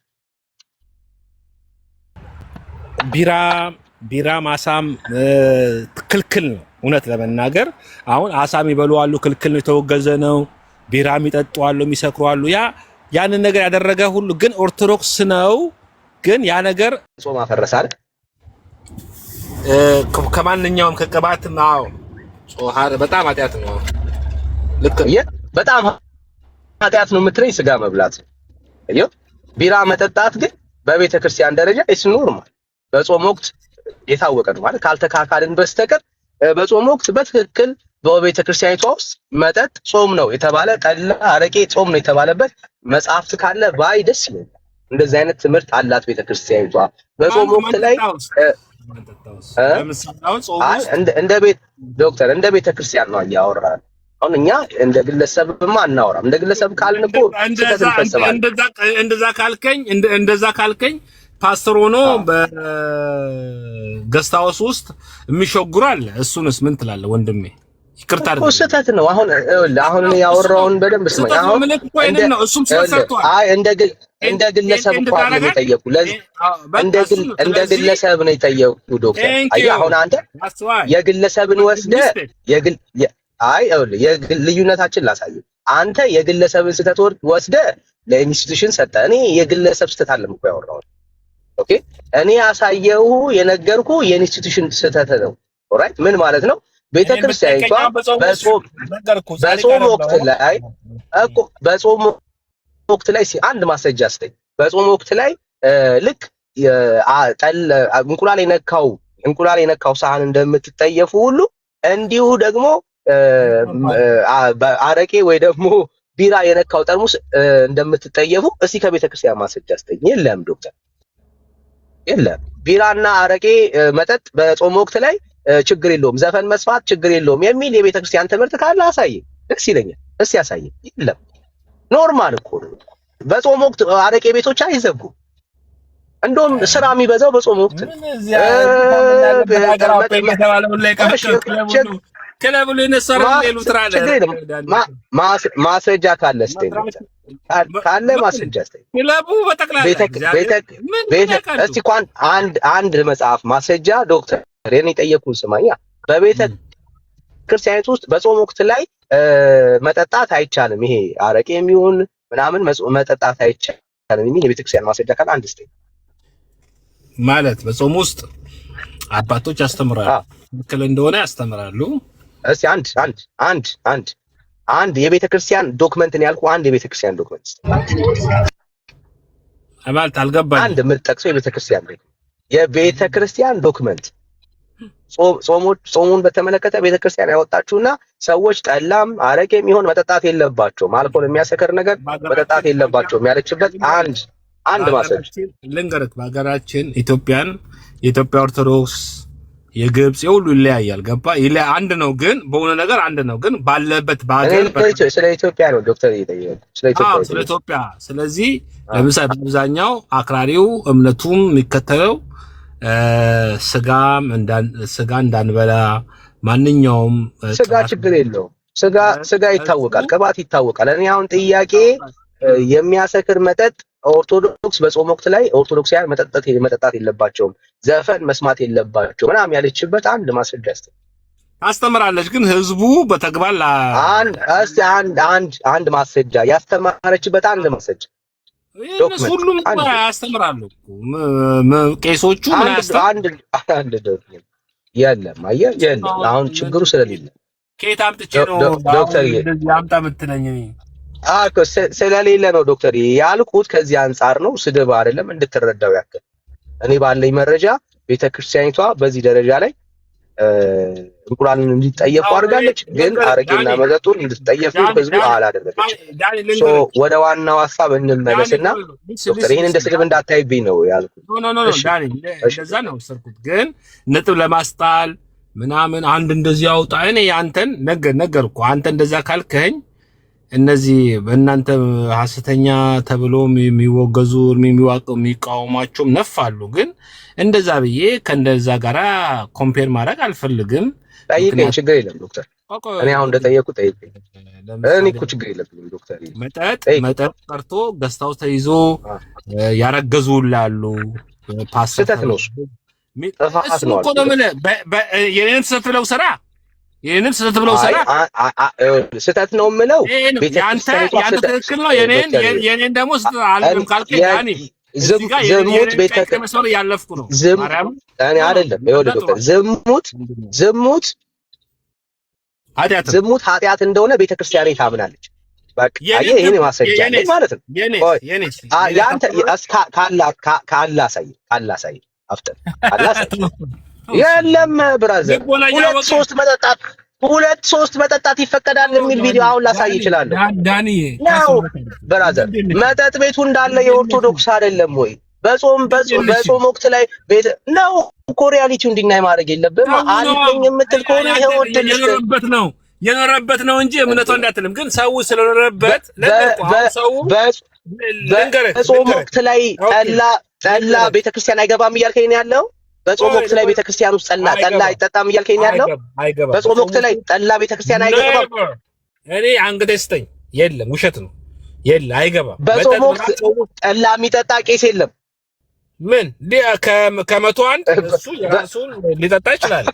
ቢራ ማሳም ክልክል ነው። እውነት ለመናገር አሁን አሳ የሚበሉ አሉ፣ ክልክል ነው፣ የተወገዘ ነው። ቢራ የሚጠጡ አሉ፣ የሚሰክሩ አሉ። ያንን ነገር ያደረገ ሁሉ ግን ኦርቶዶክስ ነው። ግን ያ ነገር ጾም አፈረሳል ከማንኛውም ከቅባት ነው። በጣም ኃጢአት ነው። ልክ በጣም ኃጢአት ነው የምትለኝ ስጋ መብላት ነው። ቢራ መጠጣት ግን በቤተ ክርስቲያን ደረጃ ኢስ ኖርማል፣ በጾም ወቅት የታወቀ ነው ማለት ካልተካካልን በስተቀር በጾም ወቅት በትክክል በቤተ ክርስቲያኒቷ ውስጥ መጠጥ ጾም ነው የተባለ፣ ጠላ አረቄ ጾም ነው የተባለበት መጽሐፍት ካለ ባይ ደስ ይላል። እንደዚህ አይነት ትምህርት አላት ቤተ ክርስቲያኒቷ በጾም ወቅት ላይ። እንደ ቤት ዶክተር እንደ ቤተ ክርስቲያን ነው እያወራን። አሁን እኛ እንደ ግለሰብማ አናወራም። እንደ ግለሰብ ካልን እኮ እንደዛ ካልከኝ ፓስተር ሆኖ በገስታውስ ውስጥ የሚሾግሩ አለ። እሱንስ ምን ትላለህ ወንድሜ? ይቅርታ እኮ ስህተት ነው። አሁን ያወራውን በደንብ ስማኝ። አሁን እንደ ግለሰብ እኮ አይደለም የጠየቁ፣ እንደ ግለሰብ ነው የጠየቁ ዶክተር። አሁን አንተ የግለሰብን ወስደህ ልዩነታችን ላሳየህ። አንተ የግለሰብን ስህተት ወስደህ ለኢንስቲትዩሽን ሰጠህ። እኔ የግለሰብ ስህተት አለም እኮ ያወራሁት። ኦኬ እኔ ያሳየው የነገርኩ የኢንስቲትዩሽን ስህተት ነው። ኦራይት ምን ማለት ነው? ቤተክርስቲያኒቷ በጾም ወቅት ላይ አንድ ማስረጃ አስተኝ። በጾም ወቅት ላይ ልክ እንቁላል የነካው ሳህን እንደምትጠየፉ ሁሉ እንዲሁ ደግሞ አረቄ ወይ ደግሞ ቢራ የነካው ጠርሙስ እንደምትጠየፉ እስቲ ከቤተክርስቲያን ማስረጃ አስተኝ። የለም ዶክተር የለም። ቢራና አረቄ መጠጥ በጾም ወቅት ላይ ችግር የለውም፣ ዘፈን መስፋት ችግር የለውም የሚል የቤተክርስቲያን ትምህርት ካለ አሳይ፣ ደስ ይለኛል። እስቲ ያሳይ። የለም ኖርማል እኮ ነው። በጾም ወቅት አረቄ ቤቶች አይዘጉም። እንደውም ስራ የሚበዛው በጾም ወቅት ነው። ማስረጃ ካለ ማስረጃ እስቲ እንኳን አንድ መጽሐፍ ማስረጃ ዶክተር እኔ ጠየቁን ስማኛ። በቤተ ክርስቲያኒት ውስጥ በጾም ወቅት ላይ መጠጣት አይቻልም፣ ይሄ አረቄ የሚሆን ምናምን መጠጣት አይቻልም የሚል የቤተ ክርስቲያን ማስረጃ ካለ አንድ እስቲ ማለት በጾም ውስጥ አባቶች ያስተምራሉ፣ ትክክል እንደሆነ ያስተምራሉ። እስቲ አንድ የቤተ ክርስቲያን ዶክመንት ነው ያልኩህ። አንድ የቤተ ክርስቲያን ዶክመንት ማለት አልገባኝ። አንድ የምትጠቅሰው የቤተ ክርስቲያን ዶክመንት ጾሙን በተመለከተ ቤተ ክርስቲያን ያወጣችሁና ሰዎች ጠላም አረቄ የሚሆን መጠጣት የለባቸውም፣ አልኮል የሚያሰክር ነገር መጠጣት የለባቸውም ያለችበት አንድ ማስረጃ ልንገርህ። በሀገራችን የኢትዮጵያ ኦርቶዶክስ የግብጽ የሁሉ ይለያያል። ገባ? አንድ ነው ግን በሆነ ነገር አንድ ነው ግን ባለበት በሀገር ስለ ኢትዮጵያ ነው ዶክተር እየጠየቀ ስለ ኢትዮጵያ። ስለዚህ ለምሳሌ በአብዛኛው አክራሪው እምነቱም የሚከተለው ስጋ እንዳንበላ፣ ማንኛውም ስጋ ችግር የለውም። ስጋ ይታወቃል፣ ቅባት ይታወቃል። እኔ አሁን ጥያቄ የሚያሰክር መጠጥ ኦርቶዶክስ በጾም ወቅት ላይ ኦርቶዶክሳውያን መጠጣት የለባቸውም፣ ዘፈን መስማት የለባቸው ምናምን ያለችበት አንድ ማስረጃ ታስተምራለች። ግን ህዝቡ በተግባር አንድ ማስረጃ ያስተማረችበት አንድ ማስረጃ ሁሉም ያስተምራሉ ቄሶቹ የለም። አየህ የለም። አሁን ችግሩ ስለሌለ ከየት አምጥቼ ነው ዶክተር ያምጣ የምትለኝ? ስለሌለ ነው ዶክተር ያልኩት። ከዚህ አንጻር ነው፣ ስድብ አይደለም፣ እንድትረዳው ያክል። እኔ ባለኝ መረጃ ቤተክርስቲያኒቷ በዚህ ደረጃ ላይ እንቁላልን እንዲጠየፉ አድርጋለች፣ ግን አረቄና መጠጡን እንድትጠየፉ ህዝቡ አላደረገችም። ወደ ዋናው ሀሳብ እንመለስና ዶክተር ይህን እንደ ስድብ እንዳታይብኝ ነው ያልኩት። እንደዛ ነው ሰርኩት፣ ግን ነጥብ ለማስጣል ምናምን አንድ እንደዚህ አውጣ። እኔ አንተን ነገርኩ። አንተ እንደዛ ካልከኝ እነዚህ በእናንተ ሐሰተኛ ተብሎ የሚወገዙ የሚቃወማቸው ነፋሉ። ግን እንደዛ ብዬ ከእንደዛ ጋራ ኮምፔር ማድረግ አልፈልግም። ጠይቀኝ፣ ችግር የለም ዶክተር። እኔ አሁን እንደጠየቁ ጠይቀኝ። እኔ እኮ ችግር የለብኝም ዶክተር። መጠጥ ቀርቶ ገዝታው ተይዞ ያረገዙ ላሉ ስህተት ነው ጥፋት ነው እኮ ነው ምን የኔን ስህተት ብለው ስራ የኔን ስህተት ብለው ስራ ስህተት ነው የምለው ያንተ ትክክል ነው የኔን ደግሞ ስህተት አልልም ካልከኝ ዳኒ ዝሙት መስመር ያለፍኩ ነው እኔ አይደለም ይኸውልህ ዶክተር ዝሙት ኃጢአት እንደሆነ ቤተክርስቲያን ታምናለች። በቃ ይሄን ማስረጃ አለኝ ማለት ነው። ያንተ ካላሳይ አፍጠን ካላሳይ የለም ብራዘር ሁለት ሶስት መጠጣት ይፈቀዳል የሚል ቪዲዮ አሁን ላሳይ ይችላል። ዳኒ ብራዘር መጠጥ ቤቱ እንዳለ የኦርቶዶክስ አይደለም ወይ? በጾም ወቅት ላይ ቤት ነው እኮ ሪያሊቲው እንዲናይ ማድረግ የለብህም። አለኝ የምትል ከሆነ ይሄው የኖረበት ነው እንጂ እምነቷ እንዳትልም። ግን ሰው ስለኖረበት በጾም ወቅት ላይ ጠላ ቤተክርስቲያን አይገባም እያልከኝ ነው ያለው? በጾም ወቅት ላይ ቤተክርስቲያን ውስጥ ጠላ አይጠጣም እያልከኝ ነው ያለው? በጾም ወቅት ላይ ጠላ ቤተክርስቲያን አይገባም? እኔ አንገቴ ስጠኝ። የለም ውሸት ነው። አይገባም። በጾም ወቅት ጠላ የሚጠጣ ቄስ የለም። ምን ከመቶ አንድ እሱ የራሱን ሊጠጣ ይችላል።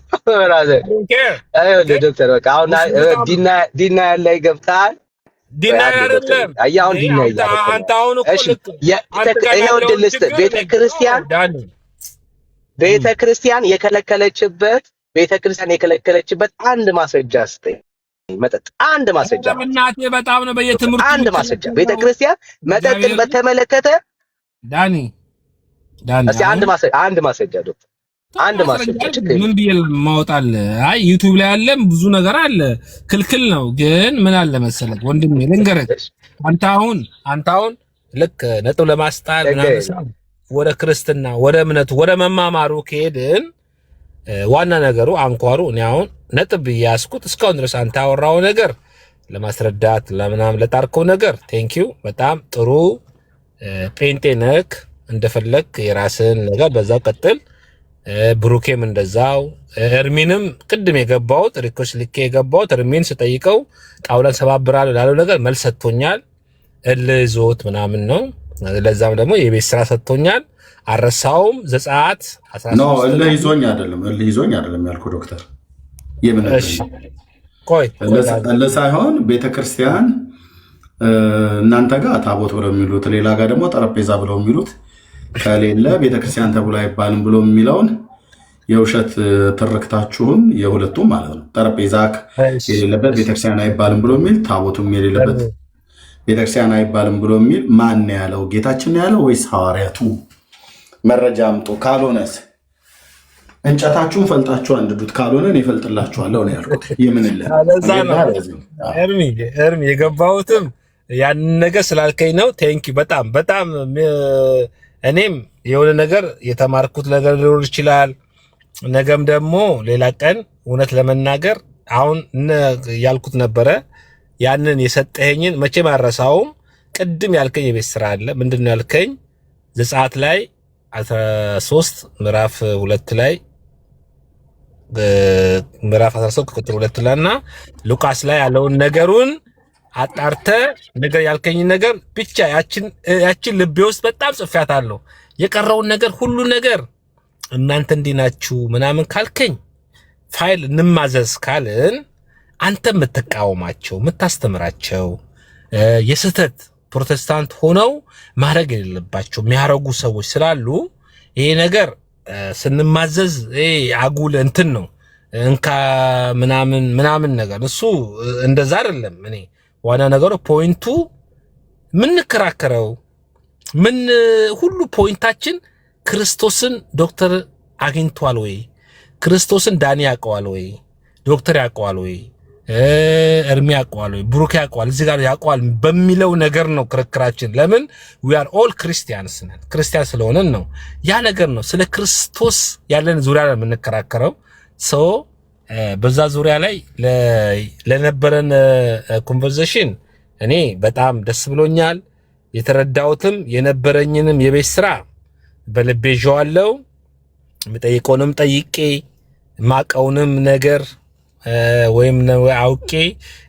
ዶክተር በቃ አሁን ዲና ያለ ይገብታል። ዲና አይደለም አሁን ዲና ይላል። አንተ አሁን እኮ ልክ ይሄው ድልስት ቤተክርስቲያን የከለከለችበት አንድ ማስረጃ ስጠኝ። መጠጥ አንድ ማስረጃ እናቴ በጣም ነው በየትምህርቱ አንድ ማስረጃ ቤተክርስቲያን መጠጥን በተመለከተ ዳኒ እስቲ አንድ ማስረጃ ዶክተር አንድ ማስረጃ ምን ቢል ማውጣል? አይ ዩቲዩብ ላይ አለ ብዙ ነገር አለ። ክልክል ነው። ግን ምን አለ መሰለህ ወንድሜ ልንገርህ፣ አንተ አሁን ልክ ነጥብ ለማስጣል ምናምን ወደ ክርስትና ወደ እምነቱ ወደ መማማሩ ከሄድን ዋና ነገሩ አንኳሩ እኔ አሁን ነጥብ ያስኩት እስካሁን ድረስ አንተ ያወራው ነገር ለማስረዳት ለምናምን ለጣርከው ነገር ቴንኪው በጣም ጥሩ ጴንጤ ነክ እንደፈለክ የራስን ነገር በዛው ቀጥል። ብሩኬም እንደዛው እርሚንም ቅድም የገባውት ሪኮርድ ልኬ የገባውት እርሚን ስጠይቀው ጣውላን ሰባብራለሁ ላለው ነገር መልስ ሰጥቶኛል። እልዞት ምናምን ነው። ለዛም ደግሞ የቤት ስራ ሰጥቶኛል። አረሳውም ዘጸአት 13 ነው እልይዞኝ አይደለም ያልኩህ ዶክተር። የምን እሺ ቆይ ሳይሆን ቤተክርስቲያን እናንተ ጋር ታቦት ብለው የሚሉት ሌላ ጋር ደግሞ ጠረጴዛ ብለው የሚሉት ከሌለ ቤተክርስቲያን ተብሎ አይባልም ብሎ የሚለውን የውሸት ትርክታችሁን የሁለቱም ማለት ነው። ጠረጴዛ የሌለበት ቤተክርስቲያን አይባልም ብሎ የሚል ታቦቱም የሌለበት ቤተክርስቲያን አይባልም ብሎ የሚል ማን ያለው? ጌታችን ያለው ወይስ ሐዋርያቱ? መረጃ አምጡ። ካልሆነስ እንጨታችሁን ፈልጣችሁ አንድዱት፣ ካልሆነ እኔ እፈልጥላችኋለሁ ነው ያልኩት። የምንለ እርሚ የገባሁትም ያን ነገር ስላልከኝ ነው። ቴንኪ በጣም እኔም የሆነ ነገር የተማርኩት ነገር ሊኖር ይችላል። ነገም ደግሞ ሌላ ቀን እውነት ለመናገር አሁን ያልኩት ነበረ። ያንን የሰጠኸኝን መቼም አልረሳውም። ቅድም ያልከኝ የቤት ስራ አለ። ምንድነው ያልከኝ? ዘጸአት ላይ 13 ምዕራፍ 2 ላይ ምዕራፍ 13 ቁጥር 2 ላይና ሉቃስ ላይ ያለውን ነገሩን አጣርተ ነገር ያልከኝ ነገር ብቻ ያችን ልቤ ውስጥ በጣም ጽፌያታለሁ። የቀረውን ነገር ሁሉ ነገር እናንተ እንዲናችሁ ምናምን ካልከኝ ፋይል እንማዘዝ ካልን አንተ የምትቃወማቸው የምታስተምራቸው የስህተት ፕሮቴስታንት ሆነው ማድረግ የሌለባቸው የሚያረጉ ሰዎች ስላሉ ይሄ ነገር ስንማዘዝ አጉል እንትን ነው እንካ ምናምን ነገር እሱ እንደዛ አይደለም። እኔ ዋና ነገሩ ፖይንቱ ምንከራከረው ሁሉ ፖይንታችን ክርስቶስን ዶክተር አግኝቷል ወይ? ክርስቶስን ዳኒ ያውቀዋል ወይ? ዶክተር ያውቀዋል ወይ? እርሚ ያውቀዋል ወይ? ብሩክ ያውቀዋል እዚህ ጋር ያውቀዋል በሚለው ነገር ነው ክርክራችን። ለምን we are all Christians ነን። ክርስቲያን ስለሆነን ነው። ያ ነገር ነው ስለ ክርስቶስ ያለን ዙሪያ ላይ የምንከራከረው። በዛ ዙሪያ ላይ ለነበረን ኮንቨርሴሽን እኔ በጣም ደስ ብሎኛል። የተረዳሁትም የነበረኝንም የቤት ስራ በልቤ ዣዋለው። የምጠይቀውንም ጠይቄ ማቀውንም ነገር ወይም ነው አውቄ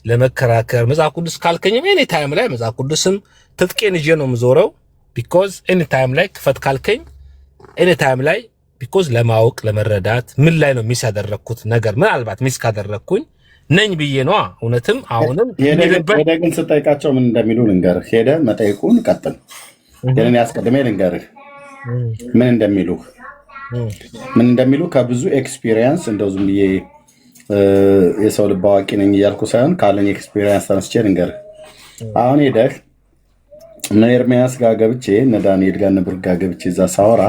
ለመከራከር መጽሐፍ ቅዱስ ካልከኝም ኤኒ ታይም ላይ መጽሐፍ ቅዱስም ትጥቄን ይዤ ነው የምዞረው። ቢኮዝ ኤኒ ታይም ላይ ክፈት ካልከኝ ኤኒ ታይም ላይ ቢኮዝ ለማወቅ ለመረዳት ምን ላይ ነው ሚስ ያደረኩት ነገር ምናልባት ሚስ ካደረኩኝ ነኝ ብዬ ነው። እውነትም አሁንም ሄደ ግን ስጠይቃቸው ምን እንደሚሉ ልንገርህ። ሄደ መጠይቁን ቀጥል። ግን ያስቀድሜ ልንገርህ ምን እንደሚሉ ከብዙ ኤክስፒሪየንስ እንደው ዝም ብዬ የሰው ልብ አዋቂ ነኝ እያልኩ ሳይሆን ካለኝ ኤክስፒሪየንስ ተነስቼ ልንገርህ። አሁን ሄደህ እነ ኤርሚያስ ጋር ገብቼ እነ ዳንኤል ጋር እነ ብሩክ ጋር ገብቼ እዛ ሳወራ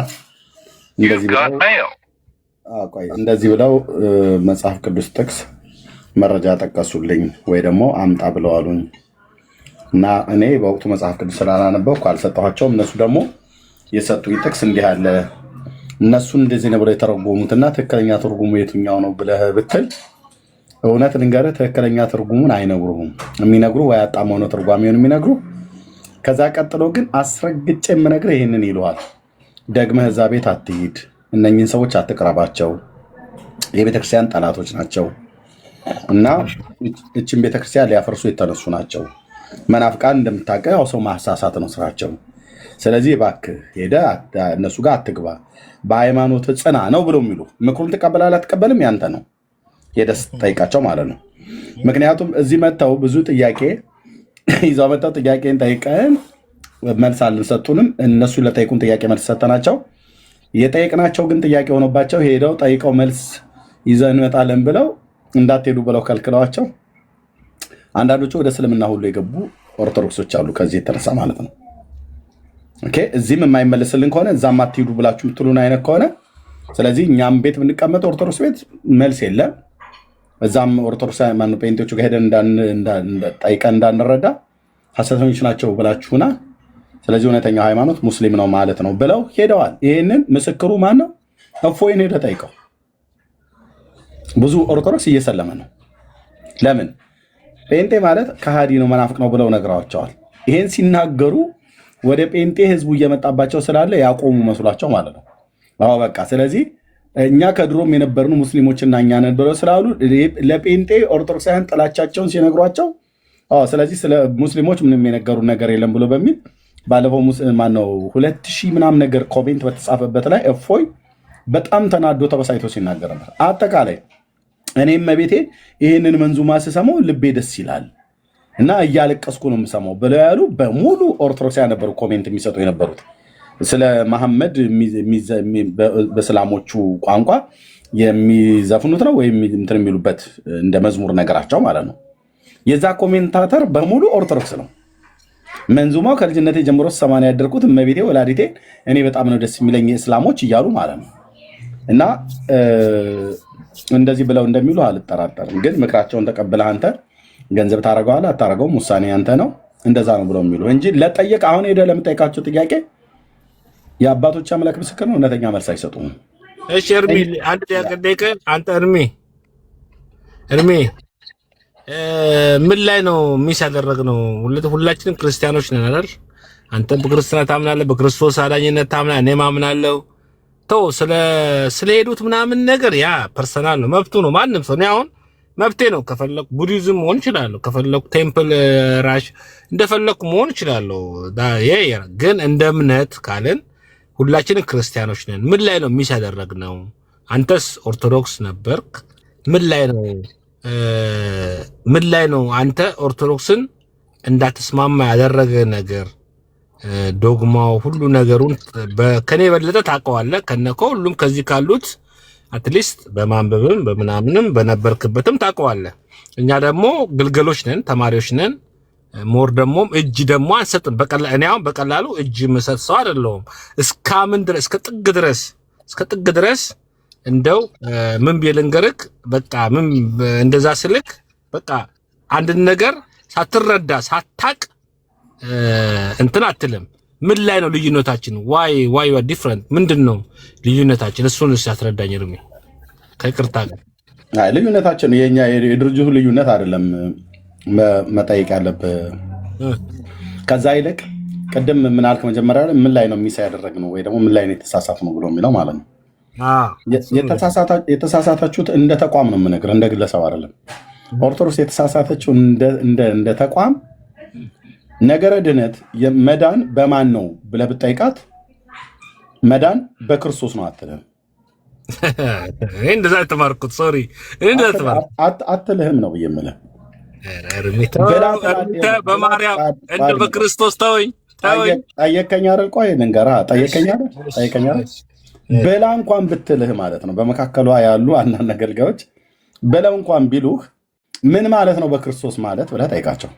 እንደዚህ ብለው መጽሐፍ ቅዱስ ጥቅስ መረጃ ጠቀሱልኝ ወይ ደግሞ አምጣ ብለው አሉኝ እና እኔ በወቅቱ መጽሐፍ ቅዱስ ስላላነበብኩ አልሰጠኋቸውም። እነሱ ደግሞ የሰጡኝ ጥቅስ እንዲህ አለ። እነሱ እንደዚህ ነው ብለው የተረጎሙትና ትክክለኛ ትርጉሙ የትኛው ነው ብለህ ብትል እውነት ልንገርህ ትክክለኛ ትርጉሙን አይነግሩህም። የሚነግሩ ወይ አጣመው ነው ትርጓሜውን የሚነግሩ። ከዛ ቀጥሎ ግን አስረግጬ የምነግርህ ይህንን ይለዋል፣ ደግመህ እዛ ቤት አትሂድ፣ እነኝህን ሰዎች አትቅረባቸው፣ የቤተክርስቲያን ጠላቶች ናቸው እና እችን ቤተክርስቲያን ሊያፈርሱ የተነሱ ናቸው። መናፍቃን እንደምታውቀው ያው ሰው ማሳሳት ነው ስራቸው። ስለዚህ እባክህ ሄደህ እነሱ ጋር አትግባ፣ በሃይማኖት ጽና ነው ብሎ የሚሉ ምክሩን ትቀበላለህ አትቀበልም ያንተ ነው። ሄደህ ስትጠይቃቸው ማለት ነው። ምክንያቱም እዚህ መጥተው ብዙ ጥያቄ ይዘው መጥተው ጥያቄን ጠይቀን መልስ አልሰጡንም። እነሱ ለጠይቁን ጥያቄ መልስ ሰጠናቸው። የጠየቅናቸው ግን ጥያቄ ሆኖባቸው ሄደው ጠይቀው መልስ ይዘን እንመጣለን ብለው እንዳትሄዱ ብለው ከልክለዋቸው አንዳንዶቹ ወደ እስልምና ሁሉ የገቡ ኦርቶዶክሶች አሉ። ከዚህ የተነሳ ማለት ነው። ኦኬ እዚህም የማይመለስልን ከሆነ እዛም አትሄዱ ብላችሁ የምትሉን አይነት ከሆነ ስለዚህ እኛም ቤት ብንቀመጥ ኦርቶዶክስ ቤት መልስ የለም። እዛም ኦርቶዶክስ ጴንጤዎቹ ጋር ሄደን ጠይቀን እንዳንረዳ ሐሰተኞች ናቸው ብላችሁና ስለዚህ እውነተኛው ሃይማኖት ሙስሊም ነው ማለት ነው ብለው ሄደዋል። ይህንን ምስክሩ ማን ነው? እፎይን ሄደ ጠይቀው። ብዙ ኦርቶዶክስ እየሰለመ ነው። ለምን? ጴንጤ ማለት ከሃዲ ነው መናፍቅ ነው ብለው ነግረዋቸዋል። ይሄን ሲናገሩ ወደ ጴንጤ ህዝቡ እየመጣባቸው ስላለ ያቆሙ መስሏቸው ማለት ነው። አዎ በቃ ስለዚህ እኛ ከድሮም የነበርኑ ሙስሊሞችና እኛ ነን ብለው ስላሉ ለጴንጤ ኦርቶዶክሳውያን ጥላቻቸውን ሲነግሯቸው ስለዚህ ስለ ሙስሊሞች ምንም የነገሩ ነገር የለም ብሎ በሚል ባለፈው ማነው 2000 ምናምን ነገር ኮሜንት በተጻፈበት ላይ እፎይ በጣም ተናዶ ተበሳይቶ ሲናገር ነበር። አጠቃላይ እኔም መቤቴ ይህንን መንዙማ ስሰማው ልቤ ደስ ይላል እና እያለቀስኩ ነው የምሰማው ብለው ያሉ በሙሉ ኦርቶዶክሳውያን ነበሩ ኮሜንት የሚሰጡ የነበሩት ስለ መሐመድ በእስላሞቹ ቋንቋ የሚዘፍኑት ነው ወይም እንትን የሚሉበት እንደ መዝሙር ነገራቸው ማለት ነው። የዛ ኮሜንታተር በሙሉ ኦርቶዶክስ ነው። መንዙማው ከልጅነቴ ጀምሮ 80 ያደርኩት እመቤቴ ወላዲቴ እኔ በጣም ነው ደስ የሚለኝ እስላሞች እያሉ ማለት ነው። እና እንደዚህ ብለው እንደሚሉ አልጠራጠርም። ግን ምክራቸውን ተቀብለህ አንተ ገንዘብ ታደርገዋለህ አታደርገውም ውሳኔ አንተ ነው። እንደዛ ነው ብለው የሚሉ እንጂ ለጠየቅ አሁን ሄደህ ለምጠይቃቸው ጥያቄ የአባቶች አምላክ ምስክር ነው፣ እውነተኛ መልስ አይሰጡም። እሺ እርሚ አንድ ጥያቄ ጠይቀ አንተ እርሚ ምን ላይ ነው ሚስ ያደረግነው? ሁላችንም ክርስቲያኖች ነን አይደል? አንተም በክርስትና ታምናለህ፣ በክርስቶስ አዳኝነት ታምናለህ፣ እኔም አምናለሁ። ተው ስለሄዱት ምናምን ነገር ያ ፐርሰናል ነው፣ መብቱ ነው። ማንም ሰው አሁን መብቴ ነው። ከፈለኩ ቡዲዝም መሆን እችላለሁ፣ ከፈለኩ ቴምፕል ራሽ እንደፈለኩ መሆን እችላለሁ። ግን እንደ እምነት ካልን ሁላችንም ክርስቲያኖች ነን። ምን ላይ ነው ሚስ ያደረግነው? አንተስ ኦርቶዶክስ ነበርክ። ምን ላይ ነው አንተ ኦርቶዶክስን እንዳትስማማ ያደረገ ነገር? ዶግማው ሁሉ ነገሩን ከኔ የበለጠ ታውቀዋለህ። ሁሉም ከዚህ ካሉት አትሊስት በማንበብም በምናምንም በነበርክበትም ታውቀዋለህ። እኛ ደግሞ ግልገሎች ነን፣ ተማሪዎች ነን። ሞር ደግሞ እጅ ደግሞ አንሰጥም። እኔ አሁን በቀላሉ እጅ መሰጥ ሰው አይደለሁም። እስከምን ድረስ እስከ ጥግ ድረስ እንደው ምን ብዬ ልንገርህ፣ በቃ ምን እንደዛ ስልክ በቃ አንድን ነገር ሳትረዳ ሳታቅ እንትን አትልም። ምን ላይ ነው ልዩነታችን? ዋይ ዲፍረንት ምንድን ነው ልዩነታችን? እሱን ያስረዳኝ እርሜ ከይቅርታ ጋር። ልዩነታችን የኛ የድርጅቱ ልዩነት አይደለም መጠየቅ ያለብህ። ከዛ ይልቅ ቅድም ምን አልክ መጀመሪያ ላይ ምን ላይ ነው ሚሳ ያደረግነው ወይ ደግሞ ምን ላይ ነው የተሳሳትነው ብሎ የሚለው ማለት ነው። የተሳሳታችሁት እንደ ተቋም ነው የምነግርህ፣ እንደ ግለሰብ አይደለም። ኦርቶዶክስ የተሳሳተችው እንደ ተቋም ነገረ ድነት መዳን በማን ነው ብለህ ብትጠይቃት መዳን በክርስቶስ ነው አትልም። እንደዛ ተማርኩት። ሶሪ እንደዛ ተማርኩት አትልህም ነው የምልህ። በማርያም እንደ በክርስቶስ ተወኝ። ጠየቀኝ አይደል? ቆይ ልንገርህ። ጠየቀኝ አይደል? በላ እንኳን ብትልህ ማለት ነው። በመካከሏ ያሉ አንዳንድ አገልጋዮች በለው እንኳን ቢሉህ ምን ማለት ነው በክርስቶስ ማለት ብለህ ጠይቃቸው።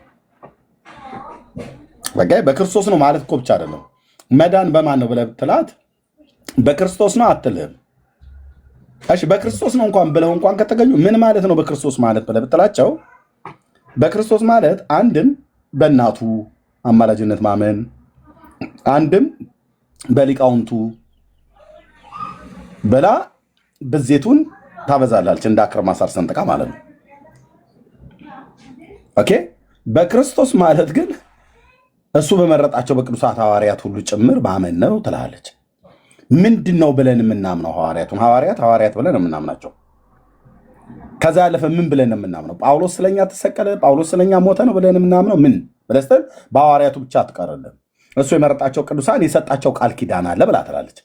በቃ በክርስቶስ ነው ማለት እኮ ብቻ አይደለም። መዳን በማን ነው ብለህ ብትላት በክርስቶስ ነው አትልህም። እሺ በክርስቶስ ነው እንኳን ብለው እንኳን ከተገኙ ምን ማለት ነው በክርስቶስ ማለት ብለህ ብትላቸው በክርስቶስ ማለት አንድም በእናቱ አማላጅነት ማመን፣ አንድም በሊቃውንቱ በላ ብዜቱን ታበዛላለች እንደ አክር ማሳር ሰንጥቃ ማለት ነው። ኦኬ በክርስቶስ ማለት ግን እሱ በመረጣቸው በቅዱሳት ሐዋርያት ሁሉ ጭምር ማመን ነው ትላለች። ምንድን ነው ብለን የምናምነው? ሐዋርያት ብለን የምናምናቸው። ከዛ ያለፈ ምን ብለን የምናምነው? ጳውሎስ ስለኛ ተሰቀለ፣ ጳውሎስ ስለኛ ሞተ ነው ብለን የምናምነው? ምን ብለስተን በሐዋርያቱ ብቻ አትቀርልን። እሱ የመረጣቸው ቅዱሳን የሰጣቸው ቃል ኪዳን አለ ብላ ትላለች።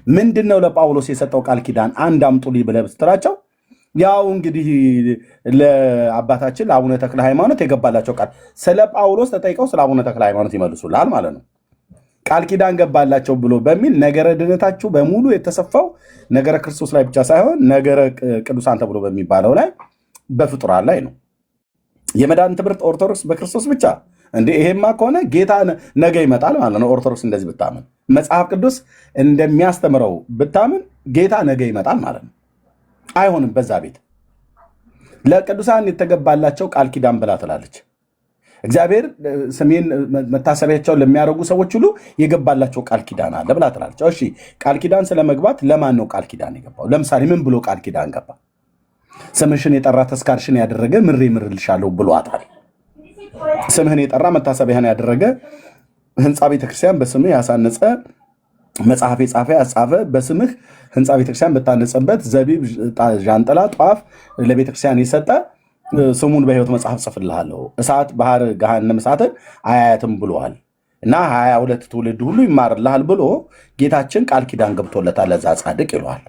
ምንድን ነው ለጳውሎስ የሰጠው ቃል ኪዳን? አንድ አምጡልኝ ብለህ ስትላቸው ያው እንግዲህ ለአባታችን ለአቡነ ተክለ ሃይማኖት የገባላቸው ቃል ስለ ጳውሎስ ተጠይቀው ስለ አቡነ ተክለ ሃይማኖት ይመልሱልሃል ማለት ነው። ቃል ኪዳን ገባላቸው ብሎ በሚል ነገረ ድነታችሁ በሙሉ የተሰፋው ነገረ ክርስቶስ ላይ ብቻ ሳይሆን ነገረ ቅዱሳን ተብሎ በሚባለው ላይ በፍጡራን ላይ ነው። የመዳን ትምህርት ኦርቶዶክስ በክርስቶስ ብቻ እንደ ይሄማ ከሆነ ጌታ ነገ ይመጣል ማለት ነው። ኦርቶዶክስ እንደዚህ ብታምን፣ መጽሐፍ ቅዱስ እንደሚያስተምረው ብታምን ጌታ ነገ ይመጣል ማለት ነው። አይሆንም። በዛ ቤት ለቅዱሳን የተገባላቸው ቃል ኪዳን ብላ ትላለች። እግዚአብሔር ስሜን መታሰቢያቸውን ለሚያደርጉ ሰዎች ሁሉ የገባላቸው ቃል ኪዳን አለ ብላ ትላለች። እሺ ቃል ኪዳን ስለመግባት ለማን ነው ቃል ኪዳን የገባው? ለምሳሌ ምን ብሎ ቃል ኪዳን ገባ? ስምሽን የጠራ ተስካርሽን ያደረገ ምሬ ምርልሻለሁ ብሏታል። ስምህን የጠራ መታሰቢያን ያደረገ ህንፃ ቤተክርስቲያን በስምህ ያሳነጸ መጽሐፍ የጻፈ ያጻፈ በስምህ ህንፃ ቤተክርስቲያን በታነጸበት ዘቢብ፣ ዣንጥላ፣ ጧፍ ለቤተክርስቲያን የሰጠ ስሙን በሕይወት መጽሐፍ ጽፍልሃለሁ፣ እሳት ባህር ገሃነም እሳትን አያያትም ብሏል እና 22 ትውልድ ሁሉ ይማርልሃል ብሎ ጌታችን ቃል ኪዳን ገብቶለታል። ለዛ ጻድቅ ይለዋል።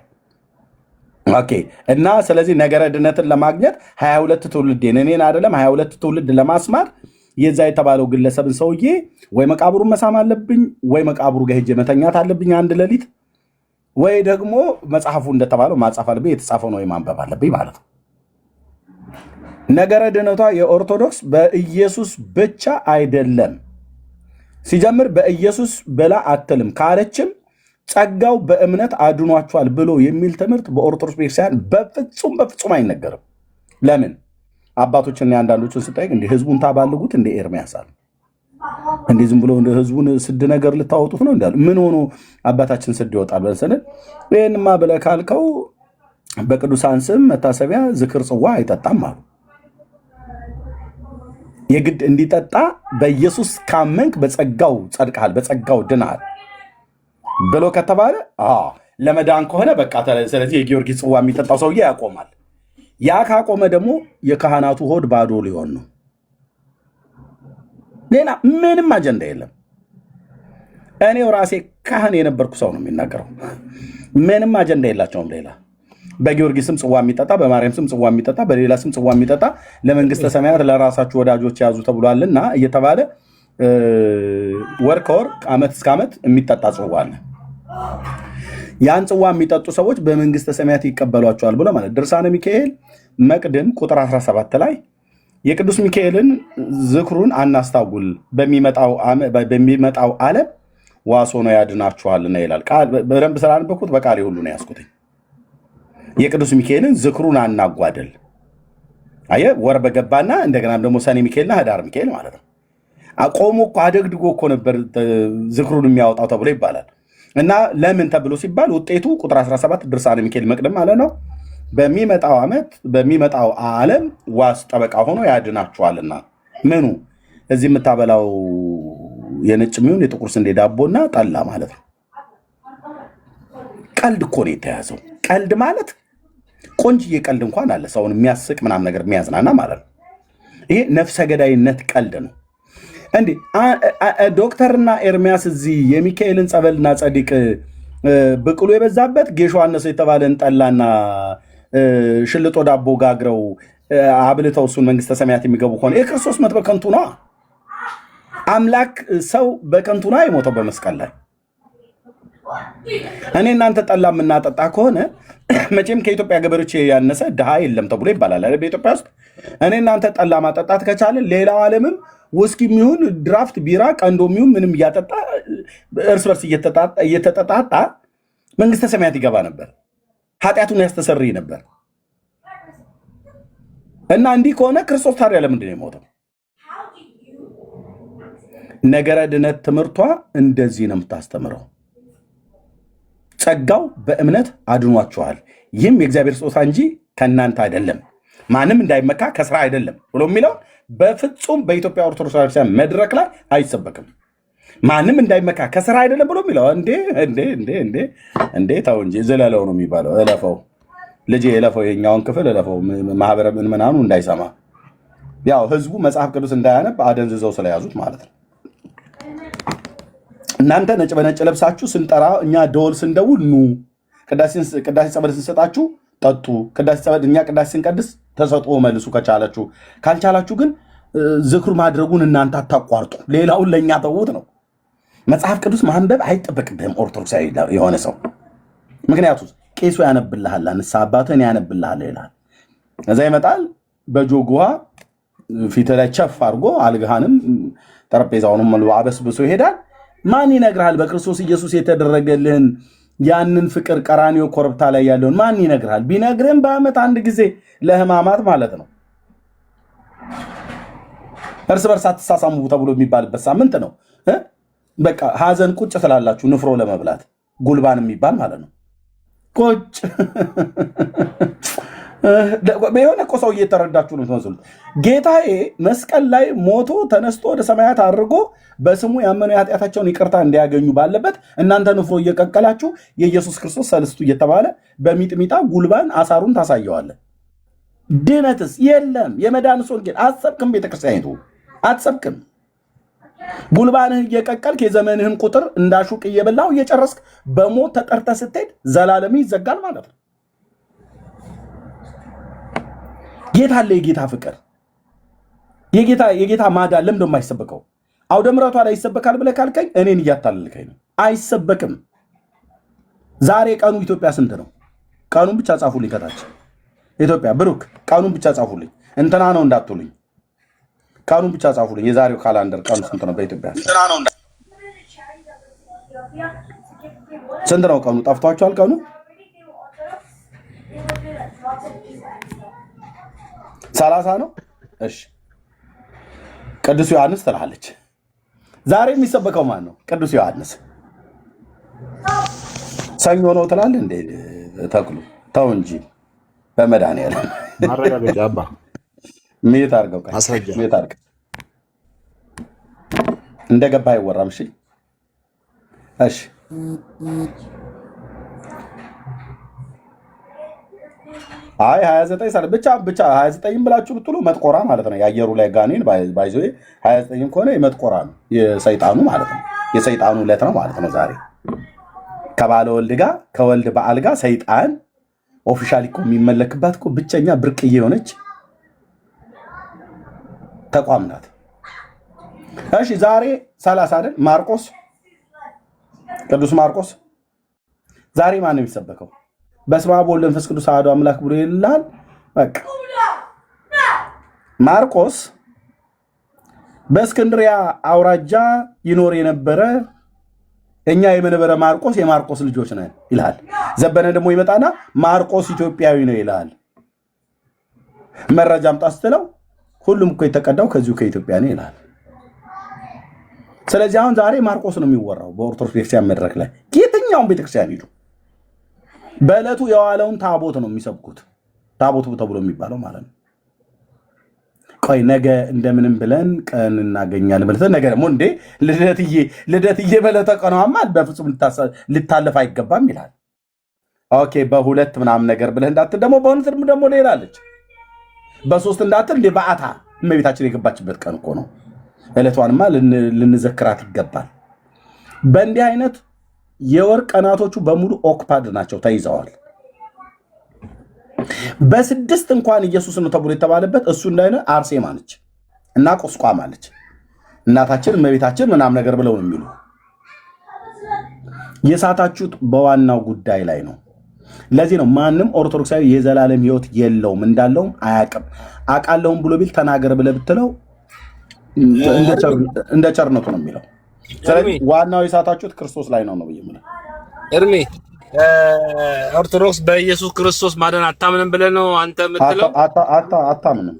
ኦኬ እና ስለዚህ ነገረ ድነትን ለማግኘት 22 ትውልድ እኔን አይደለም 22 ትውልድ ለማስማር የዛ የተባለው ግለሰብን ሰውዬ ወይ መቃብሩን መሳም አለብኝ፣ ወይ መቃብሩ ጋር ሄጄ መተኛት አለብኝ አንድ ሌሊት፣ ወይ ደግሞ መጽሐፉ እንደተባለው ማጻፍ አለብኝ፣ የተጻፈው ነው ማንበብ አለብኝ ማለት ነው። ነገረ ድነቷ የኦርቶዶክስ በኢየሱስ ብቻ አይደለም። ሲጀምር በኢየሱስ ብላ አትልም ካለችም ጸጋው በእምነት አድኗቸዋል ብሎ የሚል ትምህርት በኦርቶዶክስ ቤተክርስቲያን በፍጹም አይነገርም። ለምን? አባቶችና አንዳንዶችን ስጠይቅ እንዲህ ህዝቡን ታባልጉት እንደ ኤርሚያስ አሉ። እንዲህ ዝም ብሎ ህዝቡን ስድ ነገር ልታወጡት ነው እንዳሉ ምን ሆኖ አባታችን ስድ ይወጣል በሰነድ ይህንማ ብለህ ካልከው በቅዱሳን ስም መታሰቢያ ዝክር ጽዋ አይጠጣም አሉ። የግድ እንዲጠጣ በኢየሱስ ካመንክ በጸጋው ጸድቀሃል፣ በጸጋው ድናል ብሎ ከተባለ ለመዳን ከሆነ በቃ ስለዚህ የጊዮርጊስ ጽዋ የሚጠጣው ሰውዬ ያቆማል። ያ ካቆመ ደግሞ የካህናቱ ሆድ ባዶ ሊሆን ነው። ሌላ ምንም አጀንዳ የለም። እኔው ራሴ ካህን የነበርኩ ሰው ነው የሚናገረው። ምንም አጀንዳ የላቸውም። ሌላ በጊዮርጊስ ስም ጽዋ የሚጠጣ፣ በማርያም ስም ጽዋ የሚጠጣ፣ በሌላ ስም ጽዋ የሚጠጣ ለመንግስተ ሰማያት ለራሳችሁ ወዳጆች ያዙ ተብሏልና እየተባለ ወር ከወር ዓመት እስከ ዓመት የሚጠጣ ጽዋ አለ። ያን ጽዋ የሚጠጡ ሰዎች በመንግስተ ሰማያት ይቀበሏቸዋል ብሎ ማለት ድርሳነ ሚካኤል መቅድም ቁጥር 17 ላይ የቅዱስ ሚካኤልን ዝክሩን አናስታጉል በሚመጣው ዓለም ዋስ ሆኖ ያድናችኋልና ይላል። በደንብ ስላነበብኩት በቃሌ ሁሉ ነው ያስኩትኝ። የቅዱስ ሚካኤልን ዝክሩን አናጓደል። አየህ ወር በገባና እንደገና ደግሞ ሰኔ ሚካኤልና ህዳር ሚካኤል ማለት ነው። አቆሞ እኮ አደግድጎ እኮ ነበር ዝክሩን የሚያወጣው ተብሎ ይባላል። እና ለምን ተብሎ ሲባል ውጤቱ ቁጥር 17 ድርሳነ ሚካኤል መቅደም ማለት ነው። በሚመጣው ዓመት በሚመጣው ዓለም ዋስ ጠበቃ ሆኖ ያድናችኋልና። ምኑ እዚህ የምታበላው የነጭ ሚሆን የጥቁር ስንዴ ዳቦና ጠላ ማለት ነው። ቀልድ እኮ ነው የተያዘው። ቀልድ ማለት ቆንጅዬ ቀልድ እንኳን አለ ሰውን የሚያስቅ ምናምን ነገር የሚያዝናና ማለት ነው። ይሄ ነፍሰ ገዳይነት ቀልድ ነው። እንዴ ዶክተርና ኤርሚያስ እዚህ የሚካኤልን ጸበልና ጸዲቅ ብቅሉ የበዛበት ጌሾ አነሰ የተባለን ጠላና ሽልጦ ዳቦ ጋግረው አብልተው እሱን መንግስተ ሰማያት የሚገቡ ከሆነ የክርስቶስ ሞት በከንቱ ነው። አምላክ ሰው በከንቱ ነው የሞተው በመስቀል ላይ። እኔ እናንተ ጠላ የምናጠጣ ከሆነ መቼም ከኢትዮጵያ ገበሬዎች ያነሰ ድሃ የለም ተብሎ ይባላል አይደል? በኢትዮጵያ ውስጥ እኔ እናንተ ጠላ ማጠጣት ከቻለን ሌላው ዓለምም ውስኪ የሚሆን ድራፍት ቢራ ቀንዶ የሚሆን ምንም እያጠጣ እርስ በርስ እየተጠጣጣ መንግስተ ሰማያት ይገባ ነበር፣ ኃጢአቱን ያስተሰርይ ነበር። እና እንዲህ ከሆነ ክርስቶስ ታዲያ ለምንድን ነው የሞተው? ነገረ ድነት ትምህርቷ እንደዚህ ነው የምታስተምረው። ጸጋው በእምነት አድኗችኋል፣ ይህም የእግዚአብሔር ስጦታ እንጂ ከእናንተ አይደለም፣ ማንም እንዳይመካ ከስራ አይደለም ብሎ የሚለው በፍጹም በኢትዮጵያ ኦርቶዶክስ ቤተክርስቲያን መድረክ ላይ አይሰበክም። ማንም እንዳይመካ ከስራ አይደለም ብሎ የሚለው እንዴ ተው እንጂ ዝለለው ነው የሚባለው። እለፈው ልጄ እለፈው፣ የኛውን ክፍል እለፈው፣ ማህበረ ምዕመናኑ እንዳይሰማ። ያው ህዝቡ መጽሐፍ ቅዱስ እንዳያነብ አደንዝዘው ስለያዙት ማለት ነው። እናንተ ነጭ በነጭ ለብሳችሁ ስንጠራ እኛ ደወል ስንደውል ኑ፣ ቅዳሴ ጸበል ስንሰጣችሁ ጠጡ፣ እኛ ቅዳሴ ስንቀድስ ተሰጥኦ መልሱ ከቻላችሁ፣ ካልቻላችሁ ግን ዝክር ማድረጉን እናንተ አታቋርጡ፣ ሌላውን ለእኛ ተዉት ነው። መጽሐፍ ቅዱስ ማንበብ አይጠበቅብህም ኦርቶዶክሳዊ የሆነ ሰው። ምክንያቱ ቄሱ ያነብልሃል፣ ንስሐ አባትህን ያነብልሃል ይላል። እዛ ይመጣል በጆግ ውሃ ፊት ላይ ቸፍ አድርጎ አልግሃንም ጠረጴዛውንም አበስብሶ ይሄዳል። ማን ይነግርሃል? በክርስቶስ ኢየሱስ የተደረገልህን ያንን ፍቅር ቀራኒዮ ኮረብታ ላይ ያለውን ማን ይነግርሃል? ቢነግርህም በዓመት አንድ ጊዜ ለህማማት ማለት ነው። እርስ በርስ አትሳሳሙ ተብሎ የሚባልበት ሳምንት ነው። በቃ ሀዘን ቁጭ ስላላችሁ ንፍሮ ለመብላት ጉልባን የሚባል ማለት ነው። ቁጭ የሆነ እኮ ሰው እየተረዳችሁ ነው ትመስሉት። ጌታዬ መስቀል ላይ ሞቶ ተነስቶ ወደ ሰማያት አድርጎ በስሙ ያመኑ የኃጢአታቸውን ይቅርታ እንዲያገኙ ባለበት እናንተ ንፍሮ እየቀቀላችሁ የኢየሱስ ክርስቶስ ሰልስቱ እየተባለ በሚጥሚጣ ጉልባን አሳሩን ታሳየዋለ። ድነትስ የለም። የመዳንስ ወንጌል አትሰብክም። ቤተክርስቲያኒቱ አትሰብክም። ጉልባንህን እየቀቀልክ የዘመንህን ቁጥር እንዳሹቅ እየበላው እየጨረስክ በሞት ተጠርተ ስትሄድ ዘላለም ይዘጋል ማለት ነው። ጌታ አለ። የጌታ ፍቅር የጌታ ማዳን ለምን ደሞ አይሰበከው? አውደ ምሕረቷ ላይ ይሰበካል ብለህ ካልከኝ እኔን እያታለልከኝ ነው። አይሰበክም። ዛሬ ቀኑ ኢትዮጵያ ስንት ነው? ቀኑን ብቻ ጻፉልኝ ከታች ኢትዮጵያ ብሩክ ቀኑን ብቻ ጻፉልኝ። እንትና ነው እንዳትሉኝ፣ ቀኑን ብቻ ጻፉልኝ። የዛሬው ካላንደር ቀኑ ስንት ነው በኢትዮጵያ? ስንት ነው ቀኑ? ጠፍቷችኋል ቀኑ? 30 ነው። እሺ ቅዱስ ዮሐንስ ትላለች። ዛሬ የሚሰበከው ማን ነው? ቅዱስ ዮሐንስ። ሰኞ ነው ትላለህ እንዴ? ተክሉ ተው እንጂ በመድኃኒዓለም ማረጋገጫ አባ ሜት አድርገው ሜት አድርገው እንደገባ አይወራም። እሺ እሺ አይ 29 ብቻ 29 ብላችሁ ብትሉ መጥቆራ ማለት ነው። የአየሩ ላይ ጋኔን ባይዞ 29 ከሆነ የመጥቆራ ነው፣ የሰይጣኑ ማለት ነው። የሰይጣኑ ዕለት ነው ማለት ነው ዛሬ። ከባለ ወልድ ጋር ከወልድ በዓል ጋር ሰይጣን ኦፊሻሊ እኮ የሚመለክባት እኮ ብቸኛ ብርቅዬ የሆነች ተቋም ናት። እሺ ዛሬ 30 አይደል? ማርቆስ ቅዱስ ማርቆስ ዛሬ ማን ነው የሚሰበከው? በስመ አብ ወወልድ ወመንፈስ ቅዱስ አሐዱ አምላክ ብሎ ይላል። በቃ ማርቆስ በእስክንድሪያ አውራጃ ይኖር የነበረ እኛ የመንበረ ማርቆስ የማርቆስ ልጆች ነን ይላል። ዘበነ ደግሞ ይመጣና ማርቆስ ኢትዮጵያዊ ነው ይላል። መረጃ አምጣ ስትለው ሁሉም እኮ የተቀዳው ከዚሁ ከኢትዮጵያ ነው ይላል። ስለዚህ አሁን ዛሬ ማርቆስ ነው የሚወራው በኦርቶዶክስ ቤተክርስቲያን መድረክ ላይ። የትኛውም ቤተክርስቲያን ሂዱ በዕለቱ የዋለውን ታቦት ነው የሚሰብኩት። ታቦቱ ተብሎ የሚባለው ማለት ነው። ቆይ ነገ እንደምንም ብለን ቀን እናገኛለን ማለት ነገ ደግሞ እንዴ ልደትዬ በለተ ቀኗማ በፍጹም ልታለፍ አይገባም ይላል። ኦኬ በሁለት ምናምን ነገር ብለህ እንዳትል ደግሞ በሁለት ደግሞ ሌላ አለች። በሶስት እንዳትል እንደ በዓታ እመቤታችን የገባችበት ቀን እኮ ነው። ዕለቷንማ ልንዘክራት ይገባል። በእንዲህ አይነት የወር ቀናቶቹ በሙሉ ኦክፓድ ናቸው፣ ተይዘዋል። በ6 እንኳን ኢየሱስ ነው ተብሎ የተባለበት እሱ እንዳይነ አርሴማ ነች እና ቁስቋም አለች እናታችን እመቤታችን ምናምን ነገር ብለው ነው የሚሉ። የሳታችሁት በዋናው ጉዳይ ላይ ነው። ለዚህ ነው ማንም ኦርቶዶክሳዊ የዘላለም ሕይወት የለውም እንዳለውም አያውቅም። አውቃለሁም ብሎ ቢል ተናገር ብለህ ብትለው እንደ ቸርነቱ ነው የሚለው። ስለዚህ ዋናው የሳታችሁት ክርስቶስ ላይ ነው ብዬ እርሜ ኦርቶዶክስ በኢየሱስ ክርስቶስ ማዳን አታምንም ብለህ ነው አንተ የምትለው? አታምንም።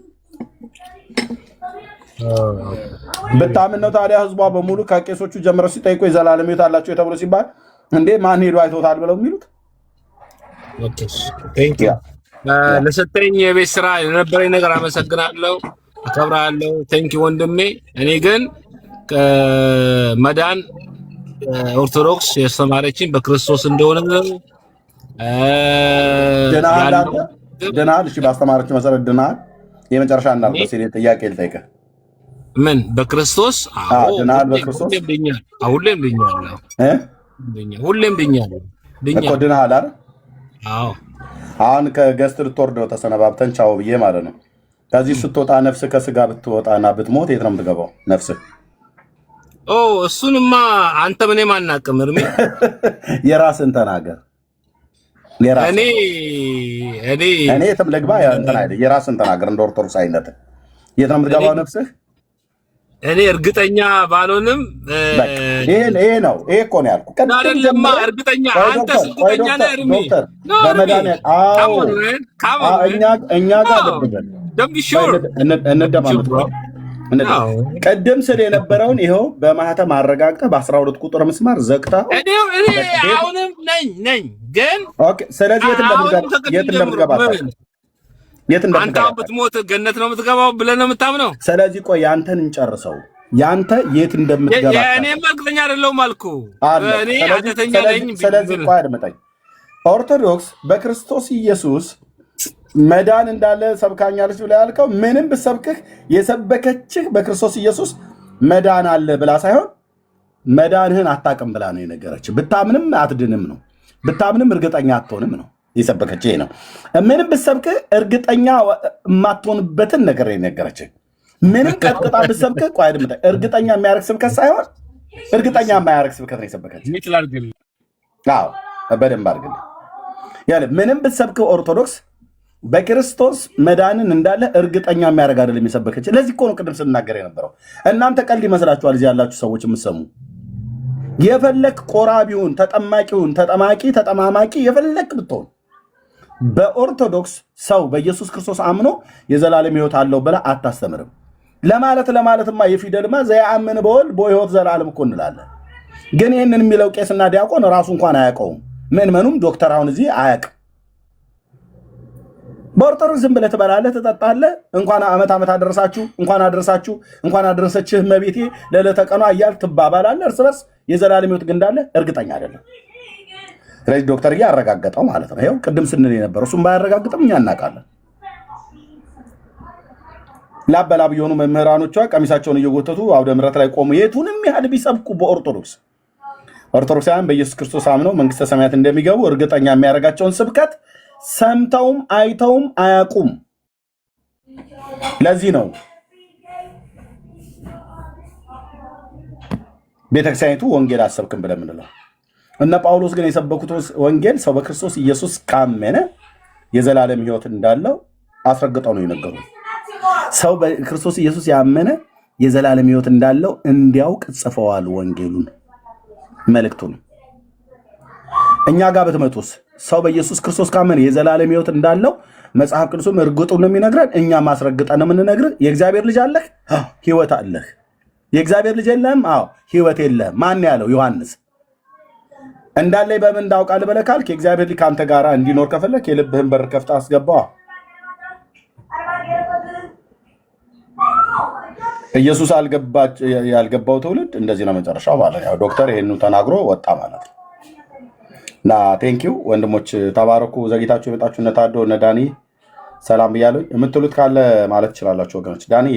ብታምን ነው ታዲያ ህዝቧ በሙሉ ከቄሶቹ ጀምረው ሲጠይቁ የዘላለም ሕይወት አላቸው የተብሎ ሲባል እንዴ ማን ሄዶ አይቶታል ብለው የሚሉት? ለሰጠኝ የቤት ስራ የነበረኝ ነገር አመሰግናለሁ፣ አከብራለሁ። ቴንኪ ወንድሜ። እኔ ግን መዳን ኦርቶዶክስ ያስተማረችኝ በክርስቶስ እንደሆነ ነው። ድናል። እሺ ባስተማረች መሰረት ድናል። የመጨረሻ እናልኩ ሲል ጥያቄ ልጠይቅህ። ምን በክርስቶስ? አዎ ድናል። በክርስቶስ ሁሌም ድኛለሁ። ሁሌም ድኛለሁ እኮ ድናል አይደል? አዎ። አሁን ከገስት ልትወርድ ነው ተሰነባብተን ቻው ብዬ ማለት ነው። ከዚህ ስትወጣ ነፍስ ከስጋ ብትወጣና ብትሞት የት ነው የምትገባው ነፍስህ? እሱንማ አንተ ምንም አናውቅም። እርሜ የራስን ተናገር። እኔ የትም ልግባ እንትን አይደል? የራስን ተናገር። እንደ ኦርቶዶክስ አይነት የት ነው የምትገባው ነፍስህ? እኔ እርግጠኛ ባልሆንም ይሄ ነው። ይሄ እኮ ነው ያልኩህ። አይደለማ እርግጠኛ አንተ እርግጠኛ ነህ እርሜ? እኛ ጋር ልብገን እንደማመጥ ቀደም ስለ የነበረውን ይኸው በማህተም አረጋግጠህ በ12 ቁጥር ምስማር ዘግተህ እኔ አሁንም ነኝ ግን ስለዚህ የት እንደምትገባ አንተ ብትሞት ገነት ነው የምትገባው ብለህ ነው የምታምነው? ስለዚህ ቆይ ያንተን እንጨርሰው። ያንተ የት እንደምትገባ እኔም እርግጠኛ አይደለሁም አልኩህ። እኔ አደተኛ ነኝ። ስለዚህ ቆይ አድምጠኝ። ኦርቶዶክስ በክርስቶስ ኢየሱስ መዳን እንዳለ ሰብካኛለች ብላ ያልከው ምንም ብሰብክህ የሰበከችህ በክርስቶስ ኢየሱስ መዳን አለ ብላ ሳይሆን መዳንህን አታውቅም ብላ ነው የነገረችህ። ብታምንም አትድንም ነው፣ ብታምንም እርግጠኛ አትሆንም ነው የሰበከችህ ነው። ምንም ብሰብክህ እርግጠኛ የማትሆንበትን ነገር ነው የነገረችህ። ምንም ቀጥቅጣ ብሰብክህ ቆይ አድምጠኝ፣ እርግጠኛ የሚያደርግ ስብከት ሳይሆን እርግጠኛ የማያደርግ ስብከት ነው የሰበከችህ። አዎ በደንብ አድርግልህ ያለ ምንም ብሰብክህ ኦርቶዶክስ በክርስቶስ መዳንን እንዳለ እርግጠኛ የሚያደርግ አይደለም የሰበከች። ለዚህ እኮ ነው ቅድም ስናገር የነበረው። እናንተ ቀልድ ይመስላችኋል እዚህ ያላችሁ ሰዎች የምትሰሙ። የፈለክ ቆራቢውን፣ ተጠማቂውን፣ ተጠማቂ፣ ተጠማማቂ የፈለክ ብትሆን በኦርቶዶክስ ሰው በኢየሱስ ክርስቶስ አምኖ የዘላለም ሕይወት አለው ብላ አታስተምርም። ለማለትማ የፊደልማ ዘያአምን በወልድ በሕይወት ዘላለም እኮ እንላለን። ግን ይህንን የሚለው ቄስና ዲያቆን ራሱ እንኳን አያውቀውም። ምዕመኑም ዶክተር አሁን እዚህ አያውቅም። በኦርቶዶክስ ዝም ብለህ ትበላለህ፣ ትጠጣለህ። እንኳን ዓመት አደረሳችሁ፣ እንኳን አደረሰችህ እመቤቴ ለዕለተ ቀኗ እያልክ ትባባላለህ እርስ በርስ። የዘላለም ሕይወት ግን እንዳለ እርግጠኛ አይደለም። ስለዚህ ዶክተር አረጋገጠው ማለት ነው። ይኸው ቅድም ስንል የነበረው እሱም ባያረጋግጥም እኛ እናውቃለን። ላበላብ የሆኑ መምህራኖቿ ቀሚሳቸውን እየጎተቱ አውደ ምሕረት ላይ ቆሙ። የቱንም ያህል ቢሰብኩ ኦርቶዶክሳውያን በኢየሱስ ክርስቶስ አምነው መንግስተ ሰማያት እንደሚገቡ እርግጠኛ የሚያደርጋቸውን ስብከት ሰምተውም አይተውም አያውቁም። ለዚህ ነው ቤተክርስቲያኒቱ ወንጌል አሰብክም ብለን የምንለው። እነ ጳውሎስ ግን የሰበኩት ወንጌል ሰው በክርስቶስ ኢየሱስ ካመነ የዘላለም ሕይወት እንዳለው አስረግጠው ነው የነገሩ። ሰው በክርስቶስ ኢየሱስ ያመነ የዘላለም ሕይወት እንዳለው እንዲያውቅ ጽፈዋል ወንጌሉን፣ መልእክቱን። እኛ ጋር ብትመጡስ ሰው በኢየሱስ ክርስቶስ ካመነ የዘላለም ሕይወት እንዳለው መጽሐፍ ቅዱስም እርግጡን ነው የሚነግረን። እኛ ማስረግጠን ነው የምንነግርህ። የእግዚአብሔር ልጅ አለህ፣ ሕይወት አለህ። የእግዚአብሔር ልጅ የለህም፣ ሕይወት የለህም። ማን ያለው? ዮሐንስ። እንዳለኝ በምን እንዳውቃለህ ብለህ ካልክ የእግዚአብሔር ልጅ ከአንተ ጋር እንዲኖር ከፈለክ የልብህን በር ከፍተህ አስገባዋ። ኢየሱስ ያልገባው ትውልድ እንደዚህ ነው መጨረሻው ማለት ነው። ዶክተር ይሄን ተናግሮ ወጣ ማለት ነው። እና ቴንኪው ወንድሞች፣ ተባረኩ። ዘግይታችሁ የመጣችሁ እነ ታዶ እነ ዳኒ ሰላም ብያለሁ። የምትሉት ካለ ማለት ትችላላችሁ ወገኖች። ዳኒ